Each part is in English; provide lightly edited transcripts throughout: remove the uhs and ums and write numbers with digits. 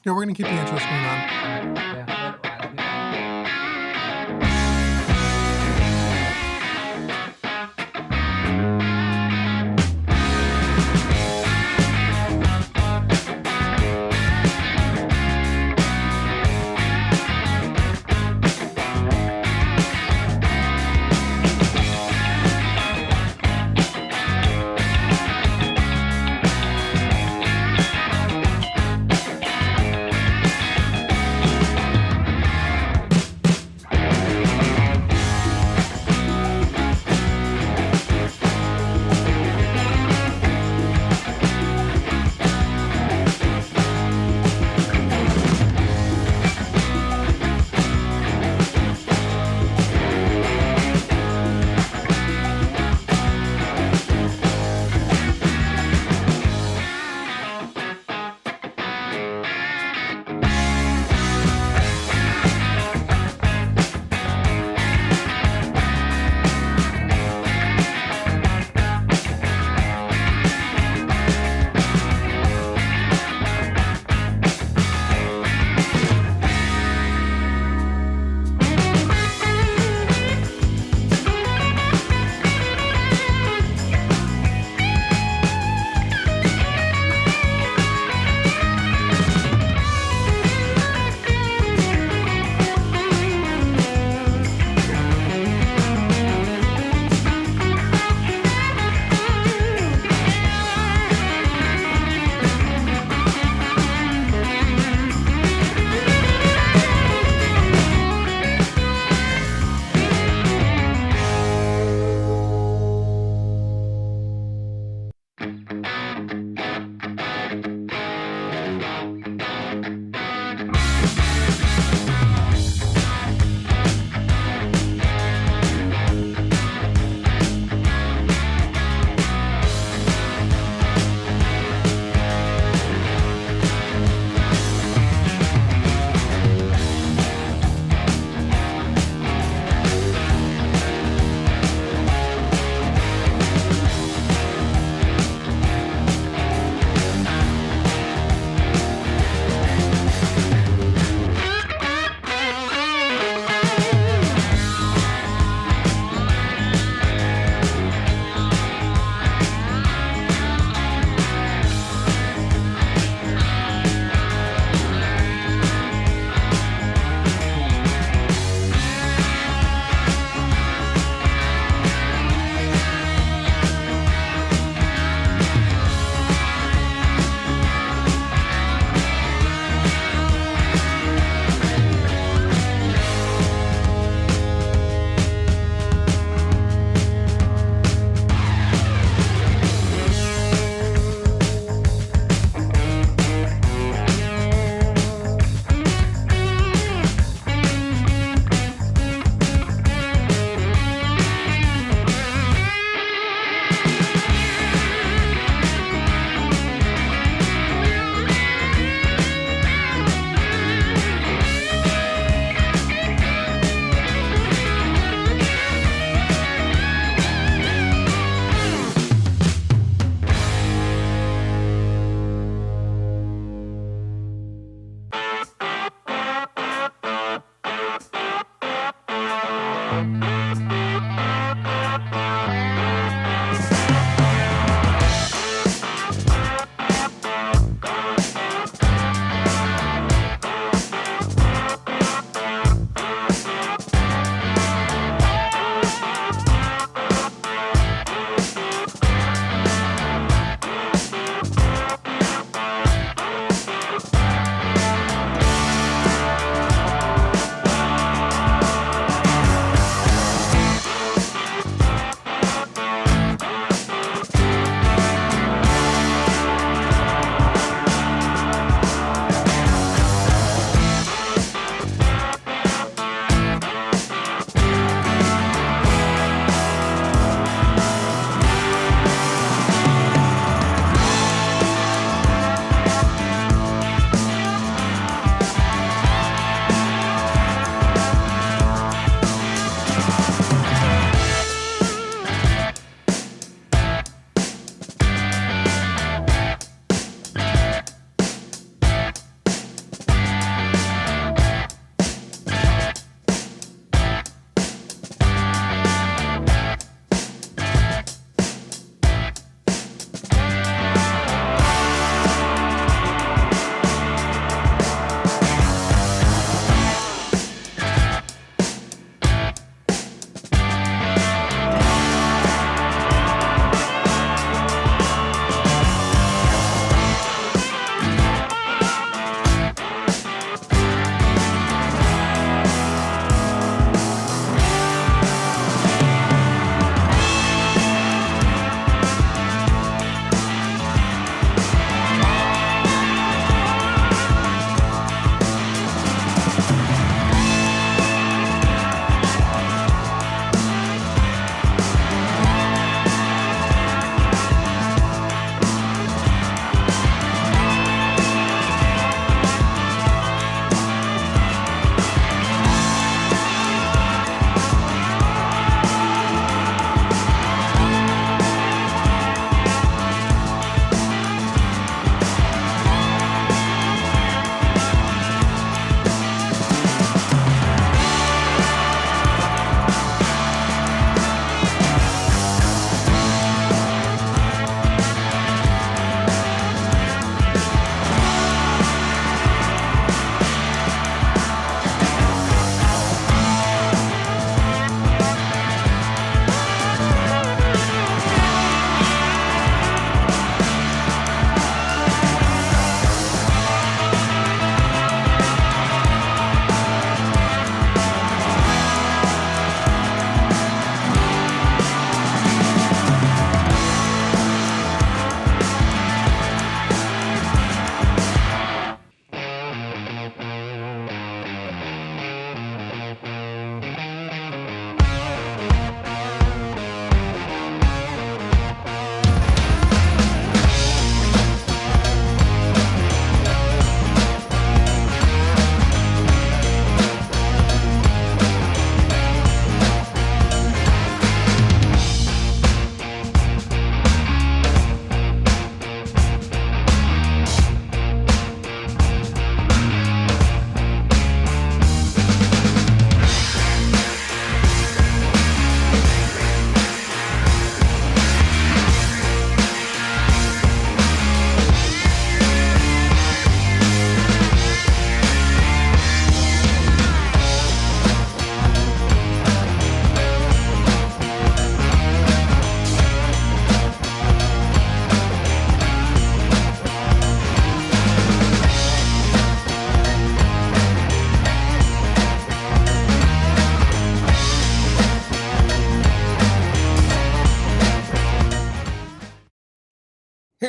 Yeah, we're going to keep the intro screen on. Yeah.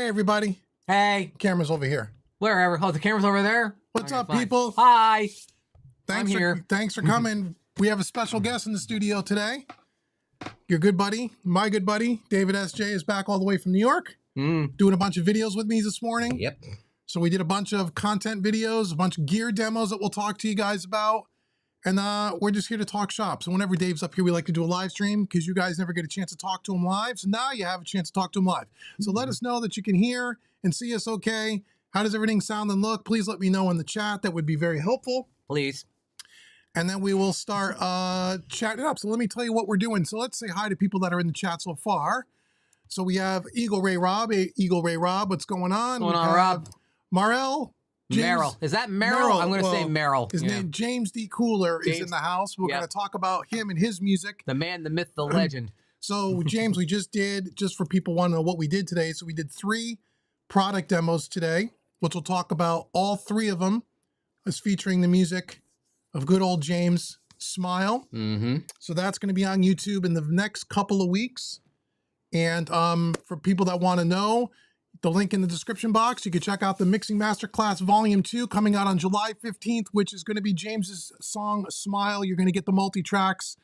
Hey, everybody. Hey. Camera's over here. Wherever. Oh, the camera's over there? What's okay, up, fine. people? Hi. Thanks for coming. We have a special guest in the studio today. Your good buddy, my good buddy, David S.J. is back all the way from New York, doing a bunch of videos with me this morning. Yep. So we did a bunch of content videos, a bunch of gear demos that we'll talk to you guys about. And we're just here to talk shop. So whenever Dave's up here, we like to do a live stream because you guys never get a chance to talk to him live. So now you have a chance to talk to him live. So let us know that you can hear and see us okay. How does everything sound and look? Please let me know in the chat. That would be very helpful. Please. And then we will start chatting it up. So let me tell you what we're doing. So let's say hi to people that are in the chat so far. So we have Eagle Ray Rob. Hey, Eagle Ray Rob, what's going on? What's going on, Rob? Marel. Merrill. Is that Merrill? I'm going to say Merrill. His name, James D. Cooler, is in the house. We're going to talk about him and his music. The man, the myth, the legend. So, James, we just for people want to know what we did today. So we did 3 product demos today, which we'll talk about. All 3 of them is featuring the music of good old James Smile. So that's going to be on YouTube in the next couple of weeks. And for people that want to know, the link in the description box, you can check out the Mixing Masterclass Volume 2 coming out on July 15th, which is going to be James's song, Smile. You're going to get the multi-tracks,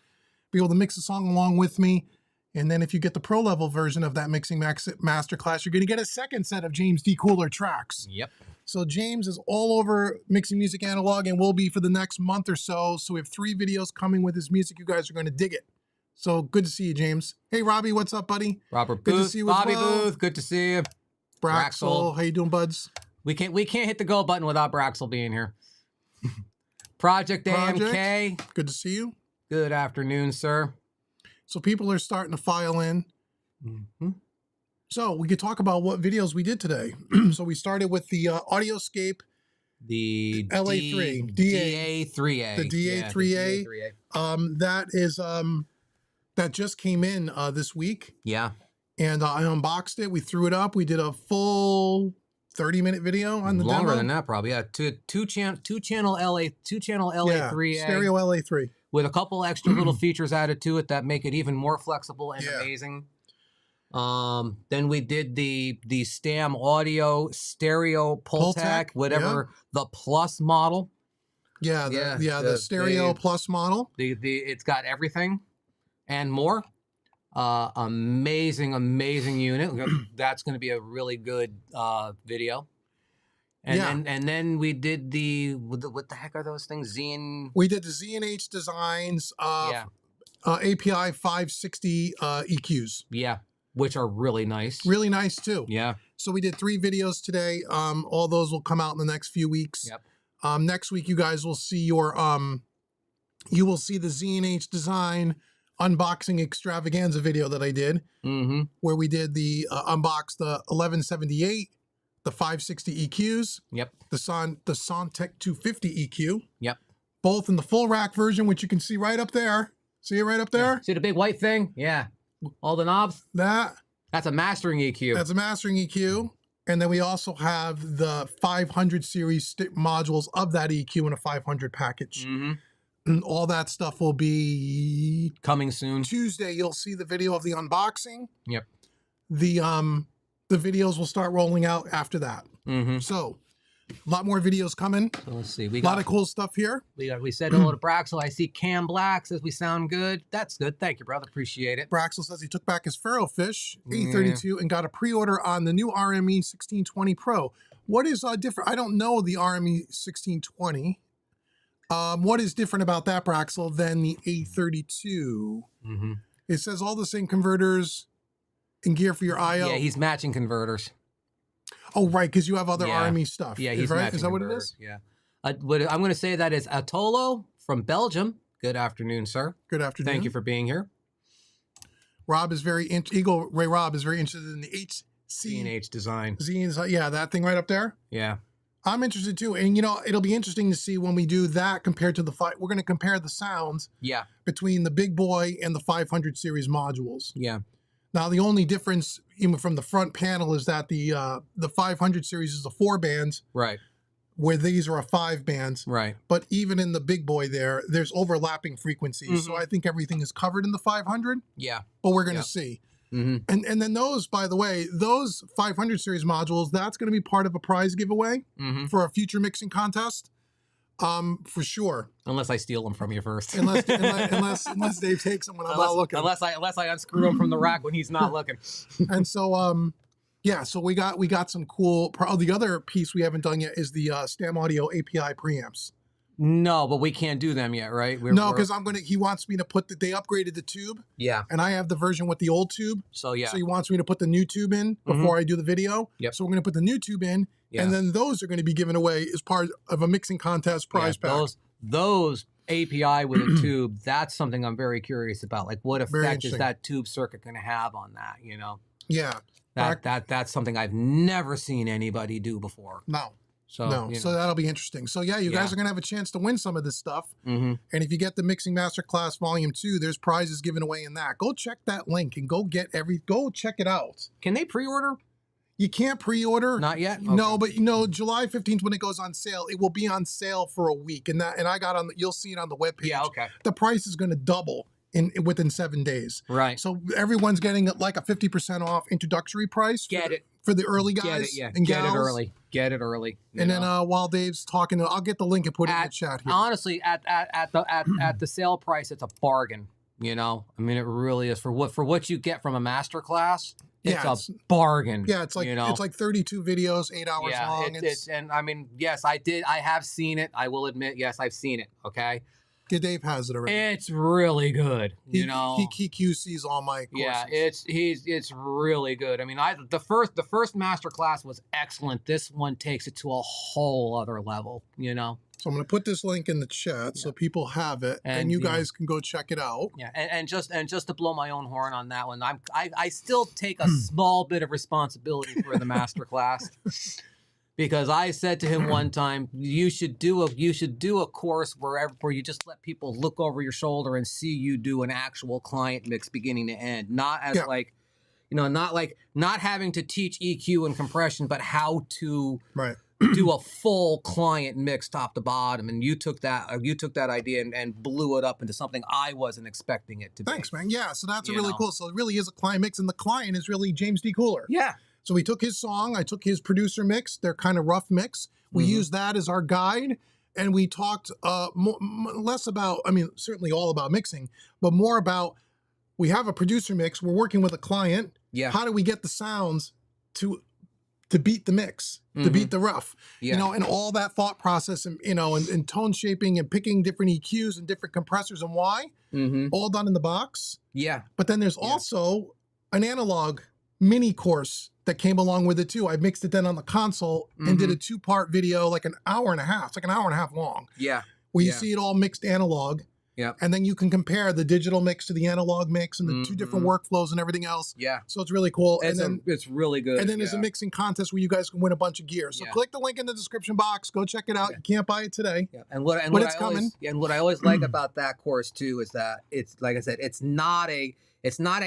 be able to mix the song along with me. And then if you get the pro level version of that Mixing Masterclass, you're going to get a second set of James D. Cooler tracks. Yep. So James is all over Mixing Music Analog and will be for the next month or so. So we have 3 videos coming with his music. You guys are going to dig it. So good to see you, James. Hey, Robbie, what's up, buddy? Robert Good Booth, to see you Bobby as well. Booth, good to see you. Braxel, how you doing, buds? We can't hit the go button without Braxel being here. Project AMK. Good to see you. Good afternoon, sir. So people are starting to file in. So we could talk about what videos we did today. So we started with the Audioscape, the LA3, DA3A. The DA3A. That is that just came in this week. Yeah. And I unboxed it. We threw it up. We did a full 30-minute video on the longer demo. than that, probably. Yeah, two channel LA3A. Yeah, stereo LA3 with a couple extra little features added to it that make it even more flexible and amazing. Then we did the Stam audio stereo Pultec, whatever the plus model. Yeah, the stereo plus model. It's got everything and more. Amazing unit. That's going to be a really good video. And then we did what the heck are those things? We did the Z&H Designs API 560 EQs. Yeah, which are really nice. Really nice too. Yeah. So we did 3 videos today. All those will come out in the next few weeks. Yep. Next week you guys will see you will see the Z&H Design unboxing extravaganza video that I did, where we did the unbox the 1178, the 560 EQs, the Sontec 250 EQ, both in the full rack version, which you can see right up there. See it right up there? Yeah. See the big white thing? Yeah. All the knobs? That's a mastering EQ. That's a mastering EQ. And then we also have the 500 series modules of that EQ in a 500 package. And all that stuff will be coming soon. Tuesday, you'll see the video of the unboxing. Yep. The videos will start rolling out after that. So a lot more videos coming. So let's see. We got a lot of cool stuff here. We said hello to Braxel. I see Cam Black says we sound good. That's good. Thank you, brother. Appreciate it. Braxel says he took back his Ferrofish A32 and got a pre-order on the new RME 1620 Pro. What is different? I don't know the RME 1620. What is different about that, Braxel, than the A32? It says all the same converters and gear for your I/O. Yeah, he's matching converters. Oh, right, because you have other RME stuff. Yeah, he's matching Is that converters. what it is? Yeah. I'm going to say that is Antelope from Belgium. Good afternoon, sir. Good afternoon. Thank you for being here. Rob is Eagle Ray Rob is very interested in the Z&H design. Yeah, that thing right up there. Yeah. I'm interested too. And, you know, it'll be interesting to see when we do that compared to the We're going to compare the sounds between the big boy and the 500 series modules. Yeah. Now, the only difference even from the front panel is that the 500 series is a 4 bands. Right. Where these are a 5 bands. Right. But even in the big boy there's overlapping frequencies. So I think everything is covered in the 500. Yeah. But we're going to see. And then those, by the way, those 500 series modules, that's going to be part of a prize giveaway for a future mixing contest. For sure. Unless I steal them from you first. unless Dave takes them when I'm not looking. Unless I unscrew them from the rack when he's not looking. And so, yeah, so we got some cool. The other piece we haven't done yet is the Stam Audio API preamps. No, but we can't do them yet, right? No, because he wants me to put they upgraded the tube. Yeah. And I have the version with the old tube. So yeah. So he wants me to put the new tube in before I do the video. Yep. So we're going to put the new tube in, and then those are going to be given away as part of a mixing contest prize pack. Those API with a tube, that's something I'm very curious about. Like, what effect is that tube circuit going to have on that, you know? Yeah. That's something I've never seen anybody do before. No. So, no, so that'll be interesting. So yeah, you guys are gonna have a chance to win some of this stuff. And if you get the Mixing Masterclass Volume 2, there's prizes given away in that. Go check that link and go check it out. Can they pre-order? You can't pre-order. Not yet. Okay. No, but you know, July 15th when it goes on sale, it will be on sale for a week, and I got on. You'll see it on the webpage. Yeah. Okay. The price is going to double within 7 days. Right. So everyone's getting like a 50% off introductory price. Get it. For the early guys. Get it, yeah. And get gals. It early. Get it early. And then while Dave's talking, I'll get the link and put it in the chat here. Honestly, at the sale price, it's a bargain. You know, I mean, it really is for what you get from a masterclass. It's a bargain. Yeah, it's like it's like 32 videos, 8 hours long. And I mean, yes, I have seen it. I will admit, yes, I've seen it. Okay. Yeah, Dave has it already. It's really good. You know, he QCs all my courses. Yeah, it's really good. I mean, the first master class was excellent. This one takes it to a whole other level. You know. So I'm going to put this link in the chat so people have it, and you guys can go check it out. Yeah, and just to blow my own horn on that one, I still take a small bit of responsibility for the master class. Because I said to him one time, you should do a course where you just let people look over your shoulder and see you do an actual client mix beginning to end, not as like, you know, not having to teach EQ and compression, but how to do a full client mix top to bottom. And you took that idea and blew it up into something I wasn't expecting it to be. Thanks, man. Yeah, so that's really cool. So it really is a client mix, and the client is really James D. Cooler. Yeah. So we took his song, I took his producer mix, their kind of rough mix. We used that as our guide, and we talked less about, I mean, certainly all about mixing, but more about, we have a producer mix, we're working with a client. Yeah. How do we get the sounds to beat the mix, to beat the rough? Yeah. You know, and all that thought process, and you know, and tone shaping and picking different EQs and different compressors and why, all done in the box. Yeah. But then there's also an analog mini course that came along with it too. I mixed it then on the console and did a 2-part video, like an hour and a half. It's like an hour and a half long. Yeah. Where you see it all mixed analog. Yeah. And then you can compare the digital mix to the analog mix and the 2 different workflows and everything else. Yeah. So it's really cool. It's really good. And then there's a mixing contest where you guys can win a bunch of gear. So click the link in the description box. Go check it out. You can't buy it today. Yeah. But it's coming. And what I always like about that course too is that it's, like I said, it's not a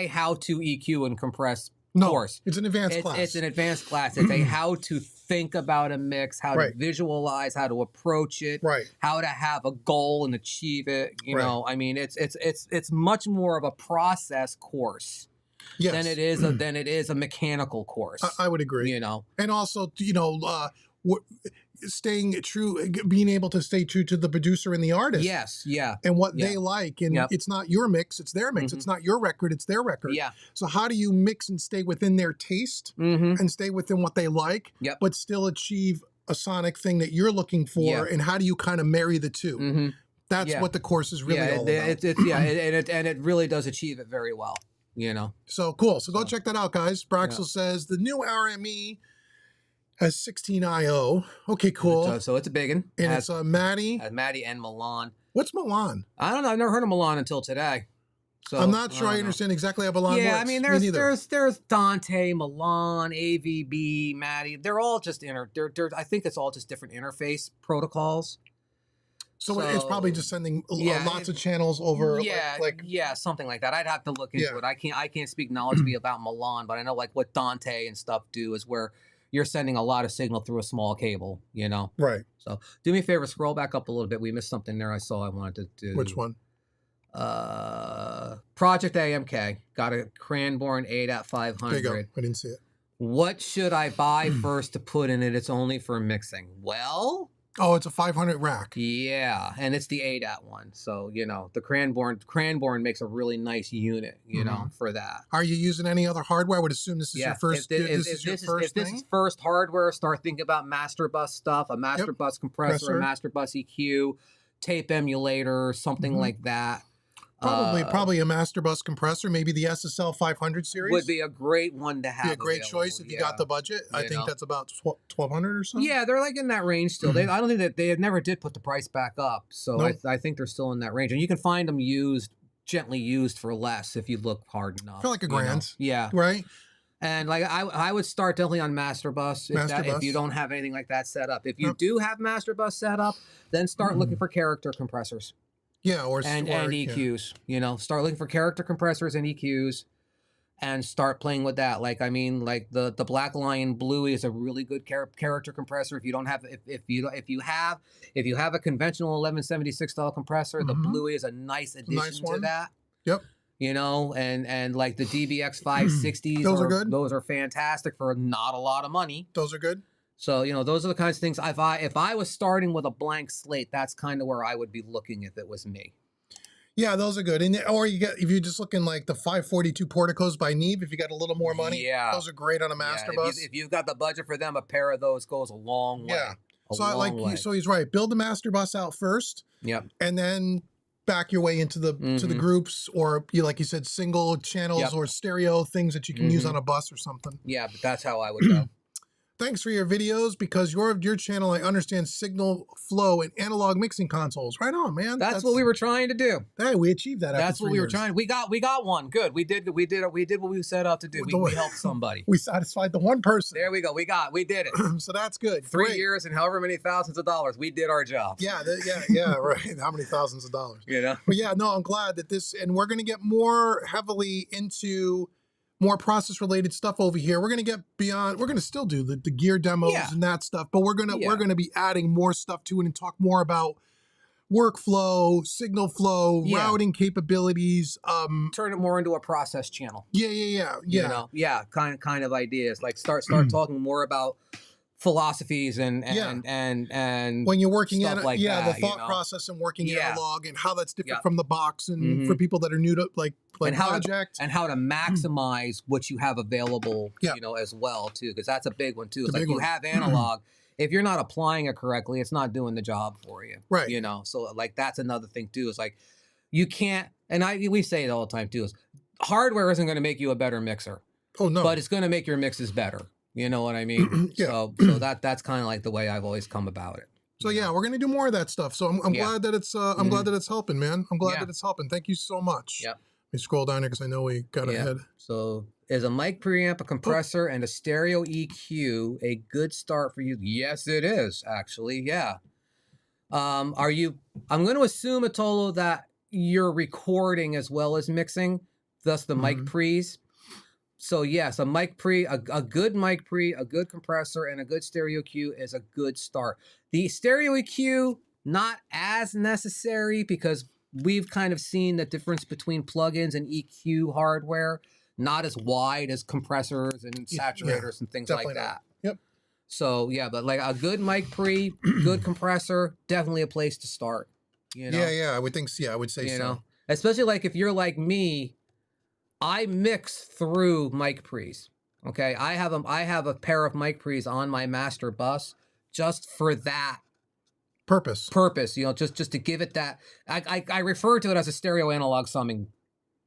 how to EQ and compress course. It's an advanced class. It's an advanced class. It's a how to think about a mix, how to visualize, how to approach it, how to have a goal and achieve it. You know, I mean, it's much more of a process course than it is a mechanical course. I would agree. You know, and also, you know, staying true, being able to stay true to the producer and the artist. Yes, yeah. And what they like. And it's not your mix, it's their mix. It's not your record, it's their record. Yeah. So how do you mix and stay within their taste and stay within what they like, but still achieve a sonic thing that you're looking for? And how do you kind of marry the two? That's what the course is really all about. And it really does achieve it very well, you know. So cool. So go check that out, guys. Braxel says the new RME has 16 IO. Okay, cool. So it's a big one. And it's Maddie. Maddie and Milan. What's Milan? I don't know. I've never heard of Milan until today. So I'm not sure I understand exactly how Milan works. Yeah, I mean, there's Dante, Milan, AVB, Maddie. They're all just I think it's all just different interface protocols. So it's probably just sending lots of channels over. Yeah, something like that. I'd have to look into it. I can't speak knowledgeably about Milan, but I know like what Dante and stuff do is where you're sending a lot of signal through a small cable, you know? Right. So do me a favor, scroll back up a little bit. We missed something there I wanted to do. Which one? Project AMK got a Cranbourne ADAT 500. There you go. I didn't see it. What should I buy first to put in it? It's only for mixing. Well, oh, it's a 500 rack. Yeah, and it's the ADAT one. So, you know, the Cranbourne makes a really nice unit, you know, for that. Are you using any other hardware? I would assume this is your first thing. If this is first hardware, start thinking about master bus stuff, a master bus compressor, a master bus EQ, tape emulator, something like that. Probably a master bus compressor, maybe the SSL 500 series. Would be a great one to have. Be a great choice if you got the budget. I think that's about 1,200 or something. Yeah, they're like in that range still. I don't think that they never did put the price back up, so I think they're still in that range. And you can find them gently used for less if you look hard enough. For like $1,000. Yeah. Right. And like I would start definitely on master bus if you don't have anything like that set up. If you do have master bus set up, then start looking for character compressors. Yeah, and EQs. You know, start looking for character compressors and EQs, and start playing with that. Like, I mean, like the Black Lion Bluey is a really good character compressor. If you don't have, if you have a conventional 1176 style compressor, the Bluey is a nice addition to that. Yep. You know, and like the DBX 560s, those are good. Those are fantastic for not a lot of money. Those are good. So, you know, those are the kinds of things, if I was starting with a blank slate, that's kind of where I would be looking if it was me. Yeah, those are good. And or if you're just looking like the 542 Porticos by Neve, if you got a little more money, those are great on a master bus. If you've got the budget for them, a pair of those goes a long way. Yeah. So he's right. Build the master bus out first. Yep. And then back your way into the to the groups, or like you said, single channels or stereo things that you can use on a bus or something. Yeah, but that's how I would go. Thanks for your videos, because your channel, I understand signal flow and analog mixing consoles. Right on, man. That's what we were trying to do. Hey, we achieved that. That's what we were trying. We got one. Good. We did what we set out to do. We helped somebody. We satisfied the one person. There we go. We did it. So that's good. 3 years and however many thousands of dollars. We did our job. Yeah, right. How many thousands of dollars? You know. But yeah, no, I'm glad that and we're going to get more heavily into more process related stuff over here. We're going to get beyond, we're going to still do the gear demos and that stuff, but we're going to be adding more stuff to it and talk more about workflow, signal flow, routing capabilities. Turn it more into a process channel. Yeah. You know, kind of ideas. Like start talking more about philosophies and when you're working stuff like that, the thought process and working analog and how that's different from the box, and for people that are new to like project, and how to maximize what you have available, you know, as well too, because that's a big one too. It's like you have analog, if you're not applying it correctly, it's not doing the job for you, right? You know, so like that's another thing too. Is like you can't, and we say it all the time too, is hardware isn't going to make you a better mixer. Oh no, but it's going to make your mixes better. You know what I mean? So that's kind of like the way I've always come about it. So yeah, we're gonna do more of that stuff. So I'm glad that it's glad that it's helping, man. I'm glad that it's helping. Thank you so much. Yep. Let me scroll down here because I know we got ahead. So is a mic preamp, a compressor, and a stereo EQ a good start for you? Yes, it is actually. Yeah. I'm going to assume, Atolo, that you're recording as well as mixing, thus the mic pre's. So yes, a mic pre, a good mic pre, a good compressor, and a good stereo EQ is a good start. The stereo EQ, not as necessary, because we've kind of seen the difference between plugins and EQ hardware, not as wide as compressors and saturators and things like that. Yep. So yeah, but like a good mic pre, good compressor, definitely a place to start. You know? Yeah, I would think so. Yeah, I would say you know, especially like if you're like me, I mix through mic pre's. Okay, I have a pair of mic pre's on my master bus just for that purpose. You know, just to give it that. I refer to it as a stereo analog summing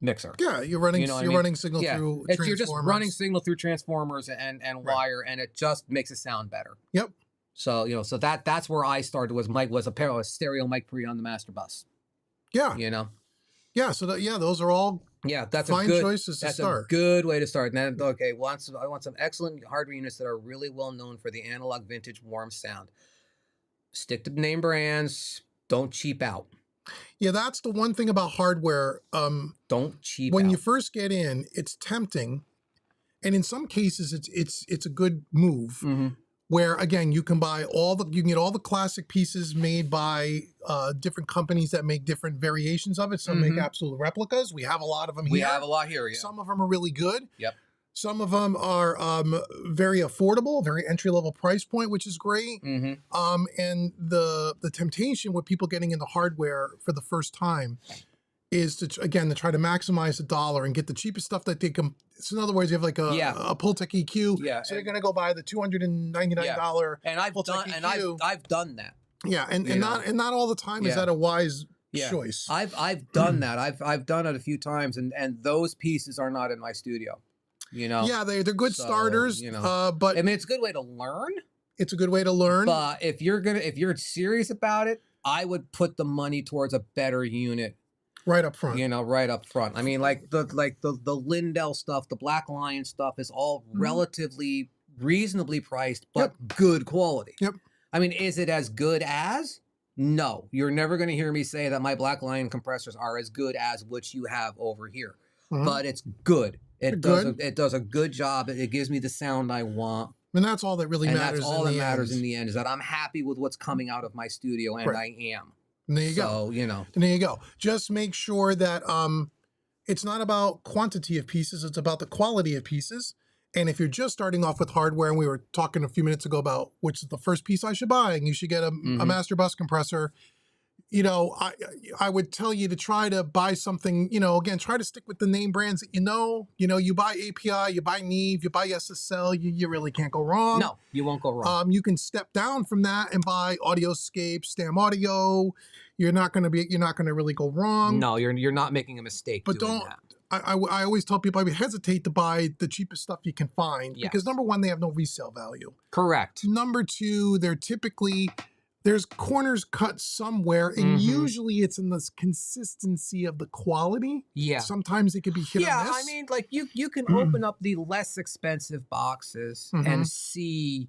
mixer. Yeah, you're running running signal through transformers. You're just running signal through transformers and wire, and it just makes it sound better. Yep. So you know, so that's where I started. Was a pair of stereo mic pre on the master bus. Yeah. You know. Yeah. So those are all. Yeah, that's fine a good choices to start. A good way to start. And then, okay, I want some excellent hardware units that are really well known for the analog vintage warm sound. Stick to name brands. Don't cheap out. Yeah, that's the one thing about hardware. Don't cheap when out. you first get in, it's tempting, and in some cases, it's a good move. where again you can buy you can get all the classic pieces made by different companies that make different variations of it. Some make absolute replicas. We have a lot of them here. We have a lot here. Yeah. Some of them are really good. Yep. Some of them are very affordable, very entry-level price point, which is great. And the temptation with people getting into hardware for the first time is to try to maximize the dollar and get the cheapest stuff that they can. So in other words, you have like a Pultec EQ. Yeah. So you're going to go buy the $299 and I've Pultec done EQ. I've done that. Yeah, and not all the time is that a wise choice. I've done that. I've done it a few times, and those pieces are not in my studio. You know. Yeah, they're good starters. You know, but I mean, it's a good way to learn. It's a good way to learn. But if you're serious about it, I would put the money towards a better unit. Right up front. You know, right up front. I mean, like the Lindell stuff, the Black Lion stuff is all relatively reasonably priced, but good quality. Yep. I mean, is it as good as? No. You're never going to hear me say that my Black Lion compressors are as good as what you have over here. But it's good. It does a good job. It gives me the sound I want. And that's all that really matters. That's all that matters in the end, is that I'm happy with what's coming out of my studio, and I am. And there you go. So, you know. And there you go. Just make sure that it's not about quantity of pieces, it's about the quality of pieces. And if you're just starting off with hardware, and we were talking a few minutes ago about which is the first piece I should buy, and you should get a master bus compressor. You know, I would tell you to try to buy something, you know, again, try to stick with the name brands that you know, you buy API, you buy Neve, you buy SSL, you really can't go wrong. No, you won't go wrong. You can step down from that and buy Audioscape, Stam Audio. You're not going to really go wrong. No, you're not making a mistake. But doing that. I always tell people I hesitate to buy the cheapest stuff you can find because number one, they have no resale value. Correct. Number two, there's corners cut somewhere, and usually it's in the consistency of the quality. Yeah. Sometimes it could be hit or miss. Yeah, I mean, like you can open up the less expensive boxes and see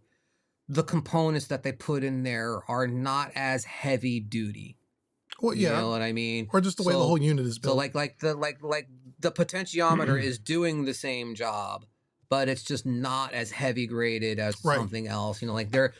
the components that they put in there are not as heavy duty. Well, yeah. You know what I mean? Or just the way the whole unit is built. So like the potentiometer is doing the same job, but it's just not as heavy graded as something else. You know, like there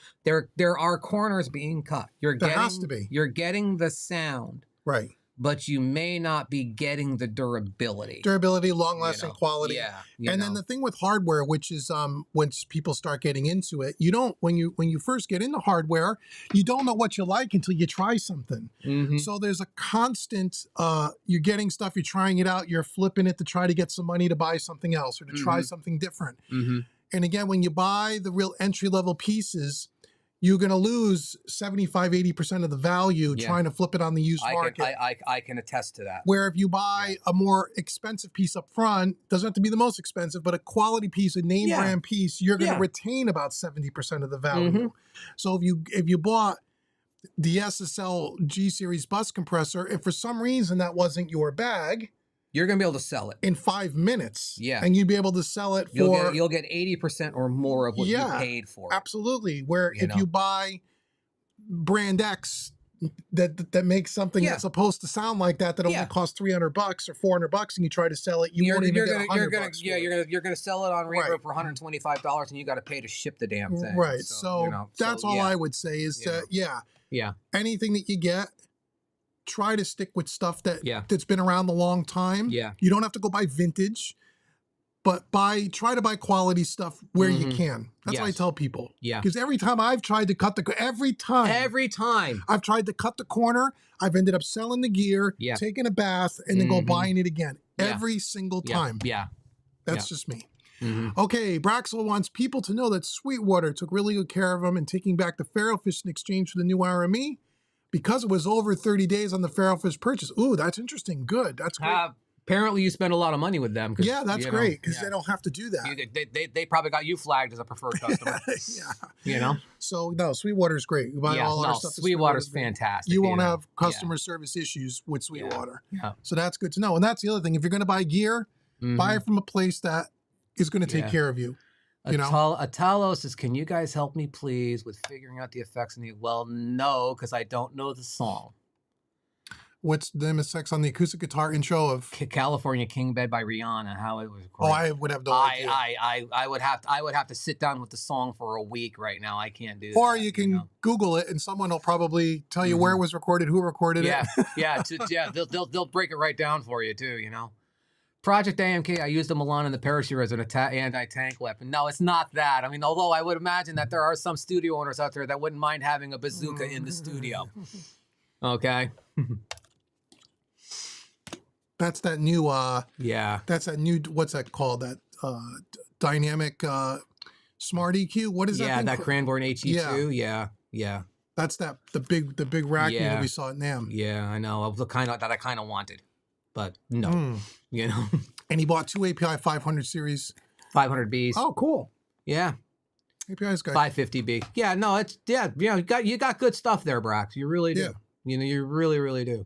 are corners being cut. There has to be. You're getting the sound. Right. But you may not be getting the durability. Durability, long-lasting quality. Yeah. And then the thing with hardware, which is once people start getting into it, you don't when you first get into hardware, you don't know what you like until you try something. So there's a constant you're getting stuff, you're trying it out, you're flipping it to try to get some money to buy something else or to try something different. And again, when you buy the real entry-level pieces, you're going to lose 75-80% of the value trying to flip it on the used market. I can attest to that. Where if you buy a more expensive piece up front, doesn't have to be the most expensive, but a quality piece, a name brand piece, you're going to retain about 70% of the value. So if you bought the SSL G series bus compressor, if for some reason that wasn't your bag, you're going to be able to sell it in 5 minutes. Yeah. And you'd be able to sell it for... You'll get 80% or more of what you paid for it. Absolutely. Where if you buy brand X that makes something that's supposed to sound like that only costs $300 or $400 and you try to sell it, you won't even get $100. You're going to sell it on Reverb for $125 and you got to pay to ship the damn thing. Right. So that's all I would say is anything that you get, try to stick with stuff that's been around a long time. Yeah. You don't have to go buy vintage, but try to buy quality stuff where you can. That's what I tell people. Yeah. Because every time I've tried to cut every time I've tried to cut the corner, I've ended up selling the gear, taking a bath, and then go buying it again. Every single time. Yeah. That's just me. Okay, Braxel wants people to know that Sweetwater took really good care of them and taking back the Ferrofish in exchange for the new RME. Because it was over 30 days on the Ferrofish purchase. Ooh, that's interesting. Good. That's great. Apparently you spent a lot of money with them. Yeah, that's great because they don't have to do that. They probably got you flagged as a preferred customer. You know? So, no, Sweetwater's great. We buy all our stuff. Sweetwater's fantastic. You won't have customer service issues with Sweetwater. Yeah. So that's good to know. And that's the other thing. If you're going to buy gear, buy it from a place that is going to take care of you. Atalo says, can you guys help me, please, with figuring out the effects in the... Well, no, because I don't know the song. what's the name of sex on the acoustic guitar intro of California King Bed by Rihanna. How it was recorded. Oh, I would have no idea. I would have to sit down with the song for a week right now. I can't do that. Or you can Google it and someone will probably tell you where it was recorded, who recorded it. Yeah, they'll break it right down for you too, you know. Project AMK, I used the Milan and the Parachute as an anti-tank weapon. No, it's not that. I mean, although I would imagine that there are some studio owners out there that wouldn't mind having a bazooka in the studio. Okay. That's that new that's that new, what's that called? That dynamic smart EQ. What is that? Yeah, that Cranbourne HE2. Yeah. That's the big rack that we saw at NAMM. Yeah, I know. The kind of that I kind of wanted. But no, you know. And he bought 2 API 500 series. 500Bs. Oh, cool. Yeah. API's got 550B. Yeah, no, it's you got good stuff there, Brax. You really do. You know, you really do.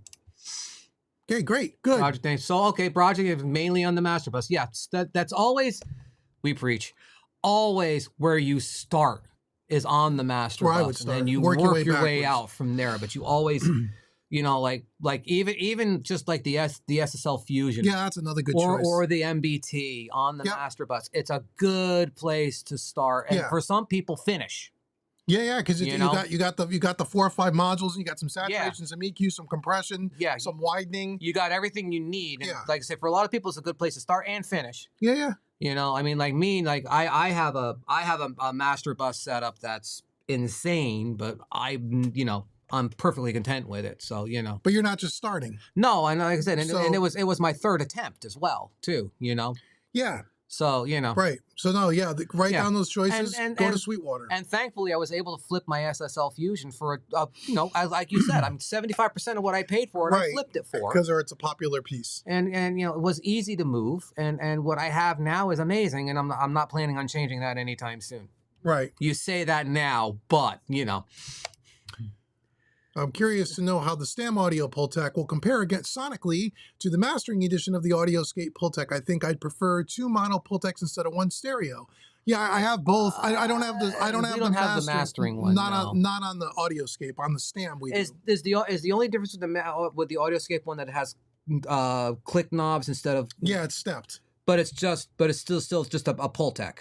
Okay, great. Good. Project name. So project is mainly on the master bus. Yeah, that's always, we preach, always where you start is on the master bus. I would start. And then you work your way out from there. But you always you know, like even just like the SSL Fusion. Yeah, that's another good choice. Or the MBT on the master bus. It's a good place to start. And for some people, finish. Yeah, because you got the 4 or 5 modules, and you got some saturation, some EQ, some compression, some widening. You got everything you need. And like I said, for a lot of people, it's a good place to start and finish. Yeah. You know, I mean, like me, like I have a master bus setup that's insane, but I'm perfectly content with it. So, you know. But you're not just starting. No, and like I said, and it was my 3rd attempt as well, too, you know. Yeah. So, you know. Right. So, no, write down those choices, go to Sweetwater. And thankfully, I was able to flip my SSL Fusion for, like you said, I'm 75% of what I paid for it, I flipped it for. Because it's a popular piece. And you know, it was easy to move. And what I have now is amazing, and I'm not planning on changing that anytime soon. Right. You say that now, but, you know. I'm curious to know how the Stam Audio Pultec will compare against sonically to the mastering edition of the AudioScape Pultec. I think I'd prefer 2 mono Pultecs instead of 1 stereo. Yeah, I have both. I don't have the the mastering one. Not on the AudioScape. On the Stam, we do. Is the only difference with the AudioScape one that it has click knobs instead of? Yeah, it's stepped. But it's still just a Pultec.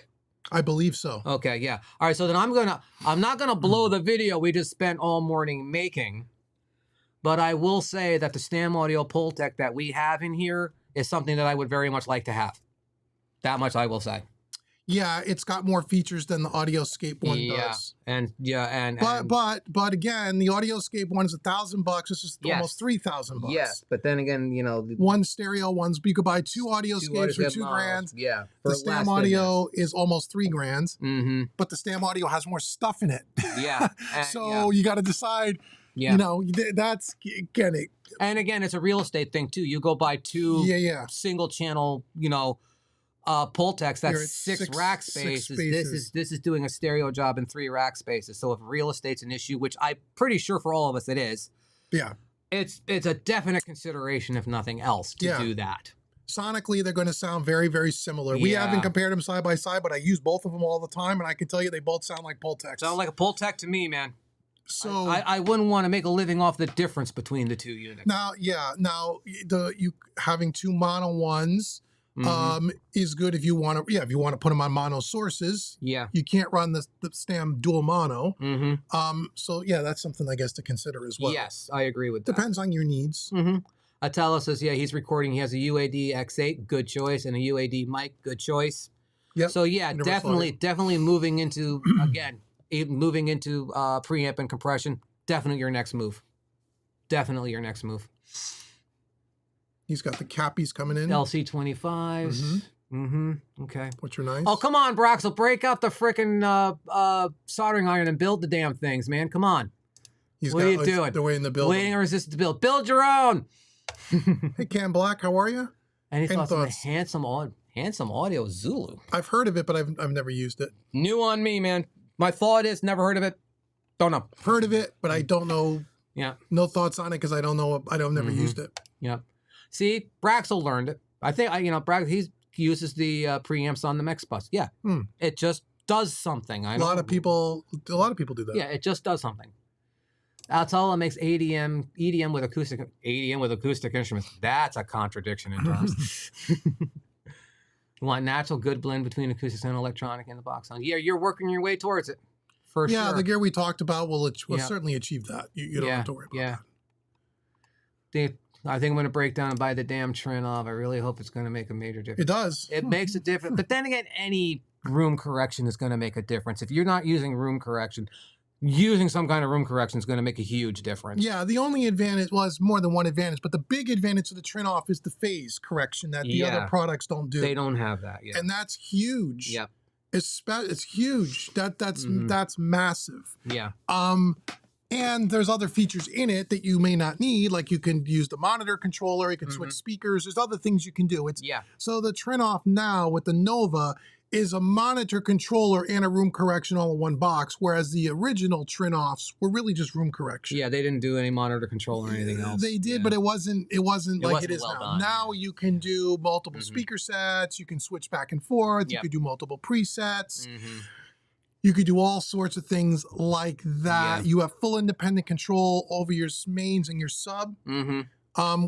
I believe so. Okay, yeah. All right, so then I'm not gonna blow the video we just spent all morning making, but I will say that the Stam Audio Pultec that we have in here is something that I would very much like to have. That much I will say. Yeah, it's got more features than the AudioScape one does. But again, the AudioScape one is $1,000. This is almost $3,000. Yes, but then again, you know, 1 stereo, you could buy 2 AudioScapes for $2,000. Yeah, the Stam Audio is almost $3,000. But the Stam Audio has more stuff in it. Yeah, so you got to decide. You know, that's again it. And again, it's a real estate thing too. You go buy 2 single channel, you know, Pultecs, that's 6 rack spaces. This is doing a stereo job in 3 rack spaces. So if real estate's an issue, which I'm pretty sure for all of us it is, it's a definite consideration, if nothing else, to do that. Sonically, they're going to sound very, very similar. We haven't compared them side by side, but I use both of them all the time, and I can tell you they both sound like Pultecs. Sound like a Pultec to me, man. So I wouldn't want to make a living off the difference between the 2 units. Now, you having 2 mono ones. Is good if you want to put them on mono sources. Yeah, you can't run the Stam dual mono. So that's something I guess to consider as well. Yes, I agree with that. Depends on your needs. Atala says he's recording. He has a UAD X8, good choice, and a UAD mic, good choice. Yep. So definitely moving into preamp and compression. Definitely your next move. He's got the cappies coming in. LC25s. Okay. Which are nice. Oh, come on, Broxel. Break out the frickin' soldering iron and build the damn things, man. Come on. What are you doing? The way in the build. Waiting on resistance to build. Build your own. Hey, Cam Black, how are you? Any thoughts on the handsome audio Zulu? I've heard of it, but I've never used it. New on me, man. My thought is never heard of it. Don't know. Heard of it, but I don't know. Yeah. No thoughts on it because I don't know. I've never used it. Yeah. See, Braxel learned it. I think, he uses the preamps on the mix bus. Yeah. It just does something. A lot of people do that. Yeah, it just does something. Altola makes EDM with acoustic instruments. That's a contradiction in terms. You want natural good blend between acoustics and electronic in the box sound. Yeah, you're working your way towards it. For sure. Yeah, the gear we talked about will certainly achieve that. You don't have to worry about that. I think I'm going to break down and buy the damn Trinnov. I really hope it's going to make a major difference. It does. It makes a difference. But then again, any room correction is going to make a difference. If you're not using room correction, using some kind of room correction is going to make a huge difference. Yeah, the only advantage was more than one advantage, but the big advantage of the Trinnov is the phase correction that the other products don't do. They don't have that, and that's huge. Yep. It's huge. That's massive. Yeah. And there's other features in it that you may not need, like you can use the monitor controller, you can switch speakers. There's other things you can do. So the Trinnov now with the Nova is a monitor controller and a room correction all in one box, whereas the original Trinnovs were really just room correction. Yeah, they didn't do any monitor control or anything else. They did, but it wasn't like it is now. Done. Now you can do multiple speaker sets, you can switch back and forth, you could do multiple presets. You could do all sorts of things like that. You have full independent control over your mains and your sub,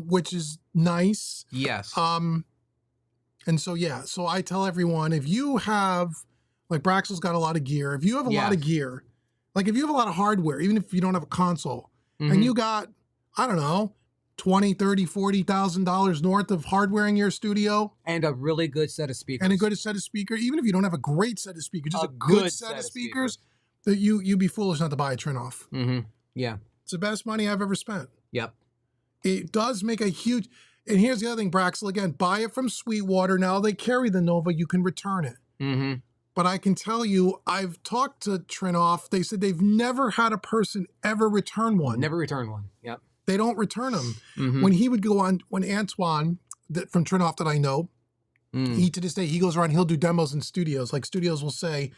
which is nice. Yes. And so, so I tell everyone, if you have, like Braxel's got a lot of gear, if you have a lot of gear, like if you have a lot of hardware, even if you don't have a console, and you got, I don't know, $20,000, $30,000, $40,000 north of hardware in your studio. And a really good set of speakers. And a good set of speakers. Even if you don't have a great set of speakers, just a good set of speakers, that you'd be foolish not to buy a Trinnov. Yeah. It's the best money I've ever spent. Yep. It does make a huge... And here's the other thing, Braxel, again, buy it from Sweetwater. Now they carry the Nova. You can return it. But I can tell you, I've talked to Trinnov. They said they've never had a person ever return one. Never returned one. Yep. They don't return them. When he would go on, when Antoine from Trinnov that I know, he to this day, he goes around, he'll do demos in studios. Like studios will say,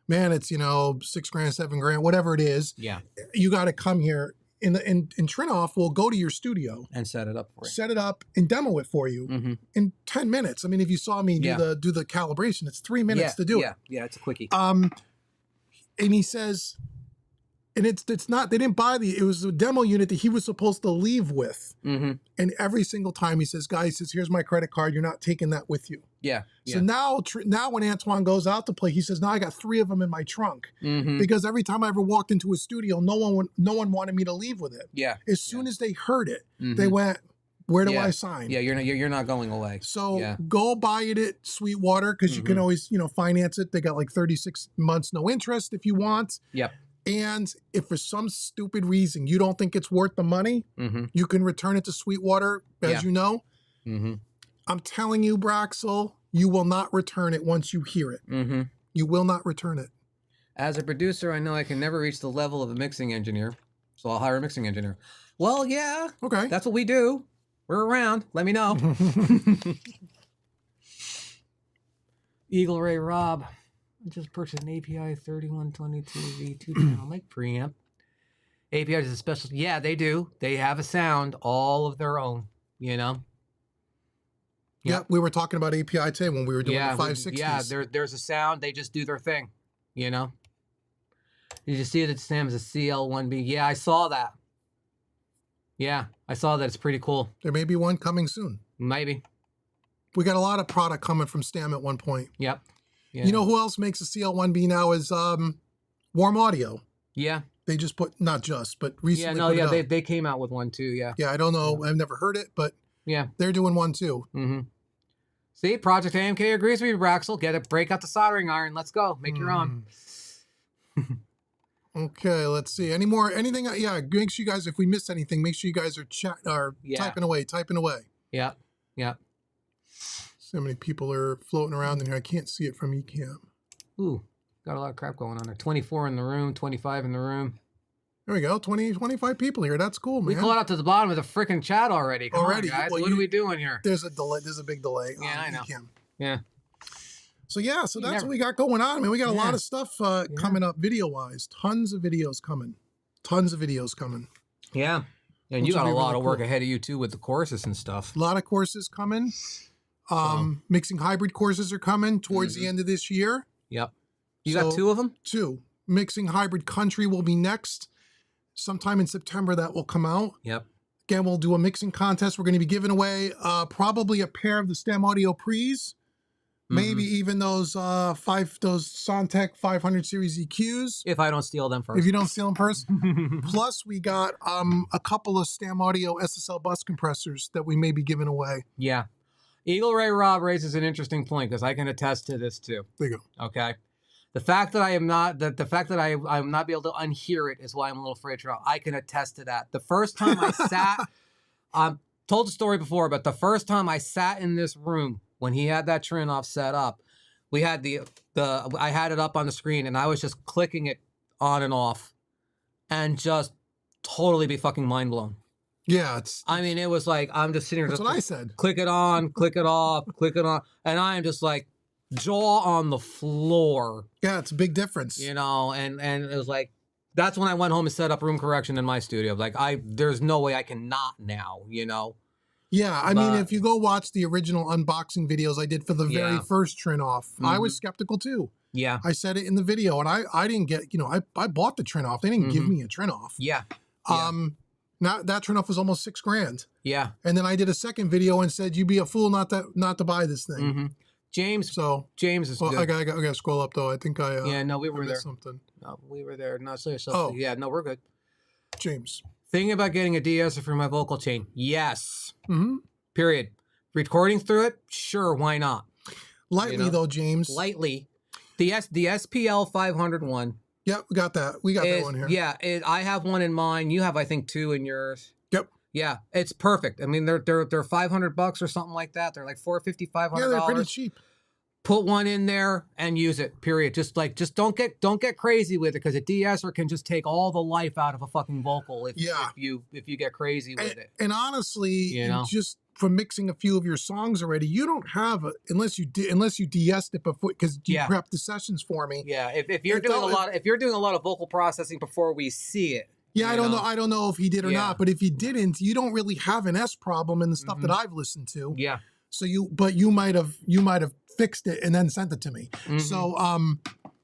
man, it's, $6,000, $7,000, whatever it is. Yeah. You got to come here. And Trinnov will go to your studio and set it up for you. Set it up and demo it for you in 10 minutes. I mean, if you saw me do the calibration, it's 3 minutes to do it. Yeah, it's a quickie. And he says, and it's not, they didn't buy it was a demo unit that he was supposed to leave with. And every single time he says, guys, here's my credit card. You're not taking that with you. Yeah. So now when Antoine goes out to play, he says, now I got 3 of them in my trunk. Because every time I ever walked into a studio, no one wanted me to leave with it. Yeah. As soon as they heard it, they went, where do I sign? Yeah, you're not going away. So go buy it at Sweetwater, because you can always, finance it. They got like 36 months, no interest if you want. Yep. And if for some stupid reason you don't think it's worth the money, you can return it to Sweetwater, as you know. I'm telling you, Braxel, you will not return it once you hear it. You will not return it. As a producer, I know I can never reach the level of a mixing engineer, so I'll hire a mixing engineer. Well, yeah. Okay. That's what we do. We're around. Let me know. Eagle Ray Rob. I just purchased an API 3122 V2 channel mic preamp. API is a special. Yeah, they do. They have a sound all of their own, Yeah, we were talking about API today when we were doing the 560s. Yeah, there's a sound. They just do their thing, Did you see that Stam is a CL1B? Yeah, I saw that. Yeah, I saw that. It's pretty cool. There may be one coming soon. Maybe. We got a lot of product coming from Stam at one point. Yep. Yeah. You know who else makes a CL1B now is Warm Audio. Yeah. They just put, not just, but recently. Yeah, no, they came out with one too, yeah. Yeah, I don't know. Yeah. I've never heard it, but they're doing one too. See, Project AMK agrees with you, Braxel. Get it, break out the soldering iron. Let's go. Make your own. Okay, let's see. Anything? Yeah, make sure you guys, if we missed anything, make sure you guys are typing away. Yeah. So many people are floating around in here. I can't see it from eCam. Ooh, got a lot of crap going on there. 24 in the room, 25 in the room. There we go. 25 people here. That's cool, man. We caught up to the bottom of the freaking chat already. Come on, guys. Well, what are we doing here? There's a delay. There's a big delay. Yeah, I know. eCam. Yeah. So that's what we got going on. I mean, we got a lot of stuff coming up video-wise. Tons of videos coming. Yeah. And you got a lot of work ahead of you too with the courses and stuff. A lot of courses coming. Mixing hybrid courses are coming towards the end of this year. Yep. You got 2 of them? 2. Mixing hybrid country will be next. sometime in September that will come out. Yep. Again, we'll do a mixing contest. We're going to be giving away probably a pair of the Stam Audio Pre's, maybe even those Soundtech 500 series EQs. If I don't steal them first. If you don't steal them first. Plus, we got a couple of Stam Audio SSL bus compressors that we may be giving away. Yeah. Eagle Ray Rob raises an interesting point because I can attest to this too. There you go. Okay. The fact that I am not I'm not be able to unhear it is why I'm a little afraid to. I can attest to that. The first time I sat, told the story before, but the first time I sat in this room when he had that Trinnov set up, we had I had it up on the screen and I was just clicking it on and off, and just totally be fucking mind blown. Yeah, I mean, it was like I'm just sitting here. That's what I said. Click it on, click it off, click it on, and I am just like jaw on the floor. Yeah, it's a big difference. You know, and it was like, that's when I went home and set up room correction in my studio. Like, there's no way I can not now, you know? Yeah, I mean, if you go watch the original unboxing videos I did for the very first Trinnov, I was skeptical too. Yeah. I said it in the video, and I didn't get, you know, I bought the Trinnov. They didn't give me a Trinnov. Yeah. Now that Trinnov was almost $6,000. Yeah. And then I did a second video and said, you'd be a fool not to buy this thing. James is good. I gotta scroll up though. I think we were there. Something. No, we were there. Not so. Oh yeah, no, we're good. James, thinking about getting a de-esser for my vocal chain. Yes. Period. Recording through it. Sure, why not? Lightly though, James. Lightly. The SPL 501. Yep, we got that. We got that one here. Yeah, I have one in mine. You have, I think, 2 in yours. Yep. Yeah, it's perfect. I mean, they're $500 or something like that. They're like $450, $500. Yeah, they're pretty cheap. Put one in there and use it. Period. Just don't get crazy with it, because a de-esser can just take all the life out of a fucking vocal if you get crazy with it. And honestly, just from mixing a few of your songs already, you don't have unless you de-essed it before, because you prepped the sessions for me. Yeah, if you're doing a lot of vocal processing before we see it. Yeah, I don't know if he did or not, but if he didn't, you don't really have an S problem in the stuff that I've listened to. Yeah. So you might have fixed it and then sent it to me. So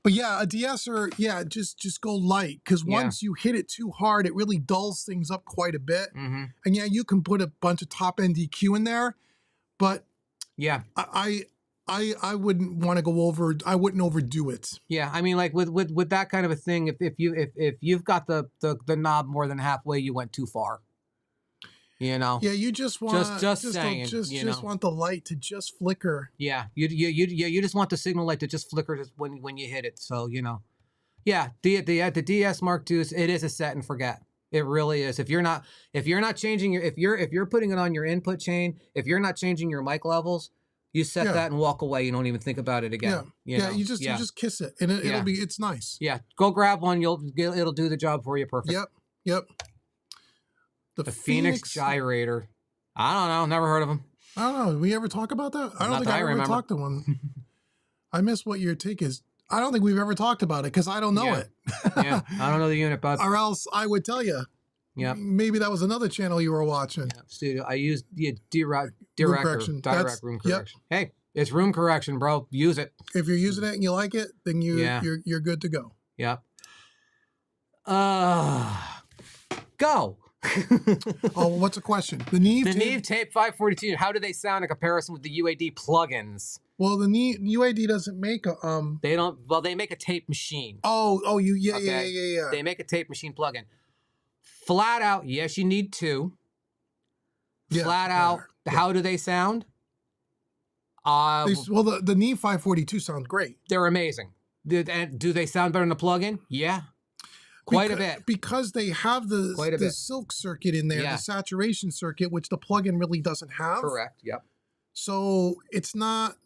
but yeah, a de-esser, just go light, because once you hit it too hard, it really dulls things up quite a bit. And yeah, you can put a bunch of top end EQ in there, but yeah, I wouldn't want to go over. I wouldn't overdo it. Yeah, I mean, like with that kind of a thing, if you've got the knob more than halfway, you went too far. You know. Yeah, you just want just want the light to just flicker. Yeah, you just want the signal light to just flicker just when you hit it. So yeah, the DS Mark II, it is a set and forget. It really is. If you're not changing if you're putting it on your input chain, if you're not changing your mic levels, you set that and walk away. You don't even think about it again. Yeah, you just kiss it, and it's nice. Yeah, go grab one. It'll do the job for you perfect. Yep. The Phoenix Gyrator. I don't know. Never heard of him. I don't know. Did we ever talk about that? I don't think I ever talked to one. I miss what your take is. I don't think we've ever talked about it because I don't know it. Yeah, I don't know the unit, bud. Or else I would tell you. Yeah. Maybe that was another channel you were watching. Yeah, studio. I used direct room correction. Hey, it's room correction, bro. Use it. If you're using it and you like it, then you're good to go. Yep. Go. Oh, what's the question? The Neve Tape 542. How do they sound in comparison with the UAD plugins? Well, the UAD doesn't make a They don't. Well, they make a tape machine. Yeah. They make a tape machine plugin. Flat out, yes, you need 2. Flat out, how do they sound? The Neve 542 sounds great. They're amazing. Do they sound better in the plugin? Yeah. Quite a bit. Because they have the silk circuit in there, the saturation circuit, which the plugin really doesn't have. Correct, yep. So it's not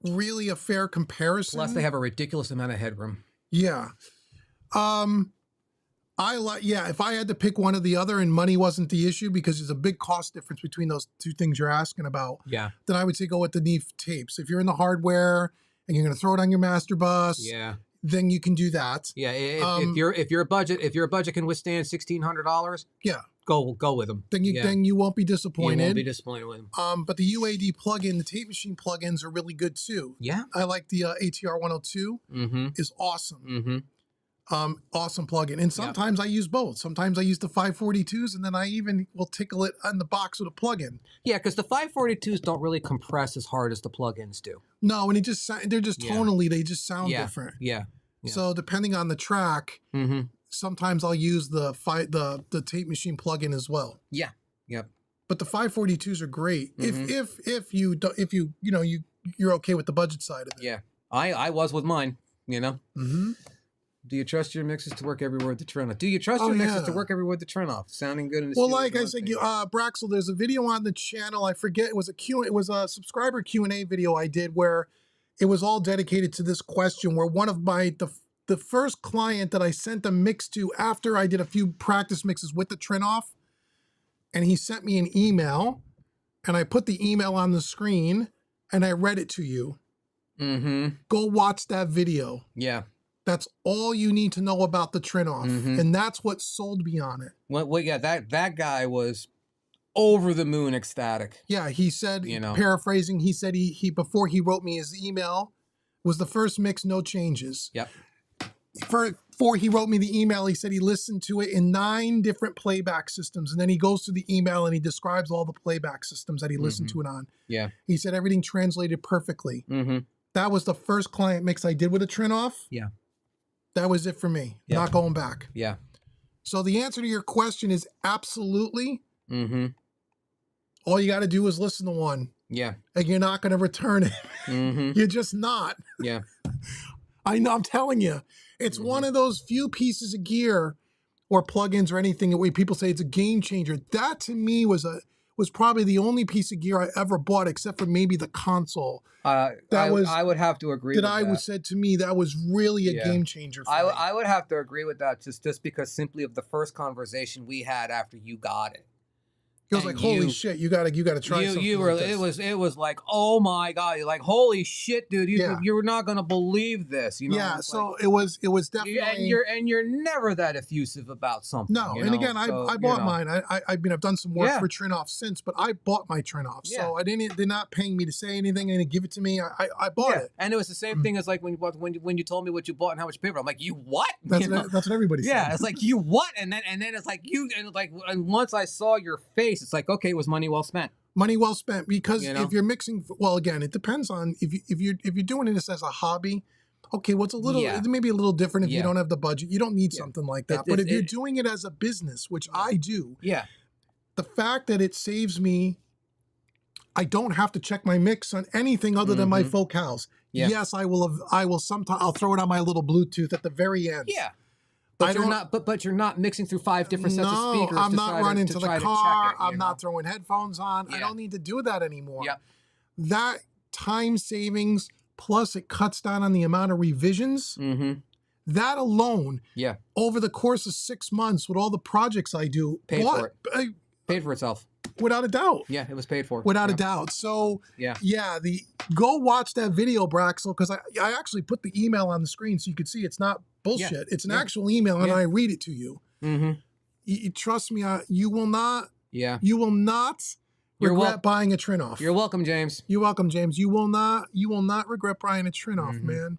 really a fair comparison. Plus they have a ridiculous amount of headroom. Yeah. If I had to pick one or the other and money wasn't the issue, because there's a big cost difference between those two things you're asking about, then I would say go with the Neve tapes. If you're in the hardware and you're going to throw it on your master bus, then you can do that. Yeah, if your budget can withstand $1,600, go with them. Then you won't be disappointed. You won't be disappointed with them. But the UAD plugin, the tape machine plugins are really good too. Yeah, I like the ATR 102. Is awesome. Awesome plugin. And sometimes I use both. Sometimes I use the 542s, and then I even will tickle it on the box with a plugin. Yeah, because the 542s don't really compress as hard as the plugins do. No, and they're just tonally, they just sound different. Yeah. So depending on the track, sometimes I'll use the tape machine plugin as well. Yeah. Yep. But the 542s are great if you're okay with the budget side of it. Yeah, I was with mine. You know. Do you trust your mixes to work everywhere with the Trinnov? Do you trust your mixes to work everywhere with the Trinnov? Sounding good in the Well, like I said, Braxel, there's a video on the channel. I forget, it was a subscriber Q&A video I did where it was all dedicated to this question, where one of the first client that I sent a mix to after I did a few practice mixes with the Trinnov, and he sent me an email, and I put the email on the screen, and I read it to you. Go watch that video. Yeah. That's all you need to know about the Trinnov, and that's what sold me on it. Well, yeah, that guy was over the moon ecstatic. Yeah, he said, paraphrasing, he said he before he wrote me his email, was the first mix, no changes. Yep. Before he wrote me the email, he said he listened to it in 9 different playback systems, and then he goes to the email and he describes all the playback systems that he listened to it on. Yeah. He said everything translated perfectly. That was the first client mix I did with a Trinnov. Yeah. That was it for me. Yep. Not going back. Yeah. So the answer to your question is absolutely. All you got to do is listen to one. Yeah. And you're not going to return it. You're just not. Yeah. I know, I'm telling you. It's one of those few pieces of gear or plugins or anything that people say it's a game changer. That to me was probably the only piece of gear I ever bought, except for maybe the console. I would have to agree with that. That said to me, that was really a game changer for me. I would have to agree with that just because simply of the first conversation we had after you got it. It was like, holy shit, you gotta try something like this. It was like, oh my God, you're like, holy shit, dude, you're not gonna believe this. You know? Yeah, so it was definitely, and you're never that effusive about something. No, and again, I bought mine. I've done some work for Trinnov since, but I bought my Trinnov. So they're not paying me to say anything. They didn't give it to me. I bought it. And it was the same thing as like when you told me what you bought and how much paper. I'm like, you what? That's what everybody said. Yeah, it's like, you what? And then it's like and once I saw your face, it's like, okay, it was money well spent. Money well spent, because if you're mixing, well, again, it depends on if you're doing this as a hobby. Okay, what's a little, it may be a little different if you don't have the budget. You don't need something like that. But if you're doing it as a business, which I do, the fact that it saves me, I don't have to check my mix on anything other than my Focals. Yes, I'll throw it on my little Bluetooth at the very end. Yeah. But you're not mixing through 5 different sets of speakers. I'm not running to the car. I'm not throwing headphones on. I don't need to do that anymore. Yeah. That time savings, plus it cuts down on the amount of revisions. That alone, over the course of 6 months with all the projects I do, paid for itself. Without a doubt. Yeah, it was paid for. Without a doubt. So, go watch that video, Braxel, because I actually put the email on the screen so you could see it's not bullshit. Yeah. It's an actual email, and I read it to you. You trust me, you will not. Yeah. You will not regret buying a Trinnov. You're welcome, James. You're welcome, James. You will not regret buying a Trinnov, man.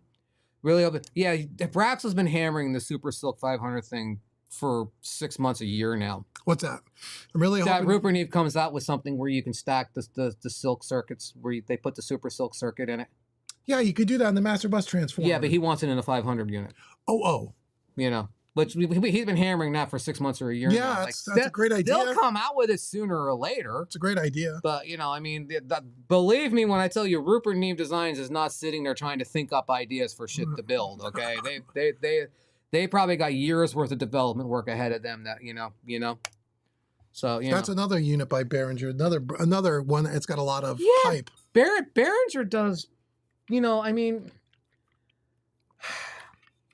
Really open. Yeah, Braxel's been hammering the Super Silk 500 thing for 6 months, a year now. What's that? I'm really hoping that Rupert Neve comes out with something where you can stack the silk circuits, where they put the Super Silk circuit in it. Yeah, you could do that in the Master Bus Transformer. Yeah, but he wants it in a 500 unit. Oh. You know, but he's been hammering that for 6 months or a year now. Yeah, that's a great idea. They'll come out with it sooner or later. It's a great idea. But, I mean, believe me when I tell you, Rupert Neve Designs is not sitting there trying to think up ideas for shit to build, okay? They probably got years worth of development work ahead of them that, you know. So, that's another unit by Behringer, another one that's got a lot of hype. Behringer does, I mean,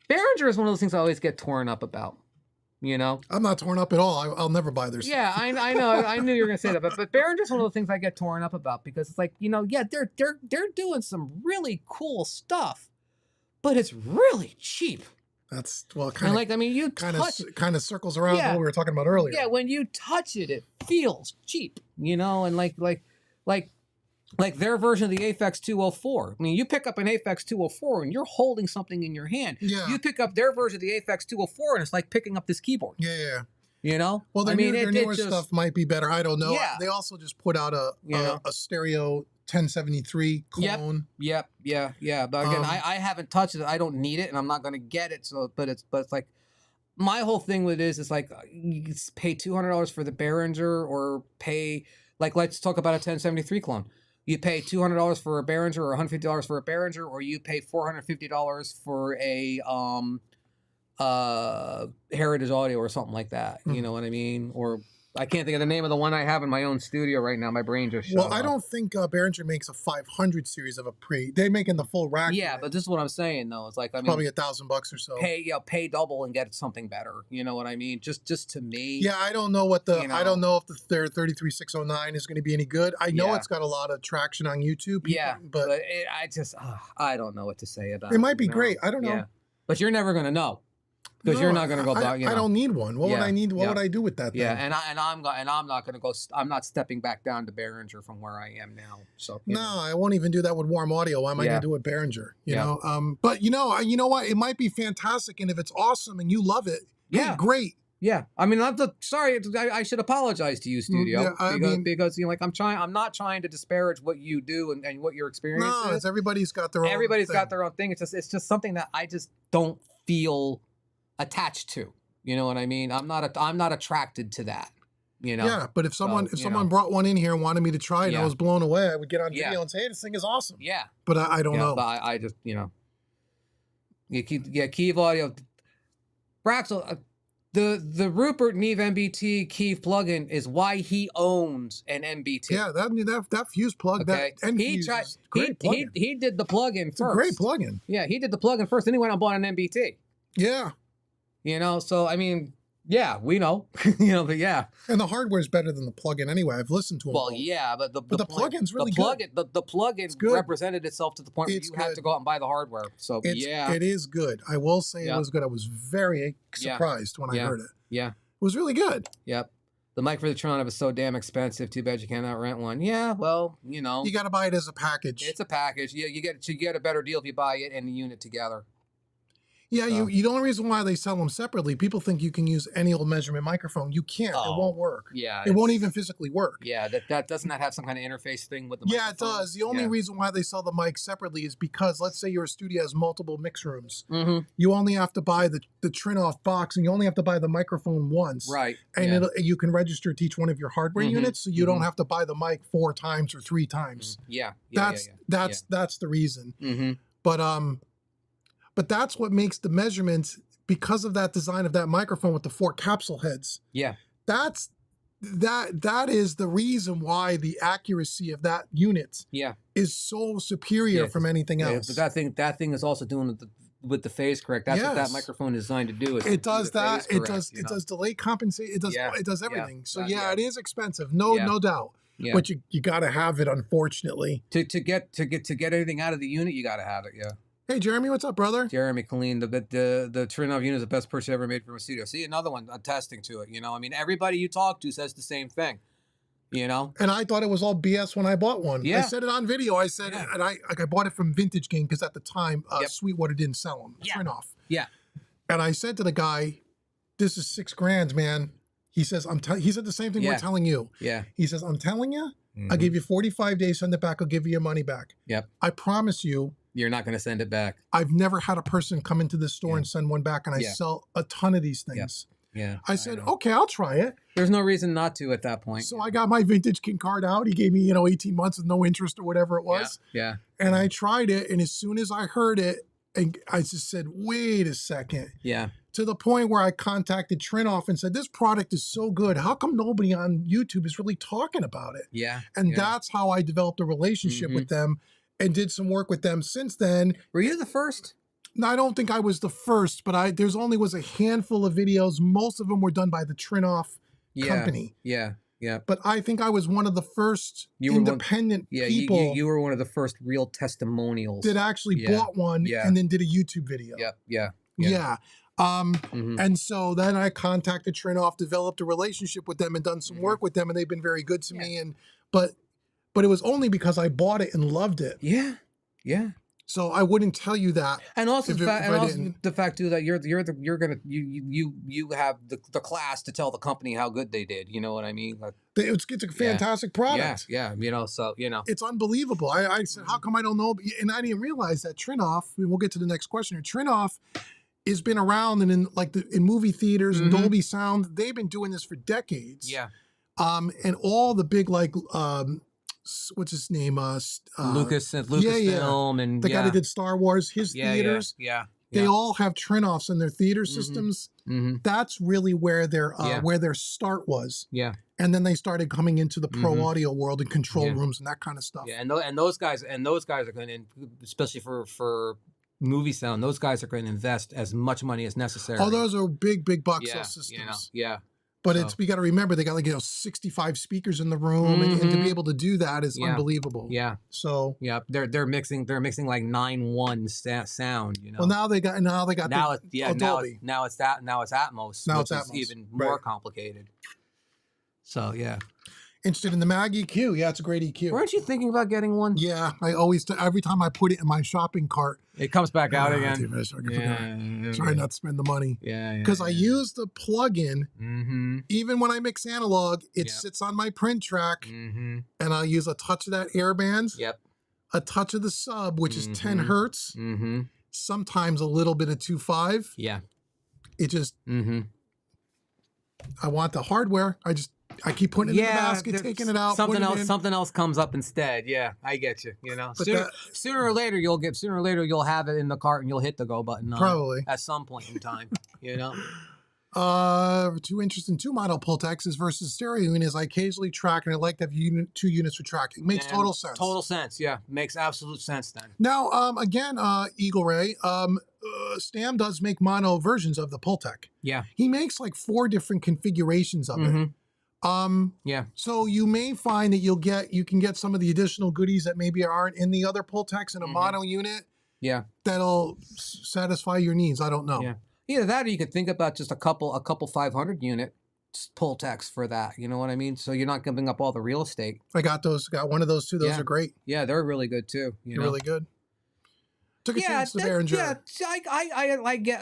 Behringer is one of those things I always get torn up about, I'm not torn up at all. I'll never buy their stuff. Yeah, I know. I knew you were going to say that. But Behringer's one of those things I get torn up about, because it's like, they're doing some really cool stuff, but it's really cheap. That's kind of circles around what we were talking about earlier. Yeah, when you touch it, it feels cheap, and like like their version of the Aphex 204. I mean, you pick up an Aphex 204 and you're holding something in your hand. Yeah. You pick up their version of the Aphex 204 and it's like picking up this keyboard. Yeah. You know? Well, their newer stuff might be better. I don't know. Yeah. They also just put out a stereo 1073 clone. Yep. But again, I haven't touched it. I don't need it, and I'm not going to get it. So, but it's like my whole thing with it is, it's like you pay $200 for the Behringer, or pay, like, let's talk about a 1073 clone. You pay $200 for a Behringer, or $150 for a Behringer, or you pay $450 for a Heritage Audio or something like that. You know what I mean? Or I can't think of the name of the one I have in my own studio right now. My brain just shut I don't think Behringer makes a 500 series of a pre. They're making the full rack. Yeah, but this is what I'm saying though. It's like, I mean, probably $1,000 or so. Pay double and get something better. You know what I mean? Just to me. Yeah, I don't know what the I don't know if their 33609 is going to be any good. I know it's got a lot of traction on YouTube. But I don't know what to say about it. It might be great. I don't know. Yeah. But you're never going to know. Because you're not going to go back. I don't need one. What would I need? What would I do with that thing? Yeah, and I'm not going to go. I'm not stepping back down to Behringer from where I am now. So no, I won't even do that with warm audio. Why am I going to do it with Behringer? You know. But you know what? It might be fantastic, and if it's awesome and you love it, hey, great. Yeah, I mean, sorry. I should apologize to you, studio, because you know, like I'm not trying to disparage what you do and what your experience is. Everybody's got their own. Everybody's got their own thing. It's just something that I just don't feel attached to. You know what I mean? I'm not attracted to that. You know? Yeah, but if someone brought one in here and wanted me to try it and I was blown away, I would get on video and say, hey, this thing is awesome. Yeah. But I don't know. But I just, you know. Kiev Audio. Braxel, the Rupert Neve MBT Kiev plugin is why he owns an MBT. Yeah, that fuse plug, that end fuse is great plugin. He did the plugin first. It's a great plugin. Yeah, he did the plugin first, then he went and bought an MBT. Yeah. You know, so I mean, yeah, we know, you know, but yeah. And the hardware is better than the plugin anyway. I've listened to them. Well, yeah, but the plugin's really good. The plugin represented itself to the point where you had to go out and buy the hardware. So it is good. I will say it was good. I was very surprised when I heard it. Yeah. It was really good. Yep. The mic for the Trinnov is so damn expensive. Too bad you cannot rent one. Yeah, well, you know. You got to buy it as a package. It's a package. Yeah, you get a better deal if you buy it and the unit together. Yeah, so. The only reason why they sell them separately, people think you can use any old measurement microphone. You can't. It won't work. Yeah. It won't even physically work. Yeah, that doesn't that have some kind of interface thing with the microphone? Yeah, it does. The only reason why they sell the mic separately is because, let's say your studio has multiple mix rooms. You only have to buy the Trinnov box, and you only have to buy the microphone once. Right. And you can register to each one of your hardware units, so you don't have to buy the mic 4 times or 3 times. That's the reason. But that's what makes the measurements, because of that design of that microphone with the 4 capsule heads. Yeah. That is the reason why the accuracy of that unit is so superior from anything else. But that thing is also doing with the phase correct. That's what that microphone is designed to do. It does that. It does delay compensate. It does everything. So it is expensive. No doubt. Yeah. But you got to have it, unfortunately. To get anything out of the unit, you got to have it. Yeah. Hey, Jeremy, what's up, brother? Jeremy Colleen, the Trinnov unit is the best purchase ever made from a studio. See, another one attesting to it. You know, I mean, everybody you talk to says the same thing. You know, and I thought it was all BS when I bought one. I said it on video. I said, and I bought it from Vintage Game because at the time Sweetwater didn't sell them. Trinnov. Yeah. And I said to the guy, "This is $6,000, man." He says, he said the same thing we're telling you. Yeah. He says, "I'm telling you, I'll give you 45 days. Send it back. I'll give you your money back." Yep. I promise you. You're not going to send it back. I've never had a person come into this store and send one back, and I sell a ton of these things. Yeah. I said, okay, I'll try it. There's no reason not to at that point. So I got my Vintage King card out. He gave me, 18 months with no interest or whatever it was. Yeah. And I tried it, and as soon as I heard it, and I just said, wait a second. Yeah. To the point where I contacted Trinnov and said, this product is so good. How come nobody on YouTube is really talking about it? Yeah. And that's how I developed a relationship with them. And did some work with them since then. Were you the first? No, I don't think I was the first, but there's only was a handful of videos. Most of them were done by the Trinnov company. Yeah, yeah. But I think I was one of the first independent people. You were one of the first real testimonials that actually bought one and then did a YouTube video. Yeah. And so then I contacted Trinnov, developed a relationship with them, and done some work with them, and they've been very good to me. But but it was only because I bought it and loved it. Yeah. Yeah. So I wouldn't tell you that. And also, the fact too that you have the class to tell the company how good they did. You know what I mean? Like, it's a fantastic product. Yeah. You know, so you know, it's unbelievable. I said, how come I don't know? And I didn't realize that Trinnov. We'll get to the next question. Trinnov has been around and in movie theaters and Dolby Sound. They've been doing this for decades. Yeah. And all the big what's his name? Lucasfilm and the guy that did Star Wars. His theaters. They all have Trinnovs in their theater systems. That's really where their start was. Yeah. And then they started coming into the pro audio world and control rooms and that kind of stuff. Yeah, and those guys are going to, especially for movie sound, those guys are going to invest as much money as necessary. Oh, those are big box systems. You know, yeah. But we got to remember they got 65 speakers in the room, and to be able to do that is unbelievable. Yeah. So they're mixing like 9.1 sound. You know. Well, now it's Atmos. Now it's Atmos. Even more complicated. So yeah. Interested in the Mag EQ? Yeah, it's a great EQ. Weren't you thinking about getting one? Yeah, I always every time I put it in my shopping cart, it comes back out again. Dude, try not to spend the money. Because I use the plug-in. Even when I mix analog, it sits on my print track, and I'll use a touch of that airband. A touch of the sub, which is 10 hertz. Sometimes a little bit of 2.5. Yeah. It just. I want the hardware. I keep putting it in the basket, taking it out. Something else comes up instead. Yeah, I get you. You know, sooner or later you'll have it in the cart and you'll hit the go button. Probably at some point in time. You know. Two interesting model Pultecs versus stereo units. I occasionally track, and I like to have two units for tracking. Makes total sense. Total sense. Yeah, makes absolute sense then. Now, again, Eagle Ray. Stam does make mono versions of the Pultec. Yeah, he makes like 4 different configurations of it. So you may find that you can get some of the additional goodies that maybe aren't in the other Pultecs in a mono unit. Yeah, that'll satisfy your needs. I don't know. Yeah, either that or you could think about just a couple 500 unit Pultecs for that. You know what I mean? So you're not giving up all the real estate. I got those. Got one of those too. Those are great. Yeah, they're really good too. They're really good. Took a chance to bear and enjoy. Yeah,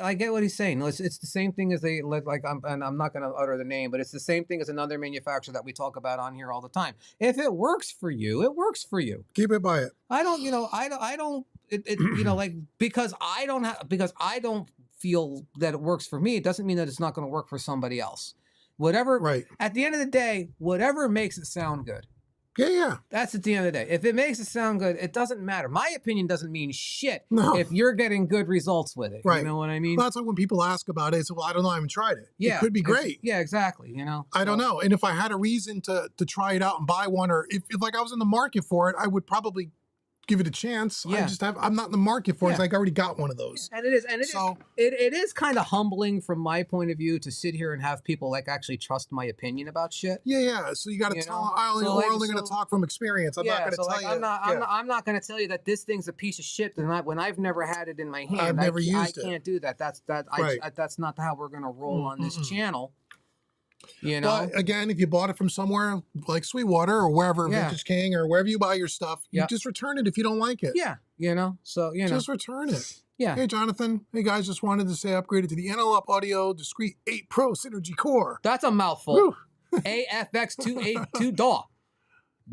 I get what he's saying. It's the same thing as I'm not going to utter the name, but it's the same thing as another manufacturer that we talk about on here all the time. If it works for you, it works for you. Keep it by it. Because I don't feel that it works for me, it doesn't mean that it's not going to work for somebody else. Whatever. At the end of the day, whatever makes it sound good. Yeah. That's at the end of the day. If it makes it sound good, it doesn't matter. My opinion doesn't mean shit if you're getting good results with it. You know what I mean? Well, that's like when people ask about it, I say, well, I don't know. I haven't tried it. Yeah. It could be great. Yeah, exactly. You know? I don't know. And if I had a reason to try it out and buy one, or if like I was in the market for it, I would probably give it a chance. Yeah. I'm not in the market for it. Like I already got one of those. And it is kind of humbling from my point of view to sit here and have people like actually trust my opinion about shit. Yeah. So you got to tell. We're only going to talk from experience. I'm not going to tell you. I'm not going to tell you that this thing's a piece of shit. When I've never had it in my hand, I've never used it. I can't do that. That's not how we're going to roll on this channel. You know, but again, if you bought it from somewhere like Sweetwater or wherever, Vintage King or wherever you buy your stuff, you just return it if you don't like it. Yeah, you know, so just return it. Yeah. Hey, Jonathan. Hey, guys, just wanted to say upgraded to the Antelope Audio Discrete 8 Pro Synergy Core. That's a mouthful. AFX282 DAW.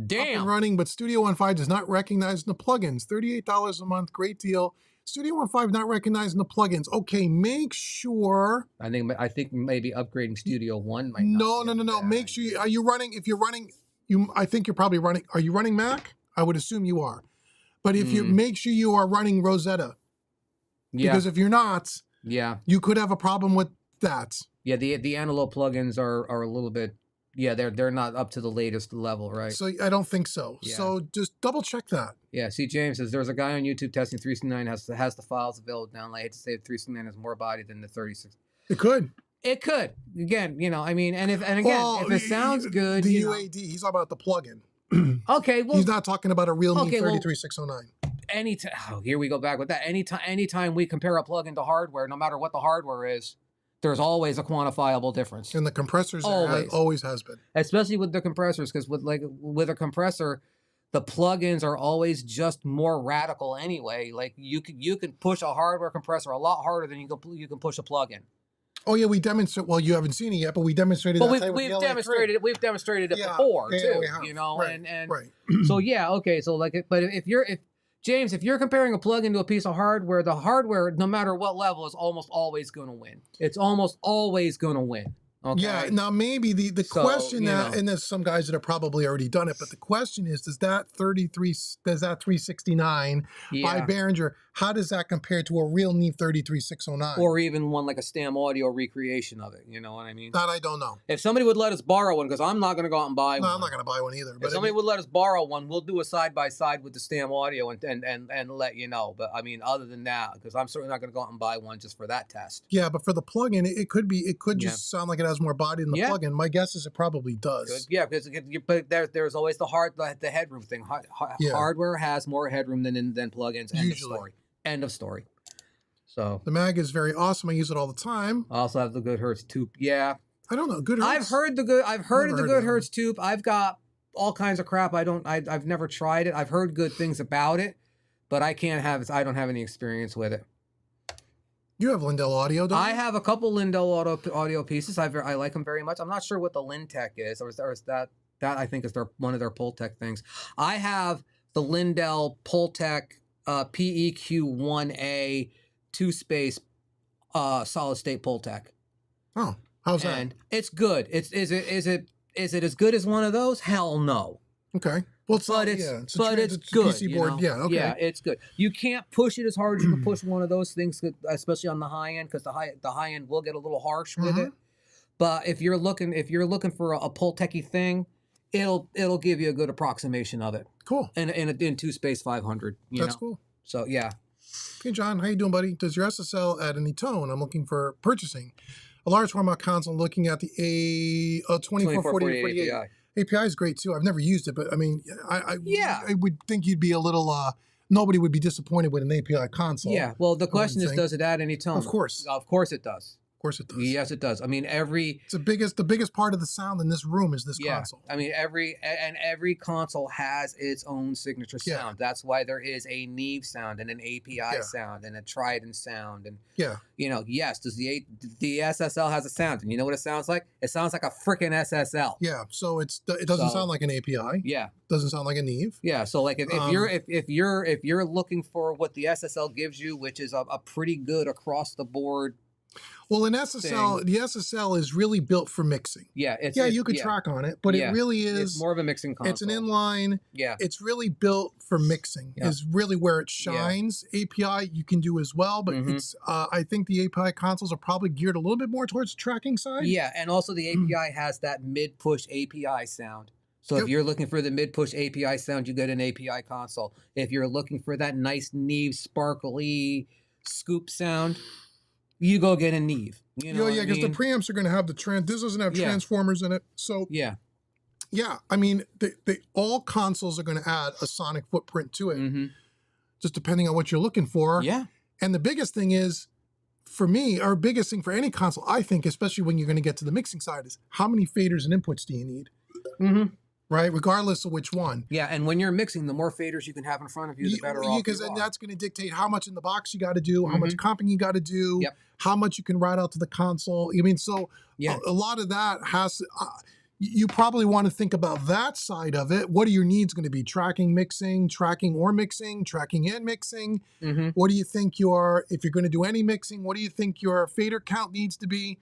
Damn. Up and running, but Studio 1.5 does not recognize the plugins. $38 a month, great deal. Studio 1.5 not recognizing the plugins. Okay, make sure. I think maybe upgrading Studio 1 might. No. Make sure if you're running. I think you're probably running. Are you running Mac? I would assume you are. But if you make sure you are running Rosetta. Yeah. Because if you're not, you could have a problem with that. Yeah, the Antelope plugins are a little bit. Yeah, they're not up to the latest level, right? So I don't think so. Yeah. So just double check that. Yeah. See, James says there's a guy on YouTube testing 369 has the files available to download. I hate to say 369 has more body than the 36. It could. It could. Again, you know, I mean, if it sounds good, the UAD. He's talking about the plugin. Okay. Well, he's not talking about a real 33609. Here we go back with that. Anytime we compare a plugin to hardware, no matter what the hardware is, there's always a quantifiable difference. And the compressors always has been. Especially with the compressors, because with a compressor, the plugins are always just more radical anyway. Like you can push a hardware compressor a lot harder than you can push a plugin. Oh yeah, we demonstrate. Well, you haven't seen it yet, but we demonstrated. But that we've demonstrated it. We've demonstrated it before too. You know, right, and right. So yeah, okay. So like, but if James, if you're comparing a plug-in to a piece of hardware, the hardware, no matter what level, is almost always going to win. It's almost always going to win. Okay? Yeah. Now maybe the question that, and there's some guys that have probably already done it, but the question is, does that 369 by Behringer, how does that compare to a real Neve 33609? Or even one like a Stam Audio recreation of it. You know what I mean? That I don't know. If somebody would let us borrow one, because I'm not going to go out and buy one. No, I'm not going to buy one either. But if somebody would let us borrow one, we'll do a side-by-side with the Stam Audio and let you know. But I mean, other than that, because I'm certainly not going to go out and buy one just for that test. Yeah, but for the plug-in, it could just sound like it has more body than the plug-in. My guess is it probably does. Good. Yeah, because but there's always the headroom thing. Hardware has more headroom than plugins. End of story. End of story. So the mag is very awesome. I use it all the time. I also have the Good Hertz tube. Yeah. I don't know. Good Hertz. I've heard of the Good Hertz tube. I've got all kinds of crap. I've never tried it. I've heard good things about it, but I don't have any experience with it. You have Lindell Audio, don't you? I have a couple Lindell audio pieces. I like them very much. I'm not sure what the Lintech is, or is that I think is one of their Pultec things. I have the Lindell Pultec PEQ1A 2-space solid state Pultec. Oh, how's that? And it's good. Is it as good as one of those? Hell no. Okay. Well, it's good. PC board. Yeah. Okay. Yeah, it's good. You can't push it as hard as you can push one of those things, especially on the high end, because the high end will get a little harsh with it. But if you're looking for a Pultec-y thing, it'll give you a good approximation of it. Cool. In 2-space 500. That's cool. So yeah. Hey John, how you doing, buddy? Does your SSL add any tone? I'm looking for purchasing a large format console. Looking at the 2448 API is great too. I've never used it, but I mean, I would think you'd be a little. Nobody would be disappointed with an API console. Yeah. Well, the question is, does it add any tone? Of course. Of course it does. Of course it does. Yes, it does. I mean, it's the biggest part of the sound in this room is this console. I mean, every console has its own signature sound. That's why there is a Neve sound and an API sound and a Trident sound. And yes, does the SSL has a sound, and you know what it sounds like? It sounds like a freaking SSL. Yeah. So it doesn't sound like an API. Yeah. Doesn't sound like a Neve. Yeah. So like if you're looking for what the SSL gives you, which is a pretty good across the board. Well, the SSL is really built for mixing. Yeah, you could track on it, but it really is. It's more of a mixing console. It's an inline. Yeah, it's really built for mixing. Yeah. Is really where it shines. Yeah. API you can do as well, but it's. I think the API consoles are probably geared a little bit more towards the tracking side. Yeah, and also the API has that mid-push API sound. So if you're looking for the mid-push API sound, you get an API console. If you're looking for that nice Neve sparkly scoop sound, you go get a Neve. You know because the preamps are going to have this doesn't have transformers in it. So I mean, all consoles are going to add a sonic footprint to it, just depending on what you're looking for. Yeah. And the biggest thing is, for me, our biggest thing for any console, I think, especially when you're going to get to the mixing side, is how many faders and inputs do you need? Right, regardless of which one. Yeah, and when you're mixing, the more faders you can have in front of you, the better off you are. Because that's going to dictate how much in the box you got to do, how much comping you got to do, how much you can write out to the console. I mean, so a lot of that has. You probably want to think about that side of it. What are your needs going to be? Tracking, mixing, tracking or mixing, tracking and mixing. What do you think if you're going to do any mixing, what do you think your fader count needs to be?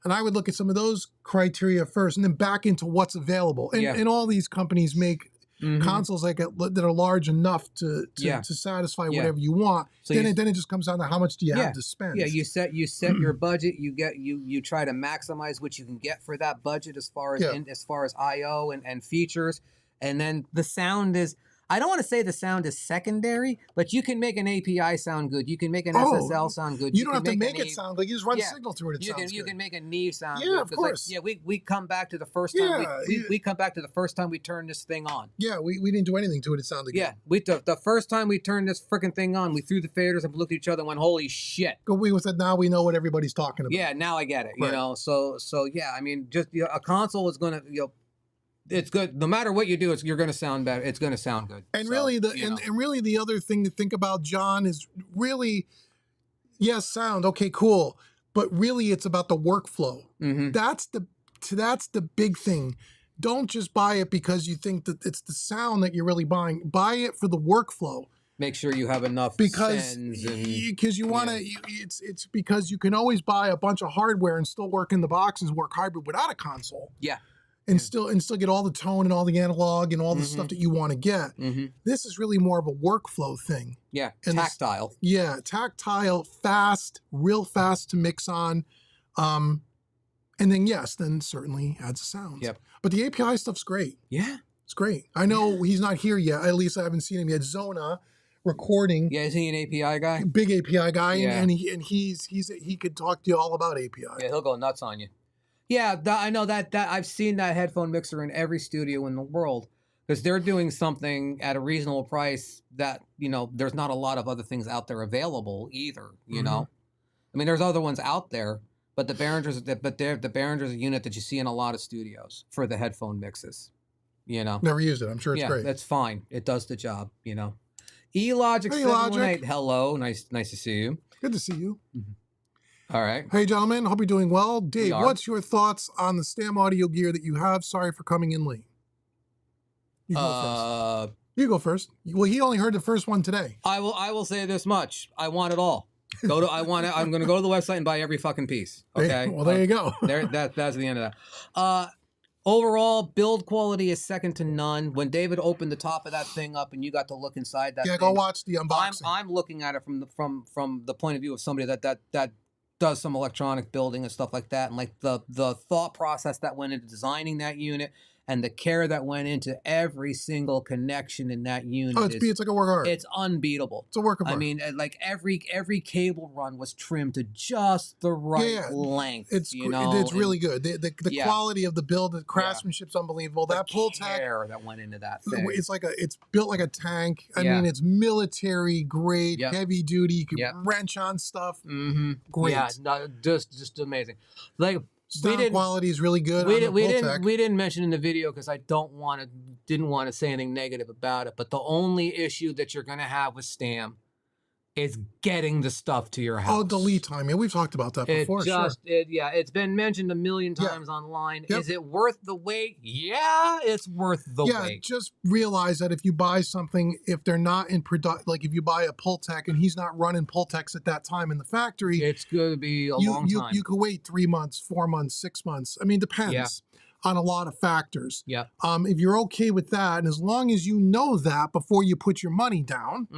And I would look at some of those criteria first and then back into what's available. And all these companies make consoles that are large enough to satisfy whatever you want. So then it just comes down to how much do you have to spend. Yeah, you set your budget. You try to maximize what you can get for that budget as far as I/O and features. And then the sound is. I don't want to say the sound is secondary, but you can make an API sound good. You can make an SSL sound good. You don't have to make it sound good. You just run signal through it. You can make a Neve sound good. Yeah, of course. We come back to the first time. We come back to the first time we turned this thing on. Yeah, we didn't do anything to it. It sounded good. Yeah, the first time we turned this freaking thing on, we threw the faders and looked at each other and went, "Holy shit!" We said, now we know what everybody's talking about. Yeah, now I get it. Right. You know, so yeah. I mean, just a console is gonna it's good. No matter what you do, you're going to sound better. It's going to sound good. And really, and really the other thing to think about, John, is really, yes, sound, okay, cool, but really it's about the workflow. That's the big thing. Don't just buy it because you think that it's the sound that you're really buying. Buy it for the workflow. Make sure you have enough because you want to. It's because you can always buy a bunch of hardware and still work in the box and work hybrid without a console. Yeah. And still get all the tone and all the analog and all the stuff that you want to get. This is really more of a workflow thing. Yeah, and tactile. Tactile, fast, real fast to mix on. And then certainly adds a sound. Yep. But the API stuff's great. Yeah. It's great. I know he's not here yet. At least I haven't seen him yet. Zona recording. Yeah, is he an API guy? Big API guy. Yeah. And he could talk to you all about API. Yeah, he'll go nuts on you. Yeah, I know that I've seen that headphone mixer in every studio in the world because they're doing something at a reasonable price that, there's not a lot of other things out there available either, you know? I mean, there's other ones out there, but the Behringer's a unit that you see in a lot of studios for the headphone mixes, Never used it. I'm sure it's great. That's fine. It does the job, E-Logic 718, hello. Nice to see you. Good to see you. All right. Hey, gentlemen. Hope you're doing well. Dave, what's your thoughts on the Stam audio gear that you have? Sorry for coming in late. You go first. You go first. Well, he only heard the first one today. I will say this much. I want it all. I'm going to go to the website and buy every fucking piece. Okay. Well, there you go. That's the end of that. Overall, build quality is second to none. When David opened the top of that thing up and you got to look inside that thing, go watch the unboxing. I'm looking at it from the point of view of somebody that does some electronic building and stuff like that, and like the thought process that went into designing that unit and the care that went into every single connection in that unit. Oh, it's like a work of art. It's unbeatable. It's a work of art. I mean, like every cable run was trimmed to just the right length. It's really good. The quality of the build, the craftsmanship's unbelievable. That Pultec care that went into that thing. It's built like a tank. I mean, it's military grade, heavy duty. You can wrench on stuff. Great. Yeah, just amazing. Like. Sound quality is really good. We didn't mention in the video because I didn't want to say anything negative about it. But the only issue that you're going to have with Stam is getting the stuff to your house. Oh, the lead time. Yeah, we've talked about that before. It's been mentioned a million times online. Yep. Is it worth the wait? Yeah, it's worth the wait. Yeah, just realize that if you buy something, if they're not in production, like if you buy a Pultec and he's not running Pultecs at that time in the factory, it's going to be a long time. You could wait 3 months, 4 months, 6 months. I mean, depends on a lot of factors. Yeah. If you're okay with that, and as long as you know that before you put your money down,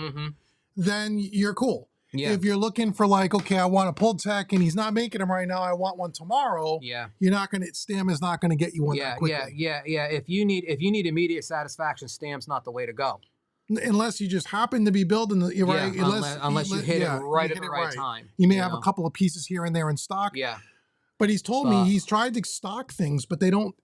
then you're cool. Yeah. If you're looking for like, okay, I want a Pultec and he's not making them right now, I want one tomorrow. Yeah. Stam is not gonna get you one that quickly. Yeah. If you need immediate satisfaction, Stam's not the way to go. Unless you just happen to be building unless you hit it right at the right time. You may have a couple of pieces here and there in stock. Yeah. But he's told me he's tried to stock things, but they don't.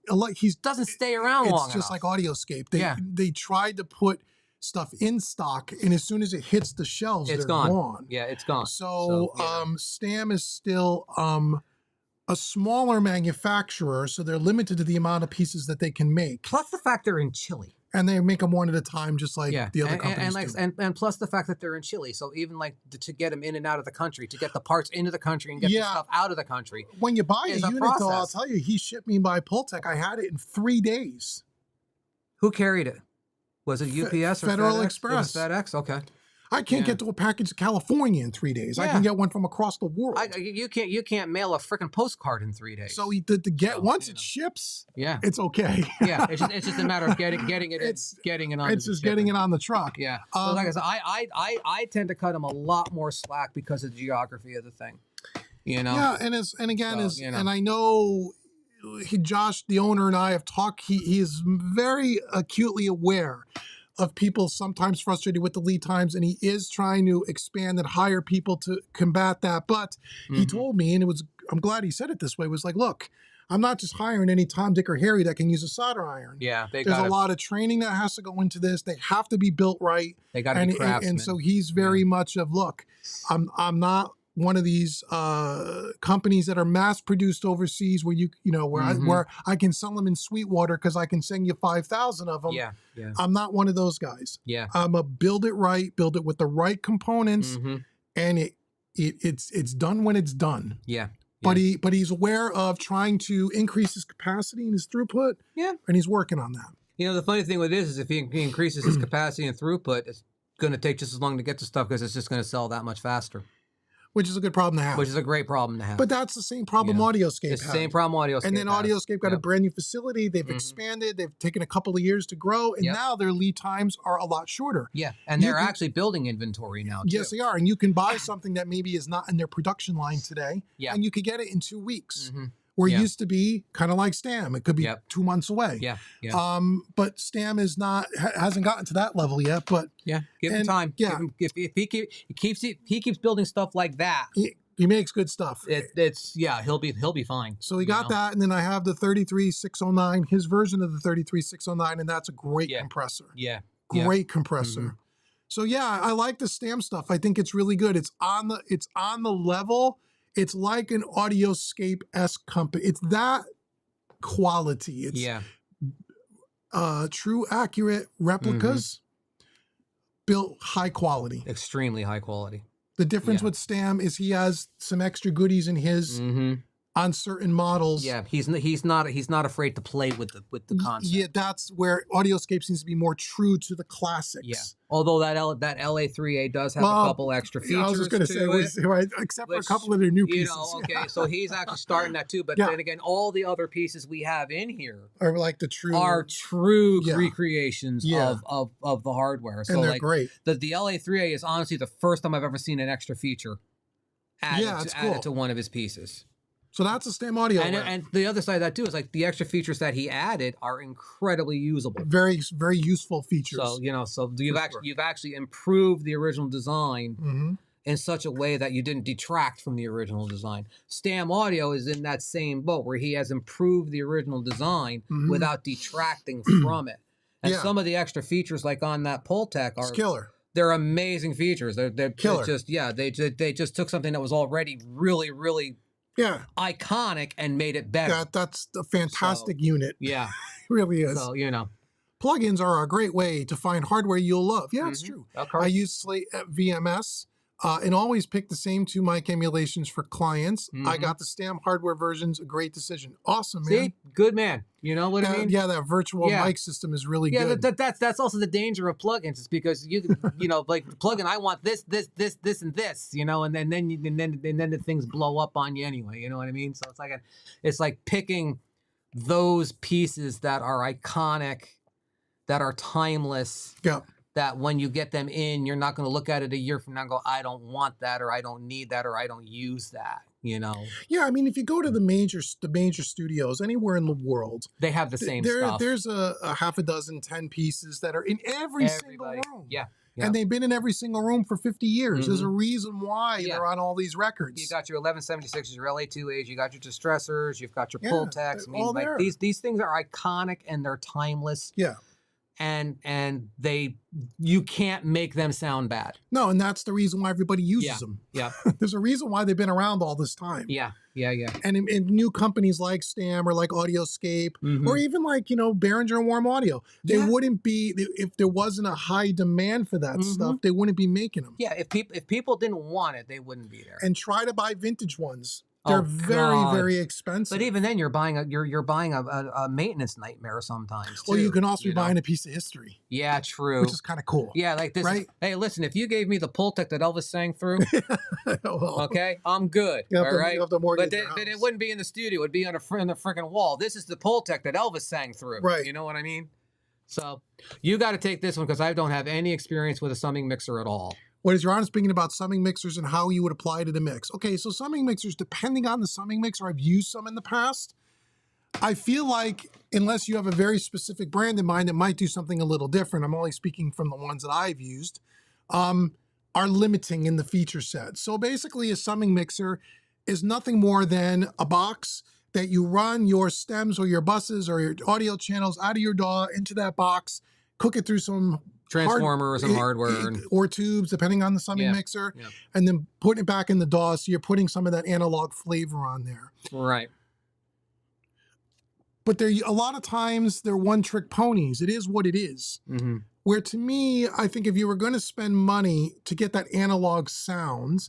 Doesn't stay around long enough. It's just like Audioscape. They tried to put stuff in stock, and as soon as it hits the shelves, they're gone. Yeah, it's gone. So Stam is still a smaller manufacturer, so they're limited to the amount of pieces that they can make. Plus the fact they're in Chile. And they make them one at a time, just like the other companies do. And plus the fact that they're in Chile. So even like to get them in and out of the country, to get the parts into the country and get the stuff out of the country. When you buy a unit, though, I'll tell you, he shipped me by Pultec. I had it in 3 days. Who carried it? Was it UPS or Federal FedEx? Express? It was FedEx? Okay. I can't get to a package to California in 3 days. I can get one from across the world. You can't mail a freaking postcard in 3 days. So once it ships, it's okay. It's just a matter of getting it on. It's just getting it on the truck. Yeah. So like I said, I tend to cut him a lot more slack because of the geography of the thing. Yeah, and I know Josh, the owner, and I have talked. He is very acutely aware of people sometimes frustrated with the lead times, and he is trying to expand and hire people to combat that. But he told me, and I'm glad he said it this way, was like, look, I'm not just hiring any Tom, Dick, or Harry that can use a solder iron. Yeah, there's a lot of training that has to go into this. They have to be built right. They got to be craftsmen. And so he's very much of, look, I'm not one of these companies that are mass produced overseas, where where I can sell them in Sweetwater because I can send you 5,000 of them. Yeah, yeah. I'm not one of those guys. Yeah. I'm a build it right, build it with the right components, and it's done when it's done. Yeah. But he's aware of trying to increase his capacity and his throughput. Yeah. And he's working on that. You know, the funny thing with it is if he increases his capacity and throughput, it's going to take just as long to get to stuff because it's just going to sell that much faster. Which is a good problem to have. Which is a great problem to have. But that's the same problem AudioScape It's the same problem AudioScape And then has. AudioScape got a brand new facility. They've expanded. They've taken a couple of years to grow. And now their lead times are a lot shorter. Yeah. And they're actually building inventory now, too. Yes, they are. And you can buy something that maybe is not in their production line today. Yeah. And you could get it in 2 weeks. Where it used to be kind of like Stam. It could be 2 months away. Yeah. Yeah. But Stam is hasn't gotten to that level yet. But give him time. Yeah. If he keeps building stuff like that. He makes good stuff. He'll be fine. So he got that, and then I have the 33609, his version of the 33609, and that's a great compressor. Yeah. Great compressor. So yeah, I like the Stam stuff. I think it's really good. It's on the level. It's like an AudioScape-esque company. It's that quality. It's true, accurate replicas built high quality. Extremely high quality. The difference with Stam is he has some extra goodies in his on certain models. Yeah, he's not afraid to play with the concept. Yeah, that's where AudioScape seems to be more true to the classics. Yeah, although that LA3A does have a couple extra features. I was just going to say, right, except for a couple of their new pieces. Okay, so he's actually starting that too. But then again, all the other pieces we have in here are like the true recreations of the hardware. So and they're great. The LA3A is honestly the first time I've ever seen an extra feature added to one of his pieces. So that's a Stam audio. And the other side of that too is like the extra features that he added are incredibly usable. Very, very useful features. So you've actually improved the original design in such a way that you didn't detract from the original design. Stam Audio is in that same boat where he has improved the original design without detracting from it. And some of the extra features like on that Pultec are killer. They're amazing features. They're killer. They just took something that was already really, really iconic and made it better. That's a fantastic unit. Yeah. It really is. So, plugins are a great way to find hardware you'll love. Yeah, it's true. I use Slate VMS and always pick the same 2 mic emulations for clients. I got the Stam hardware versions, a great decision. Awesome, man. See? Good man. You know what I mean? Yeah, that virtual mic system is really good. Yeah, that's also the danger of plugins. It's because like the plugin, I want this, and this, and then the things blow up on you anyway. You know what I mean? So it's like picking those pieces that are iconic, that are timeless. Yeah. That when you get them in, you're not going to look at it a year from now and go, I don't want that, or I don't need that, or I don't use that, Yeah, I mean, if you go to the major studios anywhere in the world, they have the same stuff. There's a half a dozen, 10 pieces that are in every single room. Yeah. And they've been in every single room for 50 years. There's a reason why they're on all these records. You got your 1176s, your LA2As, you got your distressors, you've got your Pultecs. I mean, these things are iconic and they're timeless. Yeah. And you can't make them sound bad. No, and that's the reason why everybody uses them. Yeah. There's a reason why they've been around all this time. Yeah. And in new companies like Stam or like AudioScape or even like, Behringer and Warm Audio, they wouldn't be, if there wasn't a high demand for that stuff, they wouldn't be making them. Yeah, if people didn't want it, they wouldn't be there. And try to buy vintage ones. They're very expensive. But even then, you're buying a maintenance nightmare sometimes. Well, you can also be buying a piece of history. Yeah, true. Which is kind of cool. Yeah, like this. Right? Hey, listen, if you gave me the Pultec that Elvis sang through, okay, I'm good. All right. But then it wouldn't be in the studio. It would be on the freaking wall. This is the Pultec that Elvis sang through. Right. You know what I mean? So you got to take this one because I don't have any experience with a summing mixer at all. What is your honest opinion about summing mixers and how you would apply to the mix? Okay, so summing mixers, depending on the summing mixer, I've used some in the past. I feel like unless you have a very specific brand in mind that might do something a little different, I'm only speaking from the ones that I've used, are limiting in the feature set. So basically a summing mixer is nothing more than a box that you run your stems or your buses or your audio channels out of your DAW into that box, cook it through some transformers and hardware or tubes, depending on the summing mixer, and then putting it back in the DAW, so you're putting some of that analog flavor on there. Right. But a lot of times they're one-trick ponies. It is what it is. Mm-hmm. Where to me, I think if you were going to spend money to get that analog sound,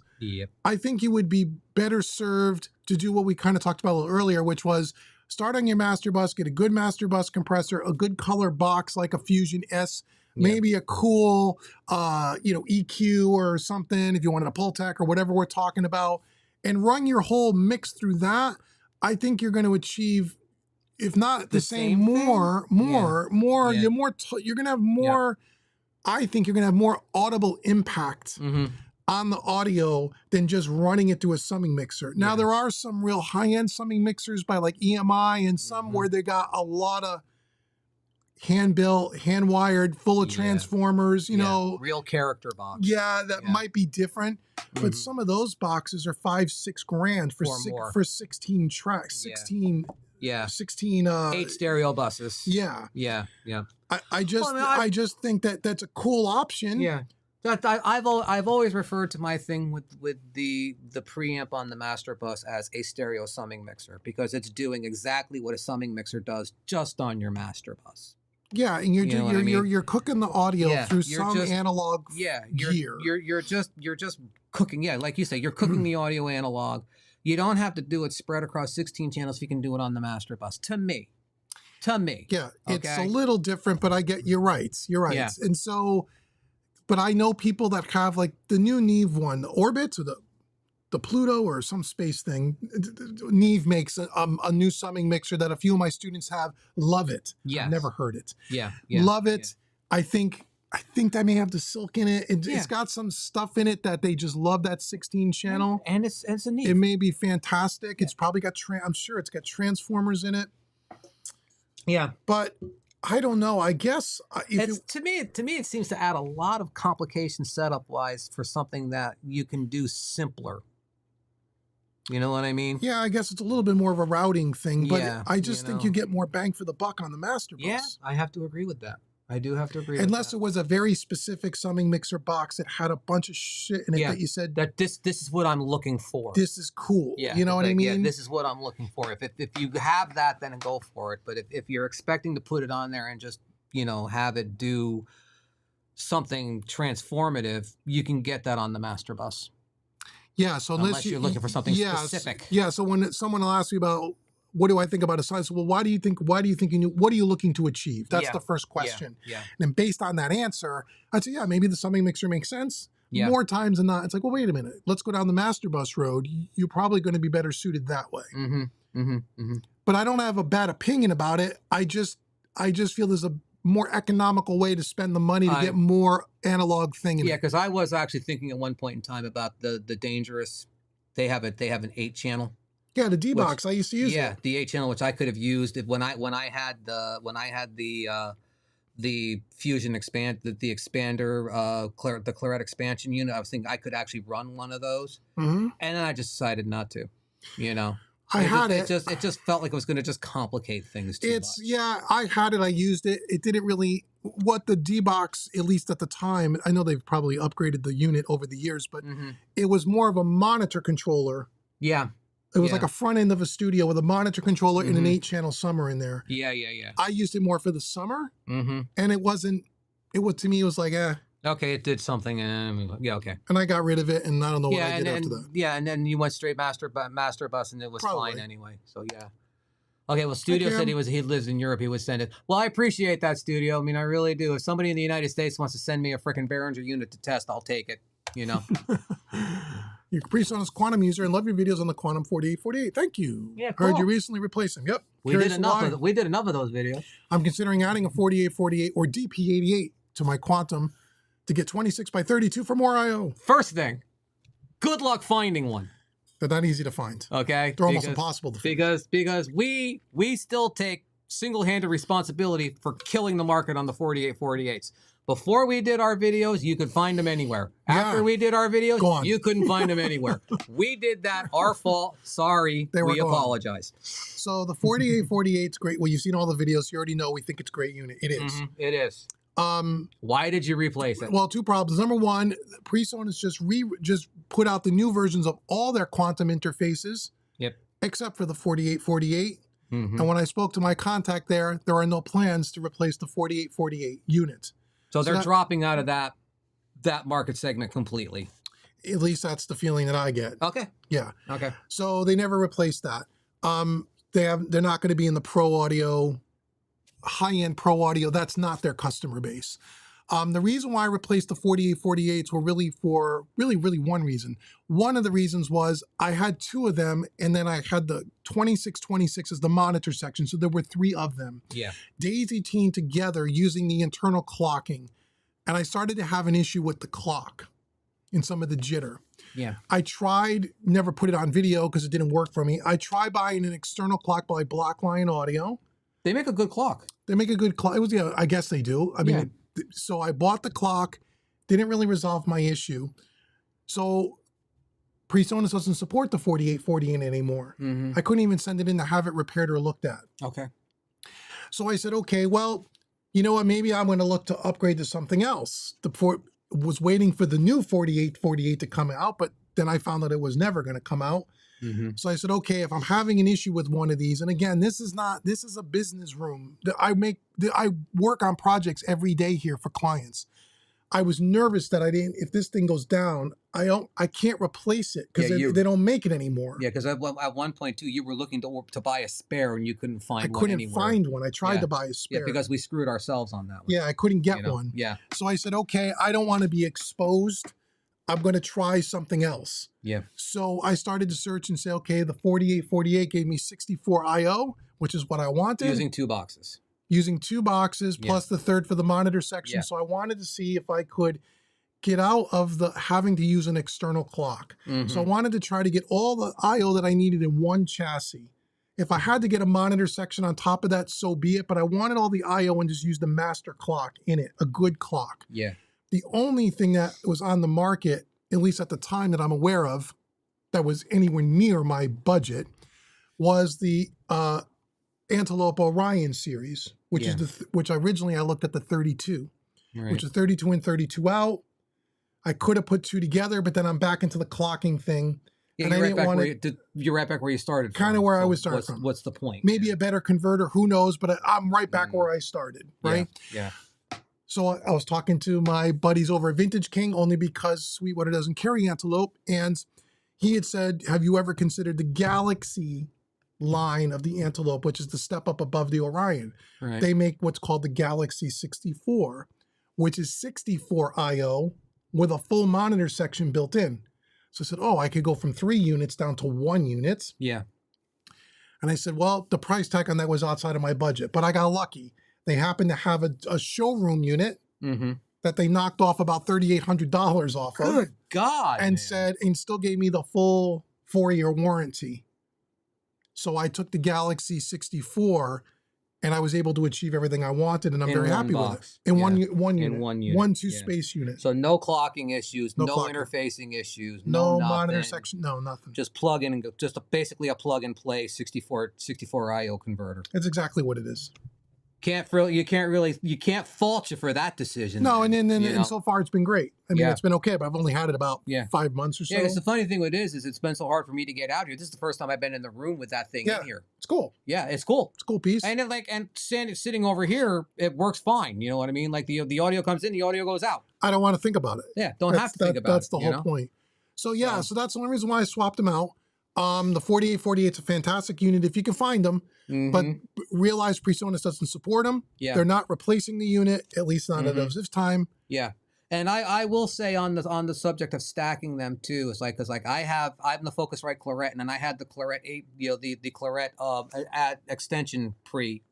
I think you would be better served to do what we kind of talked about a little earlier, which was start on your master bus, get a good master bus compressor, a good color box like a Fusion S, maybe a cool, EQ or something if you wanted a Pultec or whatever we're talking about, and run your whole mix through that. I think you're going to achieve, if not the same more, you're going to have more, I think you're going to have more audible impact on the audio than just running it through a summing mixer. Now, there are some real high-end summing mixers by like EMI and some where they got a lot of hand-built, hand-wired, full of transformers, you know. Real character box. Yeah, that might be different. But some of those boxes are $5-6 grand for 16 tracks, 16 8 stereo buses. Yeah. I just think that that's a cool option. Yeah. I've always referred to my thing with the preamp on the master bus as a stereo summing mixer, because it's doing exactly what a summing mixer does just on your master bus. Yeah, and you're cooking the audio through some analog gear. You're just cooking. Yeah, like you say, you're cooking the audio analog. You don't have to do it spread across 16 channels if you can do it on the master bus. To me. Yeah, it's a little different, but I get you're right. Yeah. And so, but I know people that have like the new Neve one, the Orbit or the Pluto or some space thing. Neve makes a new summing mixer that a few of my students have. Love it. Yeah. I've never heard it. Yeah. Love it. Yeah. I think that may have the silk in it. It's got some stuff in it that they just love, that 16 channel. And it's a Neve. It may be fantastic. It's probably got, I'm sure it's got transformers in it. Yeah. But I don't know. I guess to me, it seems to add a lot of complication setup wise for something that you can do simpler. You know what I mean? Yeah, I guess it's a little bit more of a routing thing, but I just think you get more bang for the buck on the master bus. Yeah, I have to agree with that. I do have to agree. Unless it was a very specific summing mixer box that had a bunch of shit in it that you said that this is what I'm looking for. This is cool. Yeah, you know what I mean? Yeah, this is what I'm looking for. If you have that, then go for it. But if you're expecting to put it on there and just have it do something transformative, you can get that on the master bus. Yeah. So unless you're looking for something specific. Yeah. So when someone will ask me about what do I think about a size? Well, what are you looking to achieve? That's the first question. Yeah. And then based on that answer, I'd say, maybe the summing mixer makes sense. Yeah. More times than not, it's like, well, wait a minute. Let's go down the master bus road. You're probably going to be better suited that way. But I don't have a bad opinion about it. I just feel there's a more economical way to spend the money to get more analog thing in it. Yeah, because I was actually thinking at one point in time about the Dangerous. They have an 8-channel. Yeah, the D-Box, I used to use it. Yeah, the 8-channel, which I could have used when I had the Fusion the expander, the Claret expansion unit. I was thinking I could actually run one of those, and then I just decided not to. It just felt like it was going to just complicate things too much. Yeah, I had it. I used it. It didn't really. What the D-Box, at least at the time, I know they've probably upgraded the unit over the years, but it was more of a monitor controller. Yeah. It was like a front end of a studio with a monitor controller and an 8-channel summer in there. Yeah. I used it more for the summer, and to me, it was like, okay, it did something, okay. And I got rid of it, and I don't know what I did after that. Yeah, and then you went straight master bus, and it was fine anyway. So yeah. Okay, well, Studio said he lives in Europe. He would send it. Well, I appreciate that, Studio. I mean, I really do. If somebody in the United States wants to send me a frickin' Behringer unit to test, I'll take it. You're a PreSonus Quantum user and love your videos on the Quantum 4848. Thank you. Yeah, cool. Heard you recently replaced them. Yep. We did enough of those videos. I'm considering adding a 4848 or DP88 to my Quantum to get 26x32 for more I/O. First thing, good luck finding one. They're not easy to find. Okay. They're almost impossible to find. Because we still take single-handed responsibility for killing the market on the 4848s. Before we did our videos, you could find them anywhere. After we did our videos, you couldn't find them anywhere. We did that. Our fault. Sorry. We apologize. So the 4848 is great. Well, you've seen all the videos. You already know we think it's a great unit. It is. It is. Why did you replace it? Well, two problems. Number one, PreSonus just put out the new versions of all their quantum interfaces. Yep. Except for the 4848. Mm-hmm. And when I spoke to my contact there are no plans to replace the 4848 unit. So they're dropping out of that market segment completely. At least that's the feeling that I get. Okay. Yeah. Okay. So they never replaced that. They're not going to be in the pro audio, high-end pro audio. That's not their customer base. The reason why I replaced the 4848s were really for one reason. One of the reasons was I had two of them, and then I had the 2626 as the monitor section, so there were three of them. Yeah. Daisy-chained together using the internal clocking, and I started to have an issue with the clock and some of the jitter. Yeah. I tried, never put it on video because it didn't work for me. I tried buying an external clock by Blackline Audio. They make a good clock. They make a good clock. It was, I guess they do. I mean, so I bought the clock, didn't really resolve my issue. So PreSonus doesn't support the 4848 anymore. Mm-hmm. I couldn't even send it in to have it repaired or looked at. Okay. So I said, okay, well, you know what? Maybe I'm going to look to upgrade to something else. Was waiting for the new 4848 to come out, but then I found that it was never going to come out. Mm-hmm. So I said, okay, if I'm having an issue with one of these, and again, this is a business room. I work on projects every day here for clients. I was nervous that if this thing goes down, I can't replace it because they don't make it anymore. Yeah, because at one point too, you were looking to buy a spare and you couldn't find one anywhere. I couldn't find one. I tried to buy a spare. Yeah, because we screwed ourselves on that one. Yeah, I couldn't get one. Yeah. So I said, okay, I don't want to be exposed. I'm going to try something else. Yeah. So I started to search and say, okay, the 4848 gave me 64 IO, which is what I wanted. Using two boxes. Using two boxes plus the third for the monitor section. Yeah. So I wanted to see if I could get out of the having to use an external clock. Mm-hmm. So I wanted to try to get all the IO that I needed in one chassis. If I had to get a monitor section on top of that, so be it. But I wanted all the IO and just use the master clock in it, a good clock. Yeah. The only thing that was on the market, at least at the time that I'm aware of, that was anywhere near my budget, was the Antelope Orion series, which is which originally I looked at the 32, which is 32 in, 32 out. I could have put two together, but then I'm back into the clocking thing. Yeah, you're right back where you started. Kind of where I was starting from. What's the point? Maybe a better converter, who knows? But I'm right back where I started, right? Yeah. So I was talking to my buddies over at Vintage King only because Sweetwater doesn't carry Antelope. And he had said, have you ever considered the Galaxy line of the Antelope, which is the step up above the Orion? Right. They make what's called the Galaxy 64, which is 64 IO with a full monitor section built in. So I said, oh, I could go from 3 units down to 1 unit. Yeah. And I said, well, the price tag on that was outside of my budget, but I got lucky. They happened to have a showroom unit that they knocked off about $3,800 off of. Good God. And still gave me the full 4-year warranty. So I took the Galaxy 64 and I was able to achieve everything I wanted, and I'm very happy with it. In one unit. In one unit. 1 2-space unit. So no clocking issues, no interfacing issues, no nothing. monitor section, no nothing. Just plug in and go. Just basically a plug and play 64 IO converter. That's exactly what it is. You can't fault you for that decision. No, and so far it's been great. I mean, it's been okay, but I've only had it about 5 months or so. Yeah, it's the funny thing with it is it's been so hard for me to get out here. This is the first time I've been in the room with that thing in here. It's cool. Yeah, it's cool. It's a cool piece. And sitting over here, it works fine. You know what I mean? Like the audio comes in, the audio goes out. I don't want to think about it. Yeah, have to think about it. That's the whole point. So so that's the only reason why I swapped them out. The 4848 is a fantastic unit if you can find them, but realize PreSonus doesn't support them. Yeah. They're not replacing the unit, at least not at this time. Yeah. And I will say on the subject of stacking them too, it's like, cause like I'm the Focusrite Claret, and then I had the Claret 8, the Claret extension pre,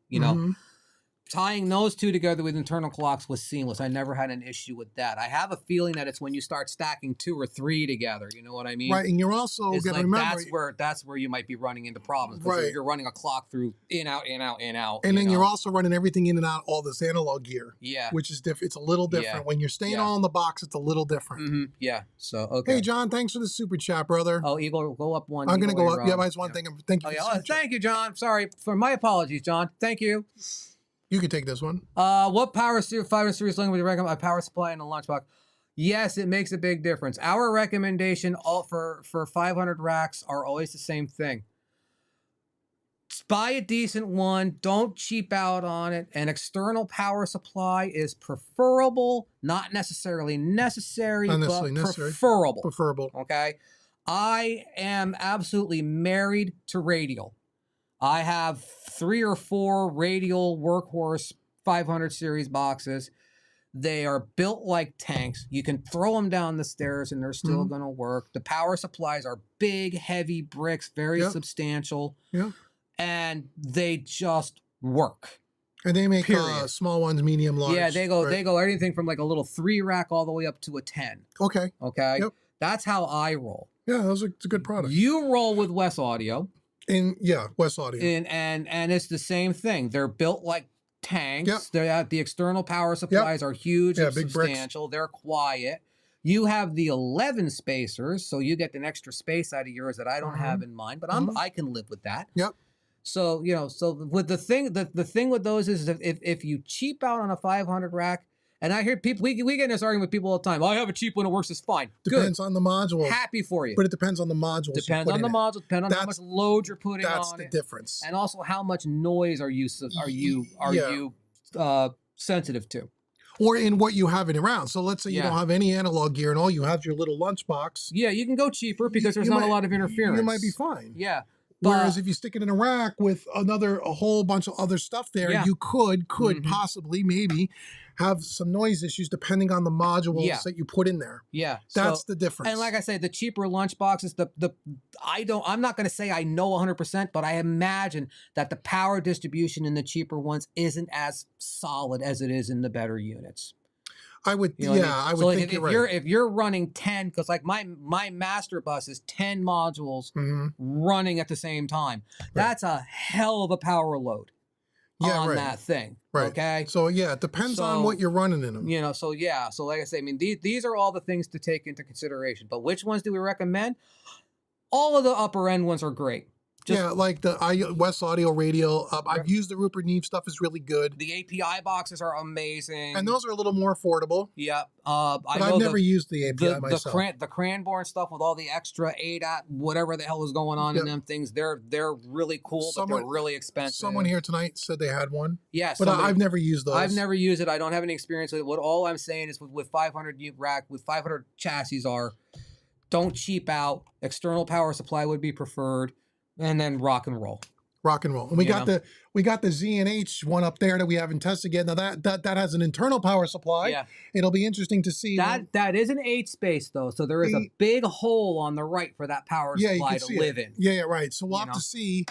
tying those two together with internal clocks was seamless. I never had an issue with that. I have a feeling that it's when you start stacking 2 or 3 together. You know what I mean? Right, and you're also going to remember that's where you might be running into problems. Right, you're running a clock through in out, and then you're also running everything in and out, all this analog gear. Yeah, which is different. It's a little different when you're staying all in the box. It's a little different. Yeah. So okay. Hey John, thanks for the super chat, brother. Oh, Eagle, go up one. I'm going to go up. Yeah, I just want to thank you. Thank you, John. Sorry for my apologies, John. Thank you. You could take this one. What power series, 500 series link would you recommend a power supply in a lunchbox? Yes, it makes a big difference. Our recommendation for 500 racks are always the same thing. Buy a decent one. Don't cheap out on it. An external power supply is preferable, not necessarily necessary, preferable. Preferable. Okay. I am absolutely married to radial. I have 3 or 4 radial workhorse 500 series boxes. They are built like tanks. You can throw them down the stairs and they're still going to work. The power supplies are big, heavy bricks, very substantial. Yeah. And they just work. And they make small ones, medium, large. Yeah, they go anything from like a little 3 rack all the way up to a 10. Okay. Okay. Yep. That's how I roll. Yeah, it's a good product. You roll with West Audio. West Audio. And it's the same thing. They're built like tanks. Yep. The external power supplies are huge and big substantial. Bricks. They're quiet. You have the 11 spacers, so you get an extra space out of yours that I don't have in mine, but I can live with that. Yep. So, so with the thing with those is if you cheap out on a 500 rack, and I hear people, we get in this argument with people all the time. I have a cheap one, it works, it's fine. Depends on the module. Happy for you. But it depends on the modules. Depends on the module, depends on how much load you're putting on it. That's the difference. And also how much noise are you sensitive to? Or in what you have it around. So let's say you don't have any analog gear and all you have is your little lunchbox. Yeah, you can go cheaper because there's not a lot of interference. You might be fine. Yeah. Whereas if you stick it in a rack with a whole bunch of other stuff there, you could possibly maybe have some noise issues depending on the modules that you put in there. Yeah. That's the difference. And like I say, the cheaper lunch boxes, I'm not going to say I know 100%, but I imagine that the power distribution in the cheaper ones isn't as solid as it is in the better units. I would, I would think you're right. If you're running 10, because like my master bus is 10 modules running at the same time, that's a hell of a power load on that thing. Right. Okay. So it depends on what you're running in them. So like I say, I mean, these are all the things to take into consideration. But which ones do we recommend? All of the upper end ones are great. Like the West Audio radio. I've used the Rupert Neve stuff; is really good. The API boxes are amazing, and those are a little more affordable. Yeah, I've never used the API myself. The Cranborn stuff with all the extra ADAT, whatever the hell is going on in them things, they're really cool, but they're really expensive. Someone here tonight said they had one. Yes, but I've never used those. I've never used it. I don't have any experience with it. All I'm saying is with 500 rack, with 500 chassis don't cheap out. External power supply would be preferred. And then rock and roll. And we got the Z&H one up there that we haven't tested yet. Now that has an internal power supply. Yeah. It'll be interesting to see. That is an 8 space though, so there is a big hole on the right for that power supply to live in. Yeah, right. So we'll have to see.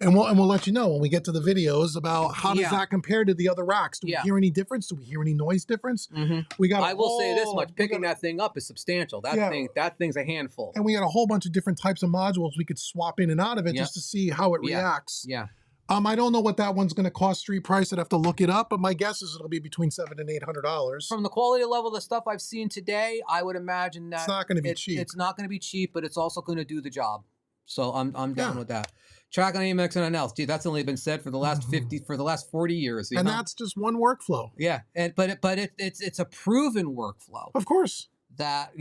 And we'll let you know when we get to the videos about how does that compare to the other racks. Do we hear any difference? Do we hear any noise difference? I will say this much: picking that thing up is substantial. That thing's a handful. And we got a whole bunch of different types of modules we could swap in and out of it just to see how it reacts. Yeah. I don't know what that one's going to cost street price. I'd have to look it up, but my guess is it'll be between $700 and $800. From the quality level of the stuff I've seen today, I would imagine that it's not going to be cheap. It's not going to be cheap, but it's also going to do the job. So I'm down with that. Track on AMX and else, dude. That's only been said for the last 40 years, and that's just one workflow. Yeah, but it's a proven workflow. Of course, that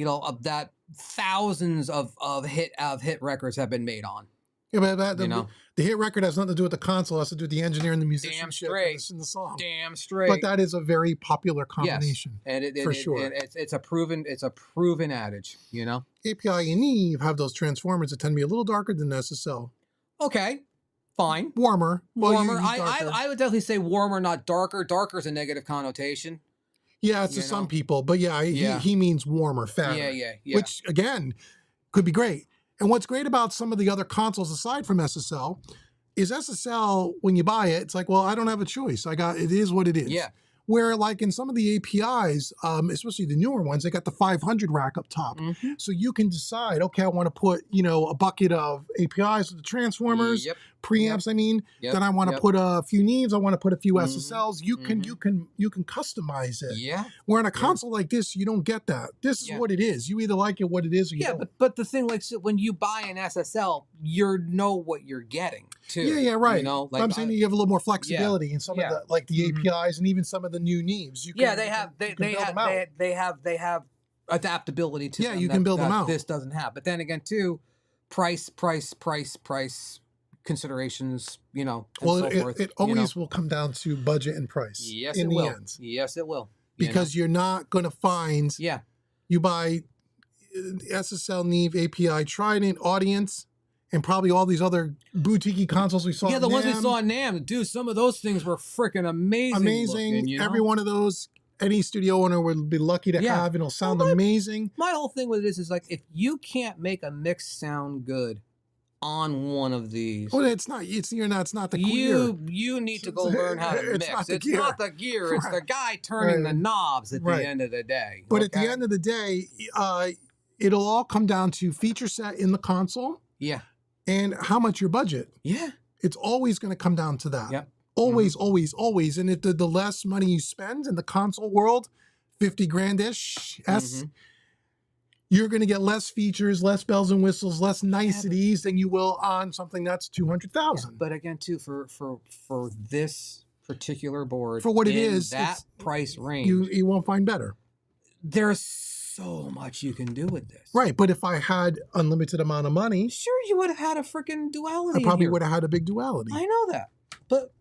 that thousands of hit records have been made on. Yeah, but the hit record has nothing to do with the console. It has to do with the engineer and the musicianship. Damn straight. In the song. Damn straight. But that is a very popular combination. Yes. And for sure. It's a proven adage. API and Neve have those transformers that tend to be a little darker than SSL. Okay, fine. Warmer. I would definitely say warmer, not darker. Darker is a negative connotation. Yeah, it's to some people, but he means warmer, fatter. Yeah. Which again could be great. And what's great about some of the other consoles aside from SSL is SSL, when you buy it, it's like, well, I don't have a choice. It is what it is. Yeah. Where like in some of the APIs, especially the newer ones, they got the 500 rack up top. So you can decide, okay, I want to put, a bucket of APIs with the transformers, preamps. I mean, then I want to put a few Neves. I want to put a few SSLs. You can customize it. Yeah. Where in a console like this, you don't get that. This is what it is. You either like it what it is, or you don't. But the thing, like, so when you buy an SSL, you know what you're getting too. Yeah, right. You know, like, I'm saying you have a little more flexibility in some of the, like the APIs and even some of the new Neves. You can, they have adaptability to them. You can build them out. This doesn't have. But then again, too, price considerations, you know, and so forth, it always will come down to budget and price. Yes, in it the will. end. Yes, it will. Because you're not going to find. Yeah. You buy SSL, Neve, API, Trident, Audience, and probably all these other boutique consoles we saw. Yeah, the ones we saw in NAMM, dude. Some of those things were freaking amazing. Amazing. Looking, you know? Every one of those, any studio owner would be lucky to have. It'll sound amazing. My whole thing with this is like, if you can't make a mix sound good on one of these, well, it's not. It's not the gear. You need to go learn how to mix. It's not the gear. It's the guy turning the knobs at the end of the day. But at the end of the day, it'll all come down to feature set in the console. Yeah. And how much your budget. Yeah. It's always going to come down to that. Yep. Always, always, always. And if the less money you spend in the console world, 50 grand-ish, you're going to get less features, less bells and whistles, less niceties than you will on something that's 200,000. But again, too, for this particular board, for what it is, that price range, you won't find better. There's so much you can do with this. Right, but if I had unlimited amount of money, sure, you would have had a freaking duality. I probably would have had a big duality. I know that, but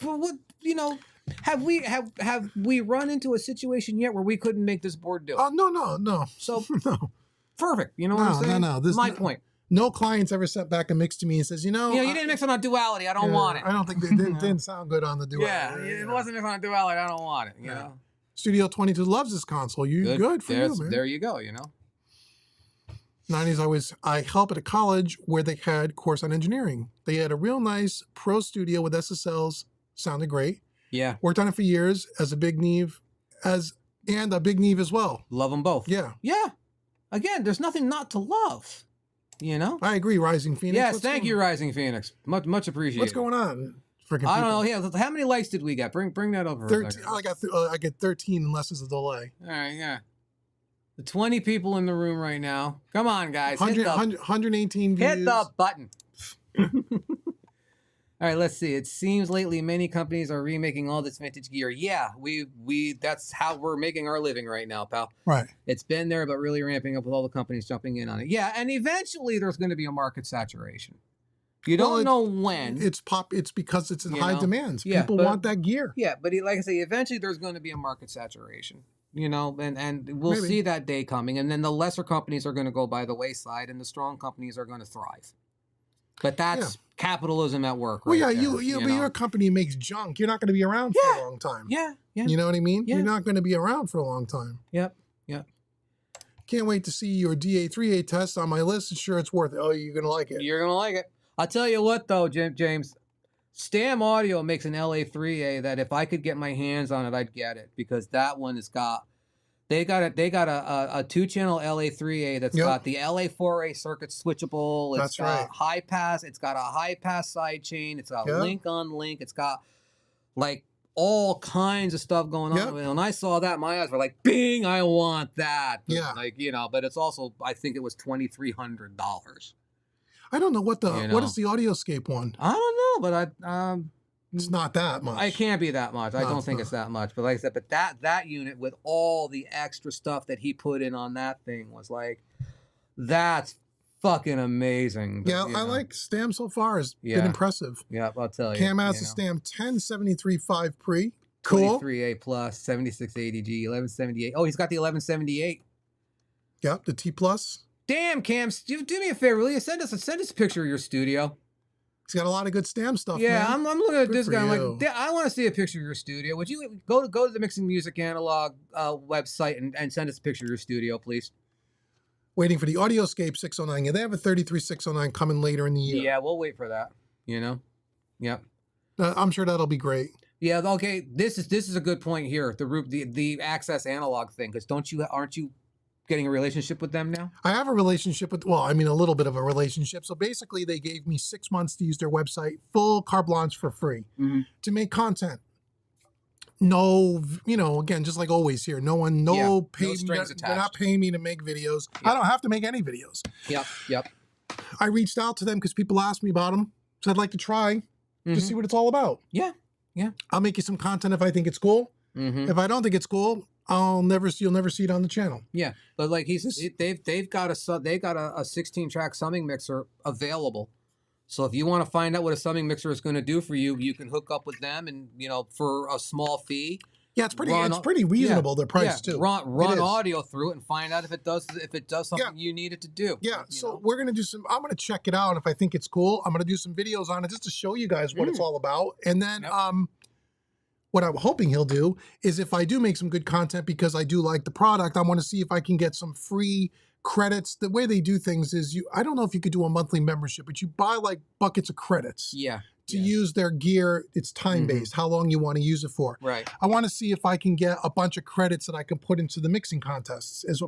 what, you know, have we run into a situation yet where we couldn't make this board do it? Oh no. So no. Perfect. You know what I'm saying? No. This my point. No client's ever sent back a mix to me and says, you didn't mix it on duality. I don't want it. I don't think it didn't sound good on the duality. Yeah, it wasn't mixed on duality. I don't want it. You know. Studio 22 loves this console. Good for you, man. There you go. You know. 90s, I helped at a college where they had course on engineering. They had a real nice pro studio with SSLs. Sounded great. Yeah. Worked on it for years as a big Neve, and a big Neve as well. Love them both. Yeah. Yeah. Again, there's nothing not to love. You know. I agree, Rising Phoenix. Yes, thank you, Rising Phoenix. Much appreciated. What's going on? I don't know. Yeah, how many likes did we get? Bring that over. 13. I get 13 unless there's a delay. All right, yeah. The 20 people in the room right now. Come on, guys. 118 views. Hit the button. All right, let's see. It seems lately many companies are remaking all this vintage gear. Yeah, we that's how we're making our living right now, pal. Right. It's been there, but really ramping up with all the companies jumping in on it. Yeah, and eventually there's going to be a market saturation. You don't know when. It's because it's in high demand. People want that gear. Yeah, but like I say, eventually there's going to be a market saturation. You know, and we'll see that day coming. And then the lesser companies are going to go by the wayside, and the strong companies are going to thrive. But that's capitalism at work. Well, but your company makes junk. You're not going to be around for a long time. Yeah. You know what I mean? Yeah. You're not going to be around for a long time. Yep. Can't wait to see your VA3A test on my list. Sure, it's worth it. Oh, you're going to like it. You're going to like it. I'll tell you what, though, James. Stam Audio makes an LA3A that if I could get my hands on it, I'd get it, because that one has got. They got a 2-channel LA3A that's got the LA4A circuit switchable. It's got high pass. It's got a high pass side chain. It's got link on link. It's got like all kinds of stuff going on. When I saw that, my eyes were like, "Bing! I want that." Yeah. Like, you know, but it's also, I think it was $2,300. I don't know what is the Audioscape one. I don't know, but it's not that much. It can't be that much. I don't think it's that much. But like I said, but that unit with all the extra stuff that he put in on that thing was like, that's fucking amazing. Yeah, I like Stam so far. Has been impressive. Yeah, I'll tell you. Cam has a Stam 1073.5 pre. Cool. 23A plus, 7680G, 1178. Oh, he's got the 1178. Yep, the T plus. Damn, Cam, do me a favor, will you send us a picture of your studio? He's got a lot of good Stam stuff. Yeah, man. I'm looking at this guy. I'm like, I want to see a picture of your studio. Would you go to the Mixing Music Analog website and send us a picture of your studio, please? Waiting for the Audioscape 609. Yeah, they have a 33609 coming later in the year. Yeah, we'll wait for that. You know. Yep. I'm sure that'll be great. Yeah. Okay. This is a good point here. The Access Analog thing, because aren't you getting a relationship with them now? I have a relationship with, well, I mean, a little bit of a relationship. So basically, they gave me 6 months to use their website, full carte blanche for free to make content. No, you know, again, just like always here, no one, no strings attached. They're not paying me to make videos. Yep. I don't have to make any videos. Yep. I reached out to them because people asked me about them. So I'd like to try to see what it's all about. Yeah. I'll make you some content if I think it's cool. If I don't think it's cool, you'll never see it on the channel. Yeah, but like they've got a 16-track summing mixer available. So if you want to find out what a summing mixer is going to do for you, you can hook up with them, and for a small fee. Yeah, it's pretty reasonable. Their price too. Run audio through it and find out if it does something you need it to do. Yeah. So we're gonna do some. I'm gonna check it out, and if I think it's cool, I'm gonna do some videos on it just to show you guys what it's all about. And then what I'm hoping he'll do is, if I do make some good content because I do like the product, I want to see if I can get some free credits. The way they do things is I don't know if you could do a monthly membership, but you buy like buckets of credits. To use their gear. It's time-based, how long you want to use it for. Right. I want to see if I can get a bunch of credits that I can put into the mixing contests as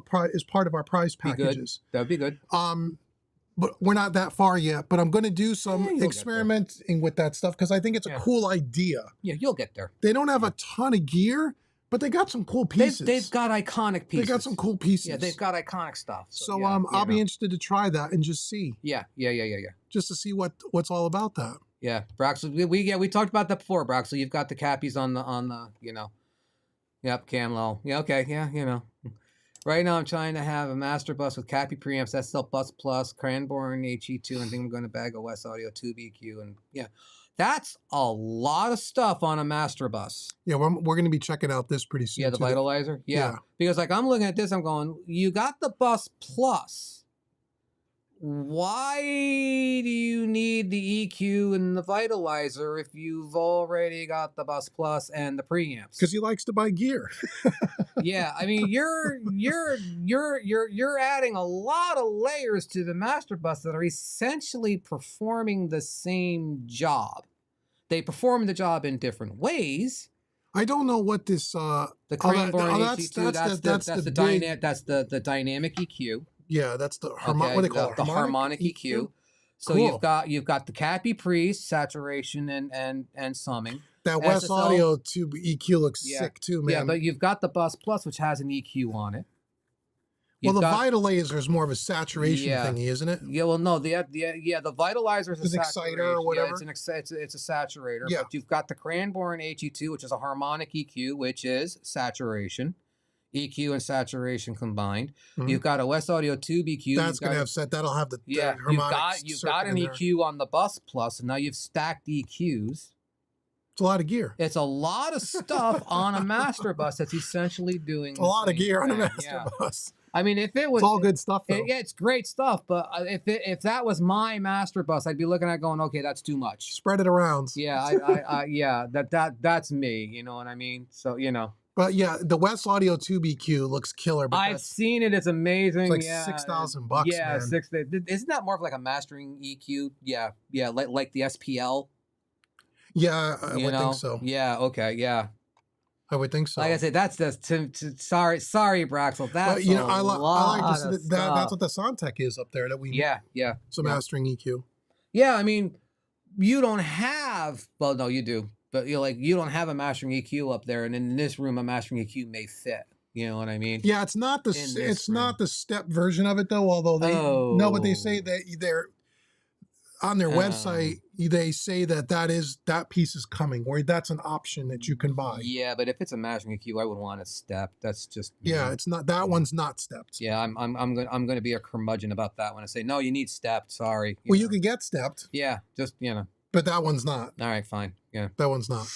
part of our prize packages. That'd be good. But we're not that far yet. But I'm going to do some experimenting with that stuff because I think it's a cool idea. Yeah, you'll get there. They don't have a ton of gear, but they got some cool pieces. They've got iconic pieces. They got some cool pieces. Yeah, they've got iconic stuff. So I'll be interested to try that and just see. Yeah. Just to see what's all about that. Yeah, Braxel, we talked about that before, Braxel. You've got the cappies on the Yep, cam low. Yeah, okay, yeah, Right now I'm trying to have a master bus with cappy preamps, SL Bus Plus, Cranbourne HE2, and I think I'm going to bag a West Audio Tube EQ, and that's a lot of stuff on a master bus. Yeah, we're going to be checking out this pretty soon. Yeah, the Vitalizer. Yeah, because like I'm looking at this, I'm going, you got the Bus Plus. Why do you need the EQ and the Vitalizer if you've already got the Bus Plus and the preamps? Because he likes to buy gear. Yeah, I mean you're adding a lot of layers to the master bus that are essentially performing the same job. They perform the job in different ways. I don't know what this the Cranbourne HE2, that's the dynamic EQ. Yeah, that's the what they call it? The harmonic EQ. So cool. you've got the cappy pre, saturation and summing. That West Audio Tube EQ looks sick too, man. Yeah, but you've got the Bus Plus, which has an EQ on it. Well, the Vitalizer is more of a saturation thingy, isn't it? Yeah, well, no, the Vitalizer is an exciter or whatever. Yeah, it's a saturator. Yeah. But you've got the Cranbourne HE2, which is a harmonic EQ, which is saturation. EQ and saturation combined. You've got a West Audio Tube EQ. That's going to have that'll have the harmonic. You've got an EQ on the Bus Plus, and now you've stacked EQs. It's a lot of gear. It's a lot of stuff on a master bus that's essentially doing a lot of gear on a master bus. I mean, if it was, it's all good stuff, though. Yeah, it's great stuff. But if that was my master bus, I'd be looking at going, okay, that's too much. Spread it around. Yeah, that's me. You know what I mean? So But yeah, the West Audio Tube EQ looks killer. But I've seen it; it's amazing. It's like $6,000. Yeah, man. Isn't that more of like a mastering EQ? Yeah, like the SPL. Yeah, I would think so. Yeah. Okay. Yeah. I would think so. Like I said, that's just sorry, Braxel. That's I like to see that's what the Soundtech is up there that we yeah. It's a mastering EQ. Yeah, I mean, you don't have. Well, no, you do. But you don't have a mastering EQ up there, and in this room, a mastering EQ may fit. You know what I mean? Yeah, it's not not the step version of it though. Although but they say that they're on their website. They say that piece is coming, or that's an option that you can buy. Yeah, but if it's a mastering EQ, I would want it stepped. That's just it's not that one's not stepped. Yeah, I'm going to be a curmudgeon about that one. I say no, you need stepped. Sorry. You can get stepped. Yeah, just But that one's not. All right, fine. Yeah. That one's not.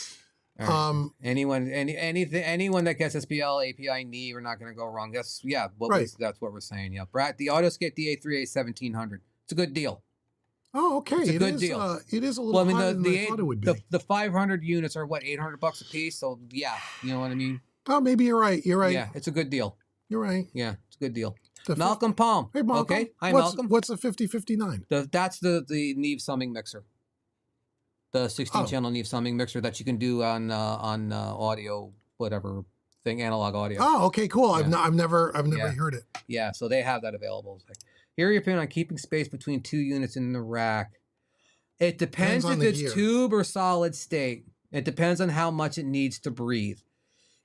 Right. Anyone that gets SPL API knee, we're not going to go wrong. That's that's what we're saying. Yeah. Brad, the AudioScape VA3A 1700. It's a good deal. Oh, okay. It's a good deal. It is a little higher than I thought it would be. The 500 units are what, $800 a piece. So yeah, you know what I mean. Oh, maybe you're right. You're right. Yeah, it's a good deal. You're right. Yeah, it's a good deal. Malcolm Palm. Hey, Malcolm. Okay. Hi, Malcolm. What's a 5059? That's the Neve summing mixer. The 16-channel Neve summing mixer that you can do on audio, whatever thing, analog audio. Oh, okay, cool. Yeah. I've never heard it. Yeah, so they have that available. It's like, here are your opinion on keeping space between 2 units in the rack. It depends if it's tube or solid state. It depends on how much it needs to breathe.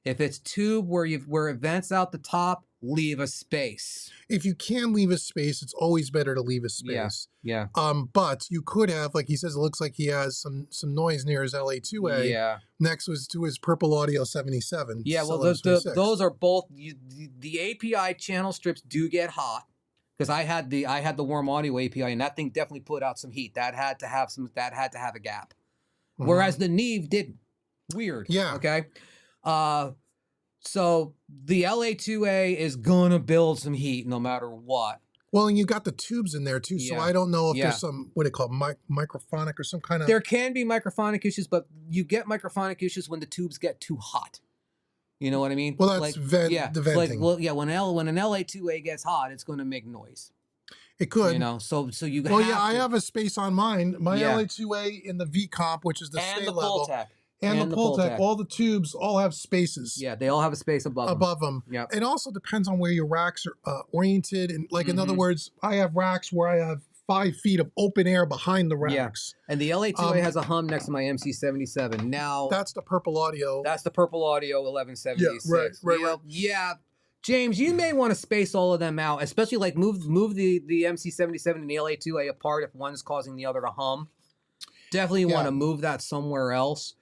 If it's tube where it vents out the top, leave a space. If you can leave a space, it's always better to leave a space. Yeah. But you could have, like he says, it looks like he has some noise near his LA2A. Yeah. Next was to his Purple Audio 77. Yeah, well, those are both the API channel strips do get hot. Because I had the warm audio API, and that thing definitely put out some heat. That had to have a gap. Whereas the Neve didn't. Weird. Yeah. Okay. So the LA2A is gonna build some heat no matter what. Well, and you got the tubes in there too, so I don't know if there's some, what do they call it, microphonic or some kind of... There can be microphonic issues, but you get microphonic issues when the tubes get too hot. You know what I mean? Well, that's the venting. When an LA2A gets hot, it's going to make noise. It could. You know, so you Well, yeah, I have a space on mine. My LA2A in the V Comp, which is the and state the level. Pultec. And the Pultec, all the tubes all have spaces. Yeah, they all have a space above them. Yeah. It also depends on where your racks are oriented. And like, in other words, I have racks where I have 5 feet of open air behind the racks. Yeah. And the LA2A has a hum next to my MC77. Now, that's the Purple Audio. That's the Purple Audio 1176. Yeah, right. Yeah. James, you may want to space all of them out, especially like move the MC77 and the LA2A apart if one's causing the other to hum. Definitely want to move that somewhere else.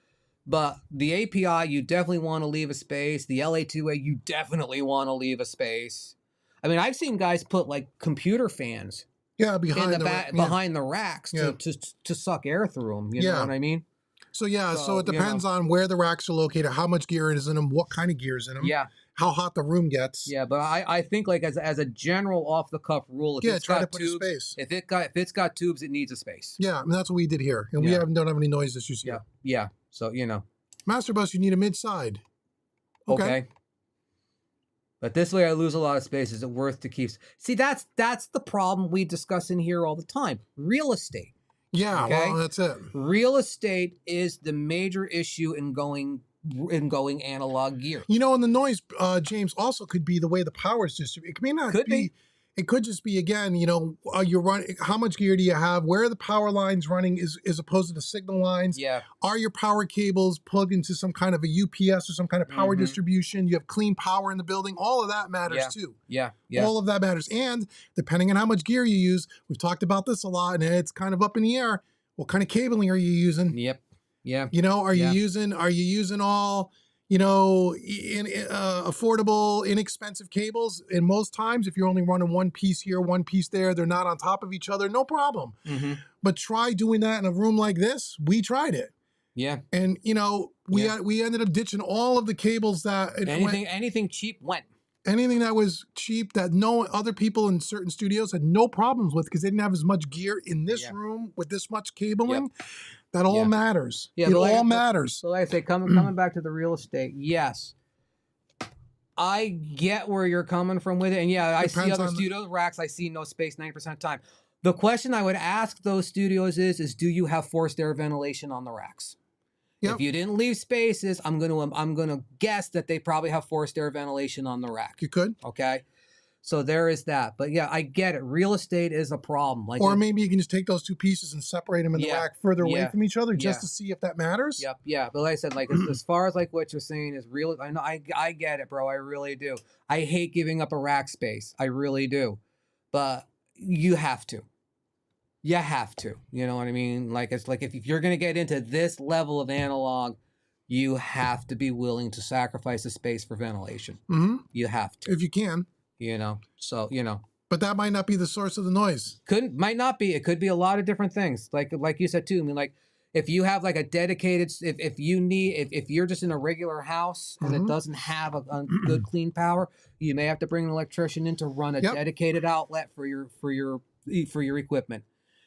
But the API, you definitely want to leave a space. The LA2A, you definitely want to leave a space. I mean, I've seen guys put like computer fans behind the racks to suck air through them. You know what I mean? So it depends on where the racks are located, how much gear is in them, what kind of gear is in them. Yeah. How hot the room gets. Yeah, but I think like as a general off the cuff rule, if it's got tubes, put a space. If it's got tubes, it needs a space. Yeah, I mean, that's what we did here, and we don't have any noise issues here. Yeah. So you know, Master Bus, you need a mid side. Okay. But this way, I lose a lot of space. Is it worth to keep? See, that's the problem we discuss in here all the time. Real estate. Yeah, well, that's it. Real estate is the major issue in going analog gear. You know, and the noise, James, also could be the way the power is distributed. It may not be. It could just be, again, you know, you're running. How much gear do you have? Where are the power lines running as opposed to the signal lines? Yeah. Are your power cables plugged into some kind of a UPS or some kind of power distribution? You have clean power in the building. All of that matters too. Yeah. All of that matters. And depending on how much gear you use, we've talked about this a lot, and it's kind of up in the air. What kind of cabling are you using? Yep. Yeah. You know, are you using all, you know, affordable, inexpensive cables? And most times, if you're only running one piece here, one piece there, they're not on top of each other, no problem. But try doing that in a room like this. We tried it. Yeah. And, you know, we ended up ditching all of the cables that... Anything cheap went. Anything that was cheap that no other people in certain studios had no problems with because they didn't have as much gear in this room with this much cabling. That all matters. Yeah, it all matters. So like I say, coming back to the real estate, yes. I get where you're coming from with it. And yeah, I see other studio racks. I see no space 90% of the time. The question I would ask those studios is do you have forced air ventilation on the racks? Yep. If you didn't leave spaces, I'm gonna guess that they probably have forced air ventilation on the rack. You could. Okay. So there is that. But yeah, I get it. Real estate is a problem. Like, or maybe you can just take those two pieces and separate them in the rack further away from each other just to see if that matters. Yep. Yeah. But like I said, like as far as like what you're saying is real. I know I get it, bro. I really do. I hate giving up a rack space. I really do. But you have to. You have to. You know what I mean? Like it's like if you're gonna get into this level of analog, you have to be willing to sacrifice the space for ventilation. You have to. If you can. You know, so, you know. But that might not be the source of the noise. Might not be. It could be a lot of different things. Like you said, too. I mean, like, if you have, like, a dedicated, if you're just in a regular house and it doesn't have a good, clean power, you may have to bring an electrician in to run a dedicated outlet for your equipment.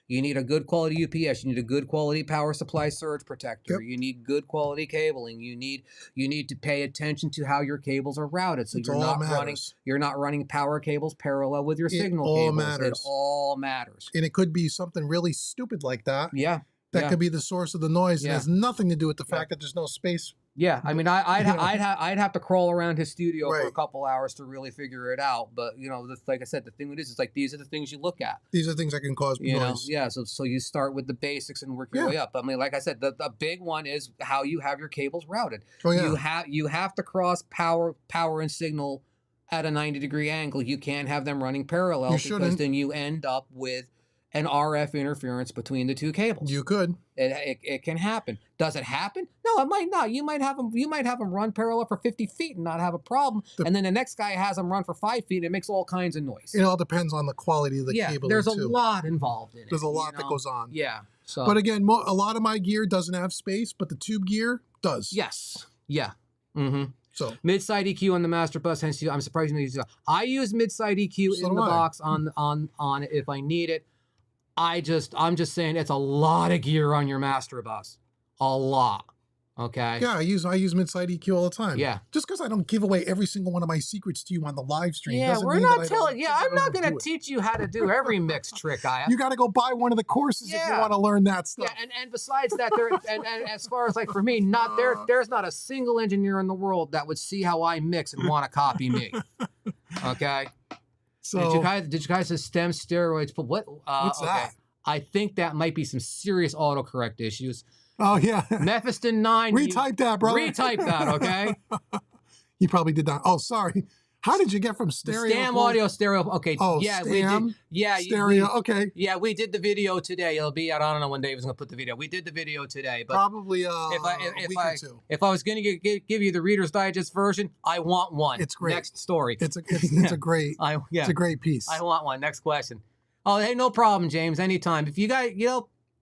You need a good quality UPS. You need a good quality power supply surge protector. You need good quality cabling. You need to pay attention to how your cables are routed. So you're not running power cables parallel with your signal cables. It all matters. And it could be something really stupid like that. Yeah. That could be the source of the noise. It has nothing to do with the fact that there's no space Yeah, I mean, I'd have to crawl around his studio for a couple hours to really figure it out. But you know, like I said, the thing with this is like these are the things you look at. These are things that can cause noise. Yeah. So you start with the basics and work your way up. I mean, like I said, the big one is how you have your cables routed. Oh yeah. You have to cross power and signal at a 90-degree angle. You can't have them running parallel because then you end up with an RF interference between the two cables. You could. It can happen. Does it happen? No, it might not. You might have them run parallel for 50 feet and not have a problem. And then the next guy has them run for 5 feet and it makes all kinds of noise. It all depends on the quality of the cable. There's a lot involved in it. There's a lot that goes on. Yeah. So. But again, a lot of my gear doesn't have space, but the tube gear does. Yes. Yeah. Mm-hmm. So mid-side EQ on the master bus. Hence, I'm surprised you use it. I use mid-side EQ in the box on it if I need it. I'm just saying it's a lot of gear on your master bus. A lot. Okay. Yeah, I use mid-side EQ all the time. Yeah. Just because I don't give away every single one of my secrets to you on the live stream. Yeah, we're not telling. Yeah, I'm not going to teach you how to do every mix trick. You got to go buy one of the courses if you want to learn that stuff. Yeah, and besides that, and as far as like for me, there's not a single engineer in the world that would see how I mix and want to copy me. Okay. So did you guys say Stem steroids? But what? What's that? I think that might be some serious autocorrect issues. Oh yeah. Mephiston 9. Retype that, brother. Retype that, okay? You probably did that. Oh, sorry. How did you get from stereo? Stam audio stereo. Okay. Oh, yeah, Stam? we did. Yeah, stereo. Okay. Yeah, we did the video today. It'll be out. I don't know when Dave is going to put the video. We did the video today, but probably a week or two. If I was going to give you the Reader's Digest version, I want one. It's great. Next story. It's a great. It's a great piece. I want one. Next question. Oh, hey, no problem, James. Anytime. If you got,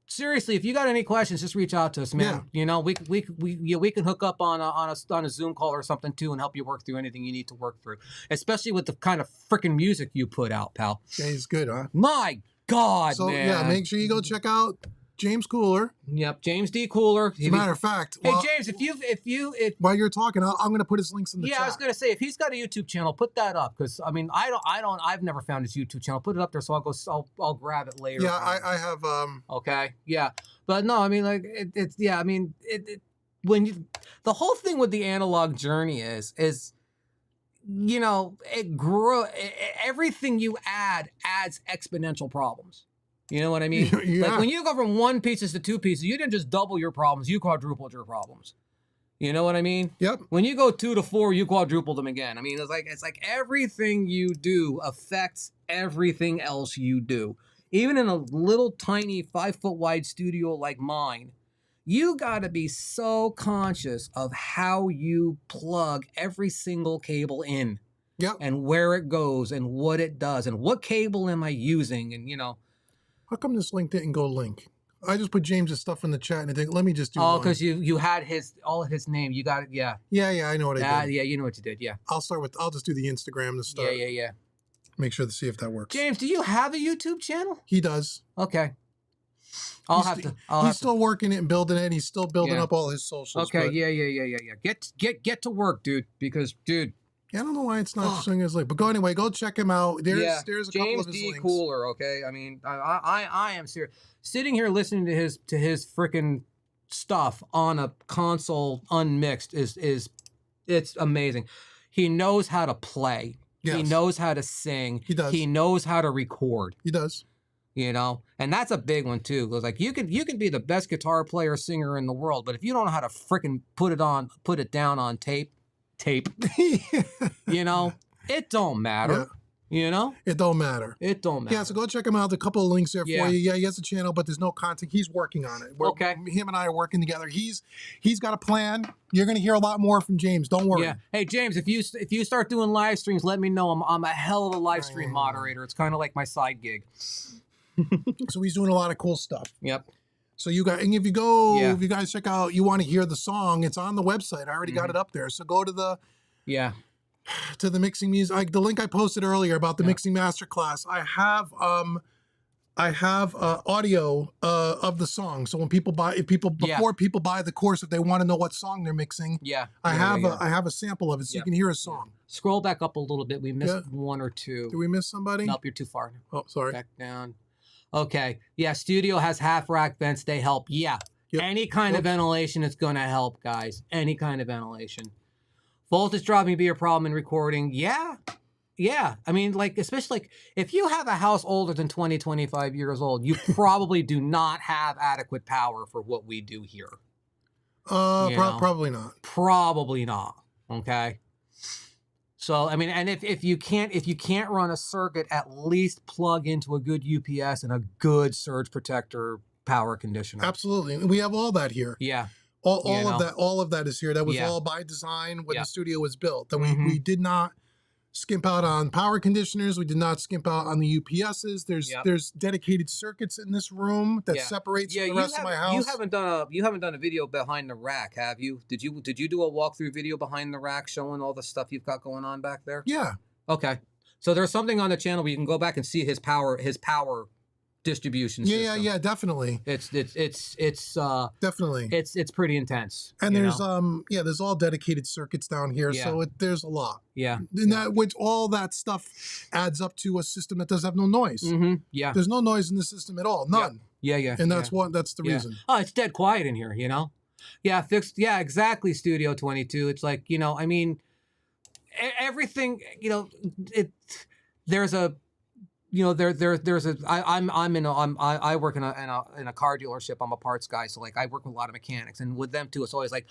seriously, if you got any questions, just reach out to us, man. Yeah. We can hook up on a Zoom call or something too, and help you work through anything you need to work through, especially with the kind of freaking music you put out, pal. Yeah, he's good, huh? My God, so, man. Yeah, make sure you go check out James Cooler. Yep, James D. Cooler. As a matter of fact, hey James, if while you're talking, I'm going to put his links in the chat. Yeah, I was going to say if he's got a YouTube channel, put that up because I mean I've never found his YouTube channel. Put it up there so I'll grab it later. Yeah, I have. Okay, yeah, but no, I mean like it's yeah, I mean when you the whole thing with the analog journey is it grew. Everything you adds exponential problems. You know what I mean? Yeah. Like when you go from 1 pieces to 2 pieces, you didn't just double your problems, you quadrupled your problems. You know what I mean? Yep. When you go 2 to 4, you quadruple them again. I mean, it's like everything you do affects everything else you do. Even in a little tiny 5-foot wide studio like mine, you got to be so conscious of how you plug every single cable in. Yep. And where it goes and what it does and what cable am I using and How come this link didn't go link? I just put James's stuff in the chat and I think, let me just do Oh, because you had all of his name. You got it, yeah. Yeah, I know what I did. Yeah, you know what you did, yeah. I'll just do the Instagram to start. Yeah. Make sure to see if that works. James, do you have a YouTube channel? He does. Okay. He's still working it and building it. He's still building up all his socials. Okay, yeah. Get to work, dude, because, dude. Yeah, I don't know why it's not showing his link. But go check him out. There's a couple of his James links. D. Cooler, okay? I mean, I am serious. Sitting here listening to his freaking stuff on a console unmixed it's amazing. He knows how to play. Yes. He knows how to sing. He does. He knows how to record. He does. And that's a big one too. Because like you can be the best guitar player, singer in the world, but if you don't know how to freaking put it down on tape, it don't matter. Yeah. It don't matter. It don't matter. Yeah, so go check him out. There's a couple of links there for you. Yeah, he has a channel, but there's no content. He's working on it. Okay. Him and I are working together. He's got a plan. You're going to hear a lot more from James. Don't worry. Yeah. Hey, James, if you start doing live streams, let me know. I'm a hell of a live stream moderator. It's kind of like my side gig. So he's doing a lot of cool stuff. Yep. So if you guys check out, you want to hear the song, it's on the website. I already got it up there. So go to the mixing music, like the link I posted earlier about the mixing masterclass. I have audio of the song. So when people buy, before people buy the course, if they want to know what song they're mixing, I have a sample of it so you can hear a song. Scroll back up a little bit. We missed one or two. Did we miss somebody? Nope, you're too far. Oh, sorry. Back down. Okay. Yeah, studio has half rack vents. They help. Yeah. Any kind of ventilation is going to help, guys. Any kind of ventilation. Voltage drop may be a problem in recording. Yeah. I mean, like, especially like if you have a house older than 20, 25 years old, you probably do not have adequate power for what we do here. Probably not. Probably not. Okay. So, I mean, and if you can't run a circuit, at least plug into a good UPS and a good surge protector power conditioner. Absolutely. We have all that here. Yeah. All of that is here. That was all by design when the studio was built. That we did not skimp out on power conditioners. We did not skimp out on the UPSs. There's dedicated circuits in this room that separates from the rest of my house. You haven't done a video behind the rack, have you? Did you do a walkthrough video behind the rack showing all the stuff you've got going on back there? Yeah. Okay. So there's something on the channel where you can go back and see his power distribution system. Yeah, definitely. It's definitely. It's pretty intense. And there's there's all dedicated circuits down here, so there's a lot. Yeah. And that which all that stuff adds up to a system that does have no noise. Yeah. There's no noise in the system at all. None. Yeah. And that's the reason. Oh, it's dead quiet in here, you know? Yeah, fixed. Yeah, exactly, Studio 22. It's like, you know, I mean, everything, you know, there's a I work in a car dealership. I'm a parts guy, so like I work with a lot of mechanics, and with them too, it's always like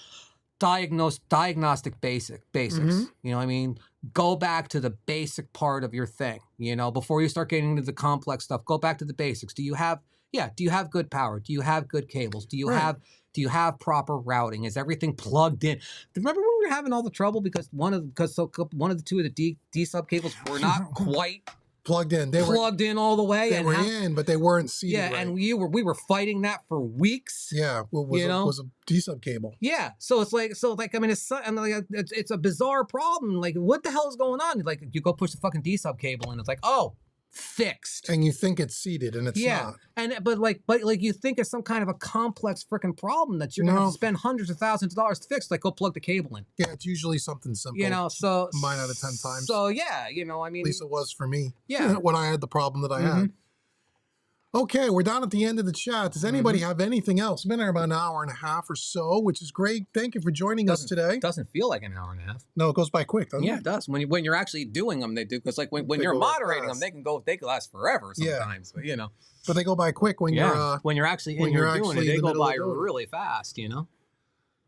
diagnostic basics. You know what I mean? Go back to the basic part of your thing. You know, before you start getting into the complex stuff, go back to the basics. Do you have good power? Do you have good cables? Do you have proper routing? Is everything plugged in? Remember when we were having all the trouble because one of the two of the D sub cables were not quite plugged in. They plugged in all the way. They were in, but they weren't seated. Yeah, right. And we were fighting that for weeks. Yeah, was a D-sub cable. Yeah, so it's like I mean it's a bizarre problem. Like, what the hell is going on? Like, you go push the fucking D-sub cable and it's like, oh, fixed. And you think it's seated and it's not. And but you think it's some kind of a complex freaking problem that you're gonna have to spend hundreds of thousands of dollars to fix. Like, go plug the cable in. Yeah, it's usually something simple. You know, so 9 out of 10 times. So yeah, you know, I mean, at least it was for me. Yeah, when I had the problem that I had. Okay, we're down at the end of the chat. Does anybody have anything else? We've been there about an hour and a half or so, which is great. Thank you for joining us today. Doesn't feel like an hour and a half. No, it goes by quick, doesn't it? Yeah, it does. When you're actually doing them, they do. Because like when you're moderating them, they can last forever sometimes. But you know. But they go by quick when you're actually doing it. They go by really fast. You know.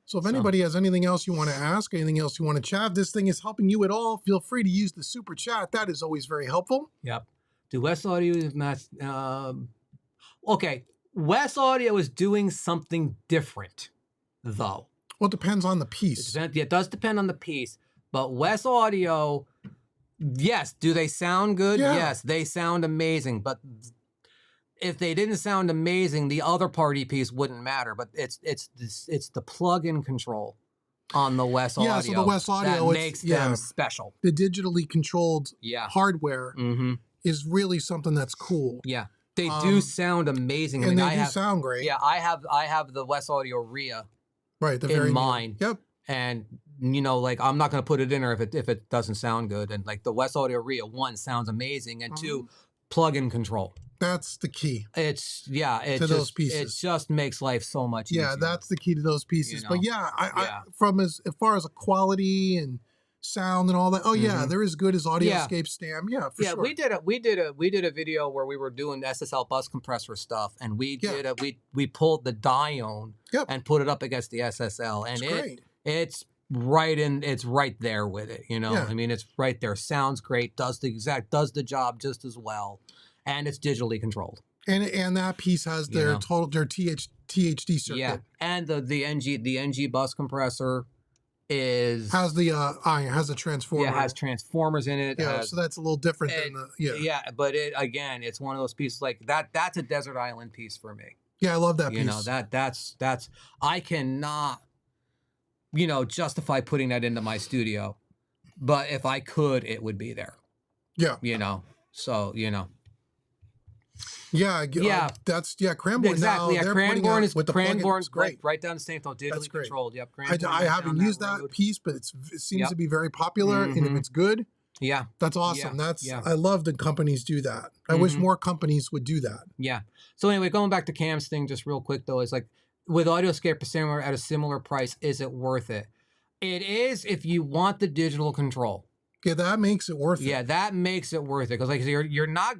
So if anybody has anything else you want to ask, anything else you want to chat, if this thing is helping you at all, feel free to use the super chat. That is always very helpful. Yep. Do West Audio match? Okay, West Audio is doing something different, though. Well, it depends on the piece. It does depend on the piece, but West Audio, yes, do they sound good? Yeah. Yes, they sound amazing, but if they didn't sound amazing, the other party piece wouldn't matter. But it's the plug-in control on the West Audio. Yeah, so the West Audio that makes them special. The digitally controlled hardware is really something that's cool. Yeah. They do sound amazing. And they do sound great. Yeah, I have the West Audio RIA in mind. Yep. And you know, like, I'm not going to put it in there if it doesn't sound good. And like the West Audio RIA, 1, sounds amazing, and 2, plug-in control. That's the key. Those pieces. It just makes life so much easier. Yeah, that's the key to those pieces. You know? But I from as far as a quality and sound and all that. Oh yeah, they're as good as Audioscape Stam. Yeah, for sure. we did a video where we were doing SSL bus compressor stuff, and we pulled the dione and put it up against the SSL, and it's right there with it. You know, I mean, it's right there. Sounds great. Does the job just as well, and it's digitally controlled. And that piece has their THD circuit. Yeah, and the NG bus compressor has a transformer. Yeah, it has transformers in it. Yeah, so that's a little different than the Yeah, but it's one of those pieces like that. That's a desert island piece for me. Yeah, I love that piece. You know, that's I cannot, you know, justify putting that into my studio, but if I could, it would be there. Yeah. You know, so you know. Yeah, that's Cranbourne. Exactly. Now, Cranbourne is with the Cranbourne's great. Right down the same thing, digitally controlled. Yep. I haven't used that piece, but it seems to be very popular, and if it's good, that's awesome. I love that companies do that. I wish more companies would do that. Yeah. So anyway, going back to Cam's thing, just real quick though, is like with AudioScape at a similar price, is it worth it? It is if you want the digital control. Yeah, that makes it worth it. Yeah, that makes it worth it because like you're not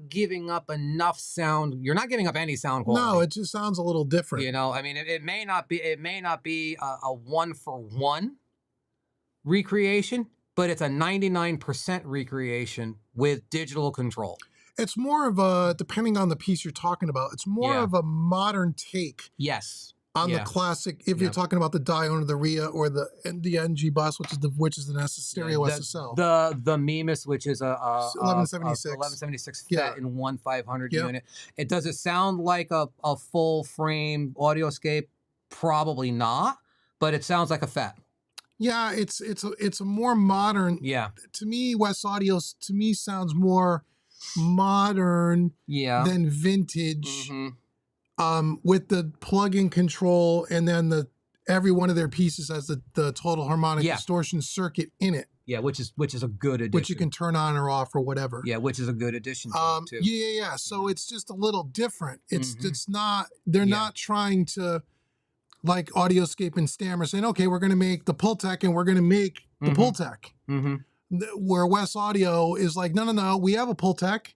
giving up enough sound. You're not giving up any sound quality. No, it just sounds a little different. You know, I mean, it may not be a 1-for-1 recreation, but it's a 99% recreation with digital control. It's more of a, depending on the piece you're talking about, it's more of a modern take. Yes. On the classic, if you're talking about the Dione or the RIA or the NG bus, which is the stereo SSL. The Mimes, which is a 1176 FET in 1/500 unit. It does it sound like a full frame AudioScape? Probably not, but it sounds like a FET. Yeah, it's a more modern. Yeah. To me, West Audio sounds more modern than vintage. With the plug-in control, and then every one of their pieces has the total harmonic distortion circuit in it. Yeah, which is a good addition. Which you can turn on or off or whatever. Yeah, which is a good addition too. Yeah. So it's just a little different. It's not, they're not trying to, like AudioScape and Stam are saying, okay, we're going to make the Pultec and we're going to make the Pultec. Where West Audio is like, no, we have a Pultec,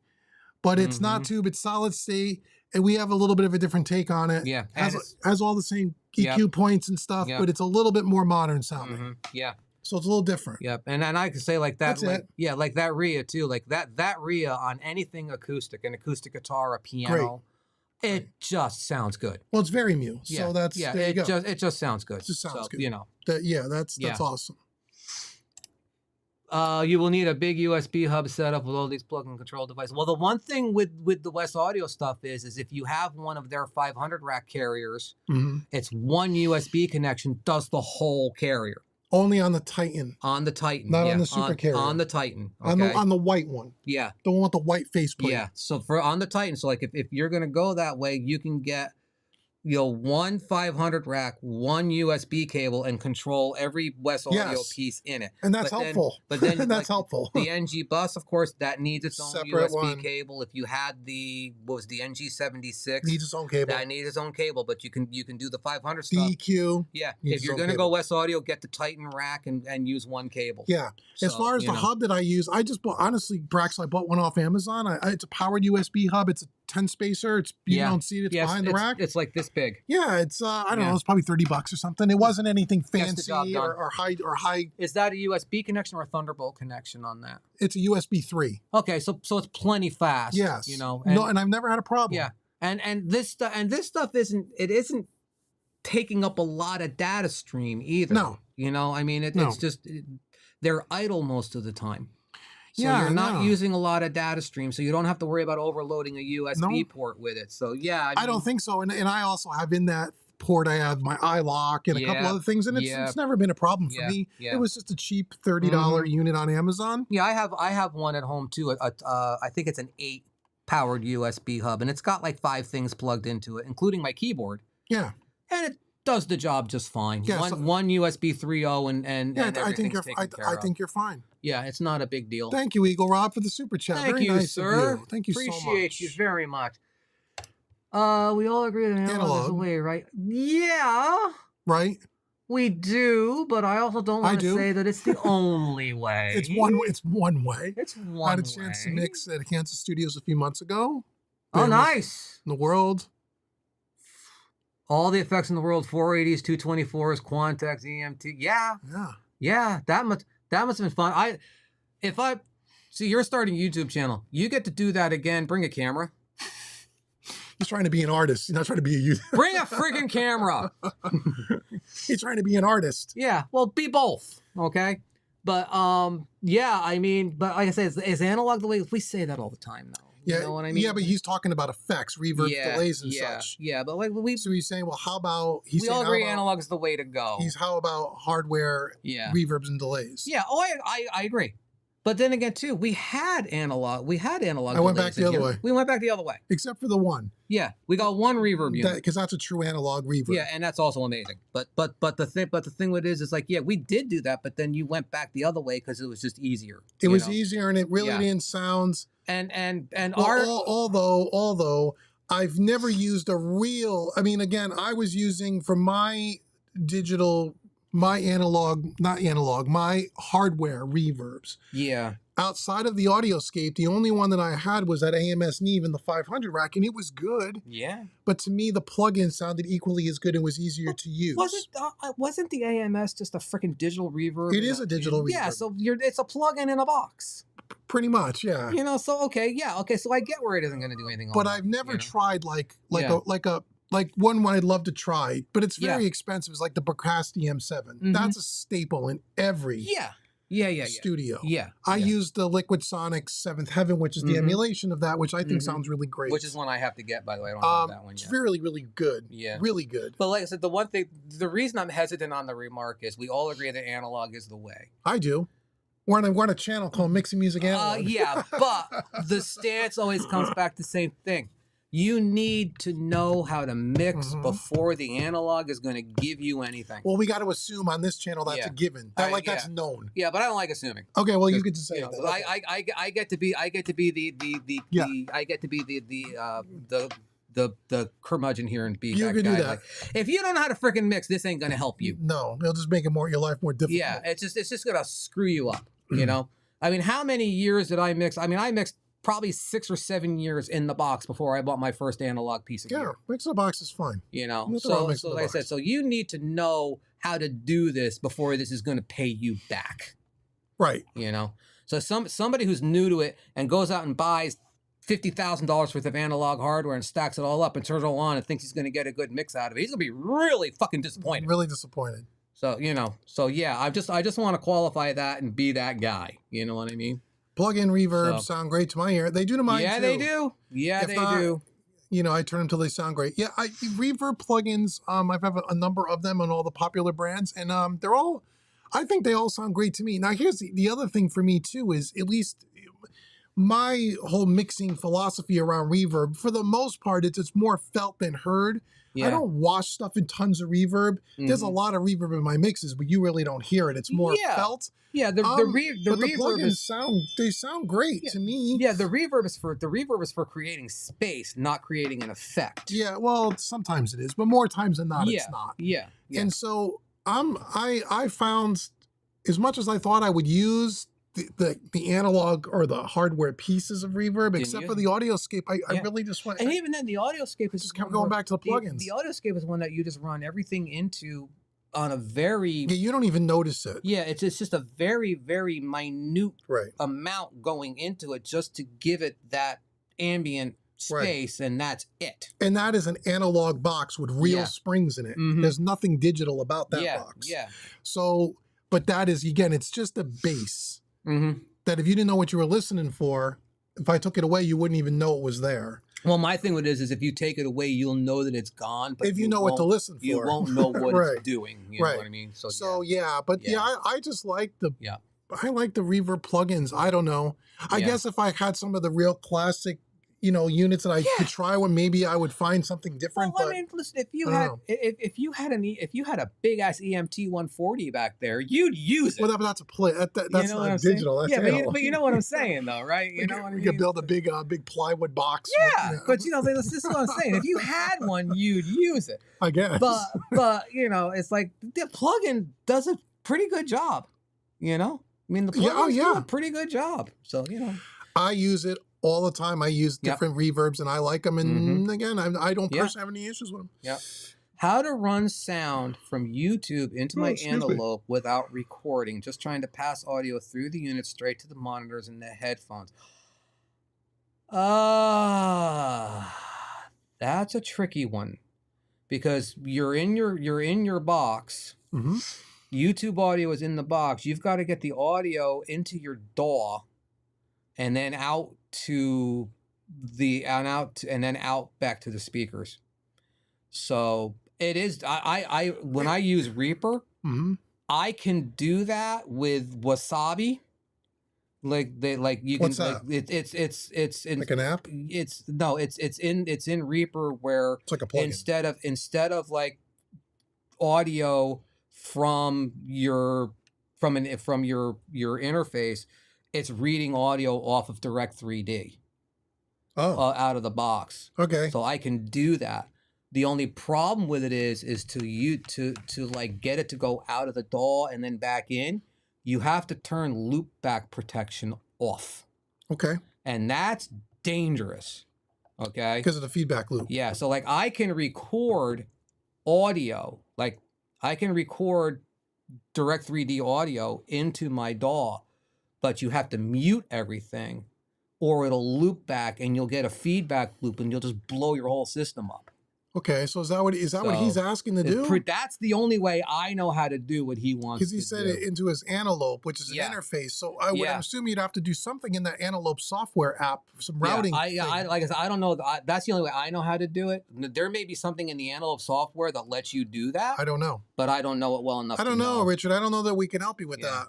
but it's not tube, it's solid state. And we have a little bit of a different take on it. Yeah. Has all the same EQ points and stuff, but it's a little bit more modern sounding. Yeah. So it's a little different. Yep. And I could say like that. Like that RIA too. Like that RIA on anything acoustic, an acoustic guitar, a piano, it just sounds good. Well, it's very Mew. So that's, there you go. It just sounds good. It just sounds good. You know. That's awesome. You will need a big USB hub setup with all these plug-in control devices. Well, the one thing with the West Audio stuff is if you have one of their 500 rack carriers, it's one USB connection does the whole carrier. Only on the Titan. On the Titan. Not on the Super Carrier. On the Titan. Okay? On the white one. Yeah. The one with the white faceplate. Yeah. So on the Titan, so like if you're gonna go that way, you can get one 500 rack, one USB cable, and control every West Audio piece in it. And that's helpful. But then that's helpful. The NG bus, of course, that needs its own Separate USB cable. If you had the NG76, needs its own cable. That needs its own cable, but you can do the 500 stuff. EQ. Yeah. If you're gonna go West Audio, get the Titan rack and use one cable. Yeah. As far as the hub that I use, I just bought, honestly, Brax, I bought one off Amazon. It's a powered USB hub. It's a 10 spacer. It's you don't see it. It's behind the rack. It's like this big. Yeah. It's I don't know. It's probably $30 or something. It wasn't anything fancy or high. Is that a USB connection or a Thunderbolt connection on that? It's a USB 3. Okay, so it's plenty fast. Yes. And I've never had a problem. Yeah. And this stuff isn't taking up a lot of data stream either. No. I mean it's just they're idle most of the time. So you're not using a lot of data stream, so you don't have to worry about overloading a USB port with it. So I don't think so. And I also have in that port, I have my iLock and a couple other things, and it's never been a problem for me. It was just a cheap $30 unit on Amazon. Yeah, I have one at home too. I think it's an 8 powered USB hub, and it's got like 5 things plugged into it, including my keyboard. Yeah, and it does the job just fine. Yeah, one USB 3.0 and I think you're fine. Yeah, it's not a big deal. Thank you, Eagle Rob, for the super chat. Thank Very you, nice sir. Of you. Thank you so much. Appreciate you very much. We all agree that analog is the way, right? Yeah. Right. We do, but I also don't want to say that it's the only way. It's one way. It's one way. I had a chance to mix at Kansas Studios a few months ago. Oh, nice. In the world. All the effects in the world, 480s, 224s, Quantex, EMT. Yeah. That must have been fun. If I see you're starting a YouTube channel, you get to do that again. Bring a camera. He's trying to be an artist. He's not trying to be a YouTuber. Bring a freaking camera. He's trying to be an artist. Yeah. Well, be both. Okay. But I mean, but like I say, is analog the way? We say that all the time, though. Yeah, you know what I mean? Yeah, but he's talking about effects, reverb, delays, and such. Yeah, but like so he's saying, well, how about we all agree analog's the way to go. How about hardware, reverbs and delays? Yeah. Oh, I agree. But then again, too, we had analog. I went back the other way. We went back the other way, except for the one. Yeah, we got one reverb unit because that's a true analog reverb. Yeah, and that's also amazing. But the thing with it is like, yeah, we did do that, but then you went back the other way because it was just easier. It was easier, and it really didn't sound. And although I've never used a real, I mean, again, I was using for my digital, my hardware reverbs. Yeah. Outside of the Audioscape, the only one that I had was that AMS Neve in the 500 rack, and it was good. Yeah. But to me, the plug-in sounded equally as good and was easier to use. Wasn't the AMS just a freaking digital reverb? It is a digital reverb. Yeah, so it's a plug-in in a box. Pretty much, yeah. You know, so okay, so I get where it isn't going to do anything. But I've never tried like one I'd love to try, but it's very expensive. It's like the Brocasti M7. That's a staple in every studio. Yeah. I use the Liquid Sonic Seventh Heaven, which is the emulation of that, which I think sounds really great. Which is one I have to get, by the way. I don't have that one yet. It's really, really good. Yeah. Really good. But like I said, the reason I'm hesitant on the remark is we all agree that analog is the way. I do. We're on a channel called Mixing Music Analog. Yeah, but the stance always comes back to the same thing. You need to know how to mix before the analog is going to give you anything. Well, we got to assume on this channel that's a given. That's known. Yeah, but I don't like assuming. Okay, well you get to say that. Okay. I get to be the curmudgeon here and be you that can guy. do that. Like, if you don't know how to freaking mix, this ain't going to help you. No, it'll just make your life more difficult. Yeah, it's just going to screw you up. You know, I mean, how many years did I mix? I mean, I mixed probably 6 or 7 years in the box before I bought my first analog piece of gear. Yeah, mixing the box is fine. You know, so like I said, so you need to know how to do this before this is going to pay you back. Right. You know, so somebody who's new to it and goes out and buys $50,000 worth of analog hardware and stacks it all up and turns it all on and thinks he's going to get a good mix out of it, he's going to be really fucking disappointed. Really disappointed. So, you know, yeah, I just want to qualify that and be that guy. You know what I mean? Plug-in reverbs sound great to my ear. They do to mine too. Yeah, they do. Yeah, they do. You know, I turn them till they sound great. Yeah, reverb plugins. I've have a number of them on all the popular brands, and they're all. I think they all sound great to me. Now, here's the other thing for me too is at least my whole mixing philosophy around reverb. For the most part, it's more felt than heard. Yeah. I don't wash stuff in tons of reverb. There's a lot of reverb in my mixes, but you really don't hear it. It's more felt. Yeah, the reverb sound great to me. Yeah, the reverb is for creating space, not creating an effect. Yeah, well, sometimes it is, but more times than not, it's not. Yeah. And so I found, as much as I thought I would use the analog or the hardware pieces of reverb, except for the Audioscape, I really just went. And even then, the Audioscape is just kept going back to the plugins. The Audioscape is one that you just run everything into on a very you don't even notice it. Yeah, it's just a very, very minute amount going into it just to give it that ambient space, and that's it. And that is an analog box with real springs in it. There's nothing digital about that box. Yeah. So, but that is, again, it's just a base. That if you didn't know what you were listening for, if I took it away, you wouldn't even know it was there. Well, my thing with it is if you take it away, you'll know that it's gone. But if you know what to listen for, you won't know what it's doing. You know what I mean? So I just like I like the reverb plugins. I don't know. I guess if I had some of the real classic, units that I could try one, maybe I would find something different. Well, I mean, listen, if you had a big ass EMT 140 back there, you'd use it. Well, that's a play. That's not digital. That's but you know what I'm saying, though, right? You know what I mean? You could build a big plywood box. Yeah, but this is what I'm saying. If you had one, you'd use it. I guess. But it's like the plugin does a pretty good job. I mean, the plugins do a pretty good job. So I use it all the time. I use different reverbs and I like them. And again, I don't personally have any issues with them. Yeah. How to run sound from YouTube into my Antelope without recording. Just trying to pass audio through the unit straight to the monitors and the headphones. That's a tricky one because you're in your box. YouTube audio is in the box. You've got to get the audio into your DAW and then out to and then out back to the speakers. So it is. When I use Reaper, I can do that with Wasabi. What's that? It's like an app. It's in Reaper where it's like a plugin. Instead of like audio from your interface, it's reading audio off of Direct 3D. out of the box. Okay. So I can do that. The only problem with it is to like get it to go out of the DAW and then back in, you have to turn loop back protection off. Okay. And that's dangerous. Okay. Because of the feedback loop. Yeah. So like I can record audio, like I can record direct 3D audio into my DAW, but you have to mute everything or it'll loop back and you'll get a feedback loop and you'll just blow your whole system up. Okay, so is that what he's asking to do? That's the only way I know how to do what he wants to do. Because he said it into his Antelope, which is an interface. So I would assume you'd have to do something in that Antelope software app, some routing. Like I said, I don't know. That's the only way I know how to do it. There may be something in the Antelope software that lets you do that. I don't know. But I don't know it well enough. I don't know, Richard. I don't know that we can help you with that.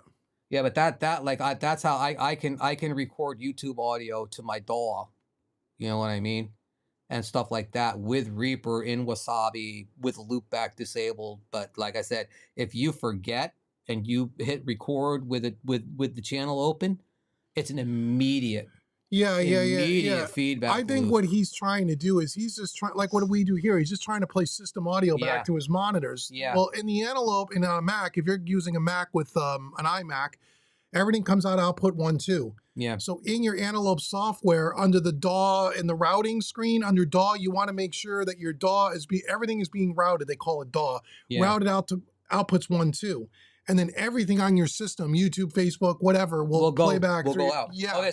Yeah, but that's how I can record YouTube audio to my DAW. You know what I mean? And stuff like that with Reaper in Wasabi with loopback disabled. But like I said, if you forget and you hit record with it with the channel open, it's an immediate feedback. I think what he's trying to do is he's just trying, like what do we do here? He's just trying to play system audio back to his monitors. Yeah. Well, in the Antelope, in a Mac, if you're using a Mac with an iMac, everything comes out output 1, 2. Yeah. So in your Antelope software, under the DAW, in the routing screen, under DAW, you want to make sure that your DAW everything is being routed. They call it DAW. Yeah. Routed out to outputs 1, 2. And then everything on your system, YouTube, Facebook, whatever, will play back. Will go out. Yeah. Okay,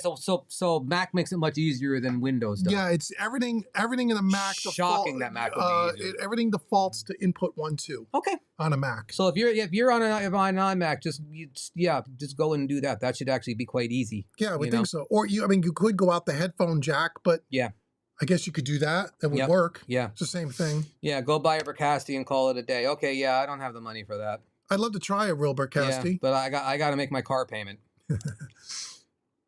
so Mac makes it much easier than Windows does. Yeah, it's everything in the Mac. Shocking that Mac would be easier. Everything defaults to input 1, 2. Okay. On a Mac. So if you're on an iMac, just go and do that. That should actually be quite easy. Yeah, I would think so. Or you could go out the headphone jack, but yeah, I guess you could do that. That would work. Yeah, it's the same thing. Yeah, go buy a Bricasti and call it a day. Okay, yeah, I don't have the money for that. I'd love to try a real Bricasti. Yeah, but I got to make my car payment.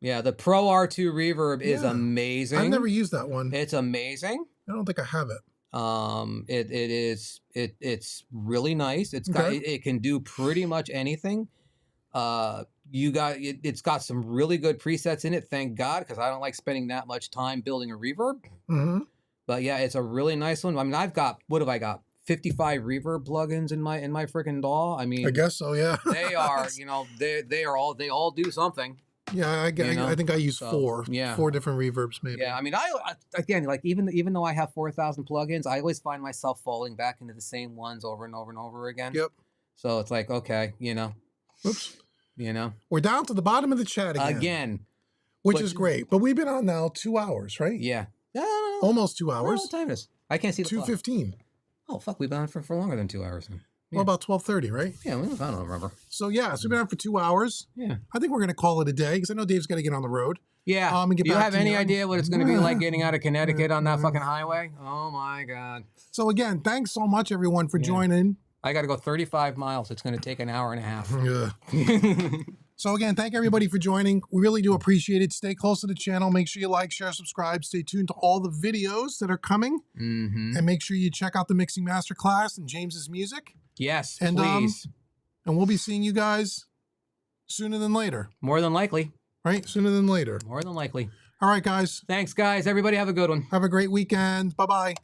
Yeah, the Pro R2 Reverb is amazing. I've never used that one. It's amazing. I don't think I have it. It's really nice. It can do pretty much anything. It's got some really good presets in it, thank God, because I don't like spending that much time building a reverb. Mm-hmm. But yeah, it's a really nice one. I mean, what have I got? 55 reverb plugins in my freaking DAW. I mean, I guess so. Yeah, they are. They all do something. Yeah, I think I use 4 different reverbs maybe. Yeah, I mean, I again, like even though I have 4,000 plugins, I always find myself falling back into the same ones over and over and over again. Yep. So it's like, okay, Oops. We're down to the bottom of the chat again. Which is great. But we've been on now 2 hours, right? Yeah. Almost 2 hours. What time is it? I can't see the 2:15. Oh, fuck, we've been on for longer than 2 hours. Yeah. Well, about 12:30, right? Yeah, I don't remember. So we've been on for 2 hours. Yeah. I think we're going to call it a day because I know Dave's got to get on the road. Yeah. Do you have any idea what it's going to be like getting out of Connecticut on that fucking highway? Oh, my God. So again, thanks so much, everyone, for joining. I got to go 35 miles. It's going to take an hour and a half. Yeah. So again, thank everybody for joining. We really do appreciate it. Stay close to the channel. Make sure you like, share, subscribe. Stay tuned to all the videos that are coming. Mm-hmm. And make sure you check out the Mixing Masterclass and James's music. Yes, and, please. And we'll be seeing you guys sooner than later. More than likely. Right? Sooner than later. More than likely. All right, guys. Thanks, guys. Everybody have a good one. Have a great weekend. Bye-bye.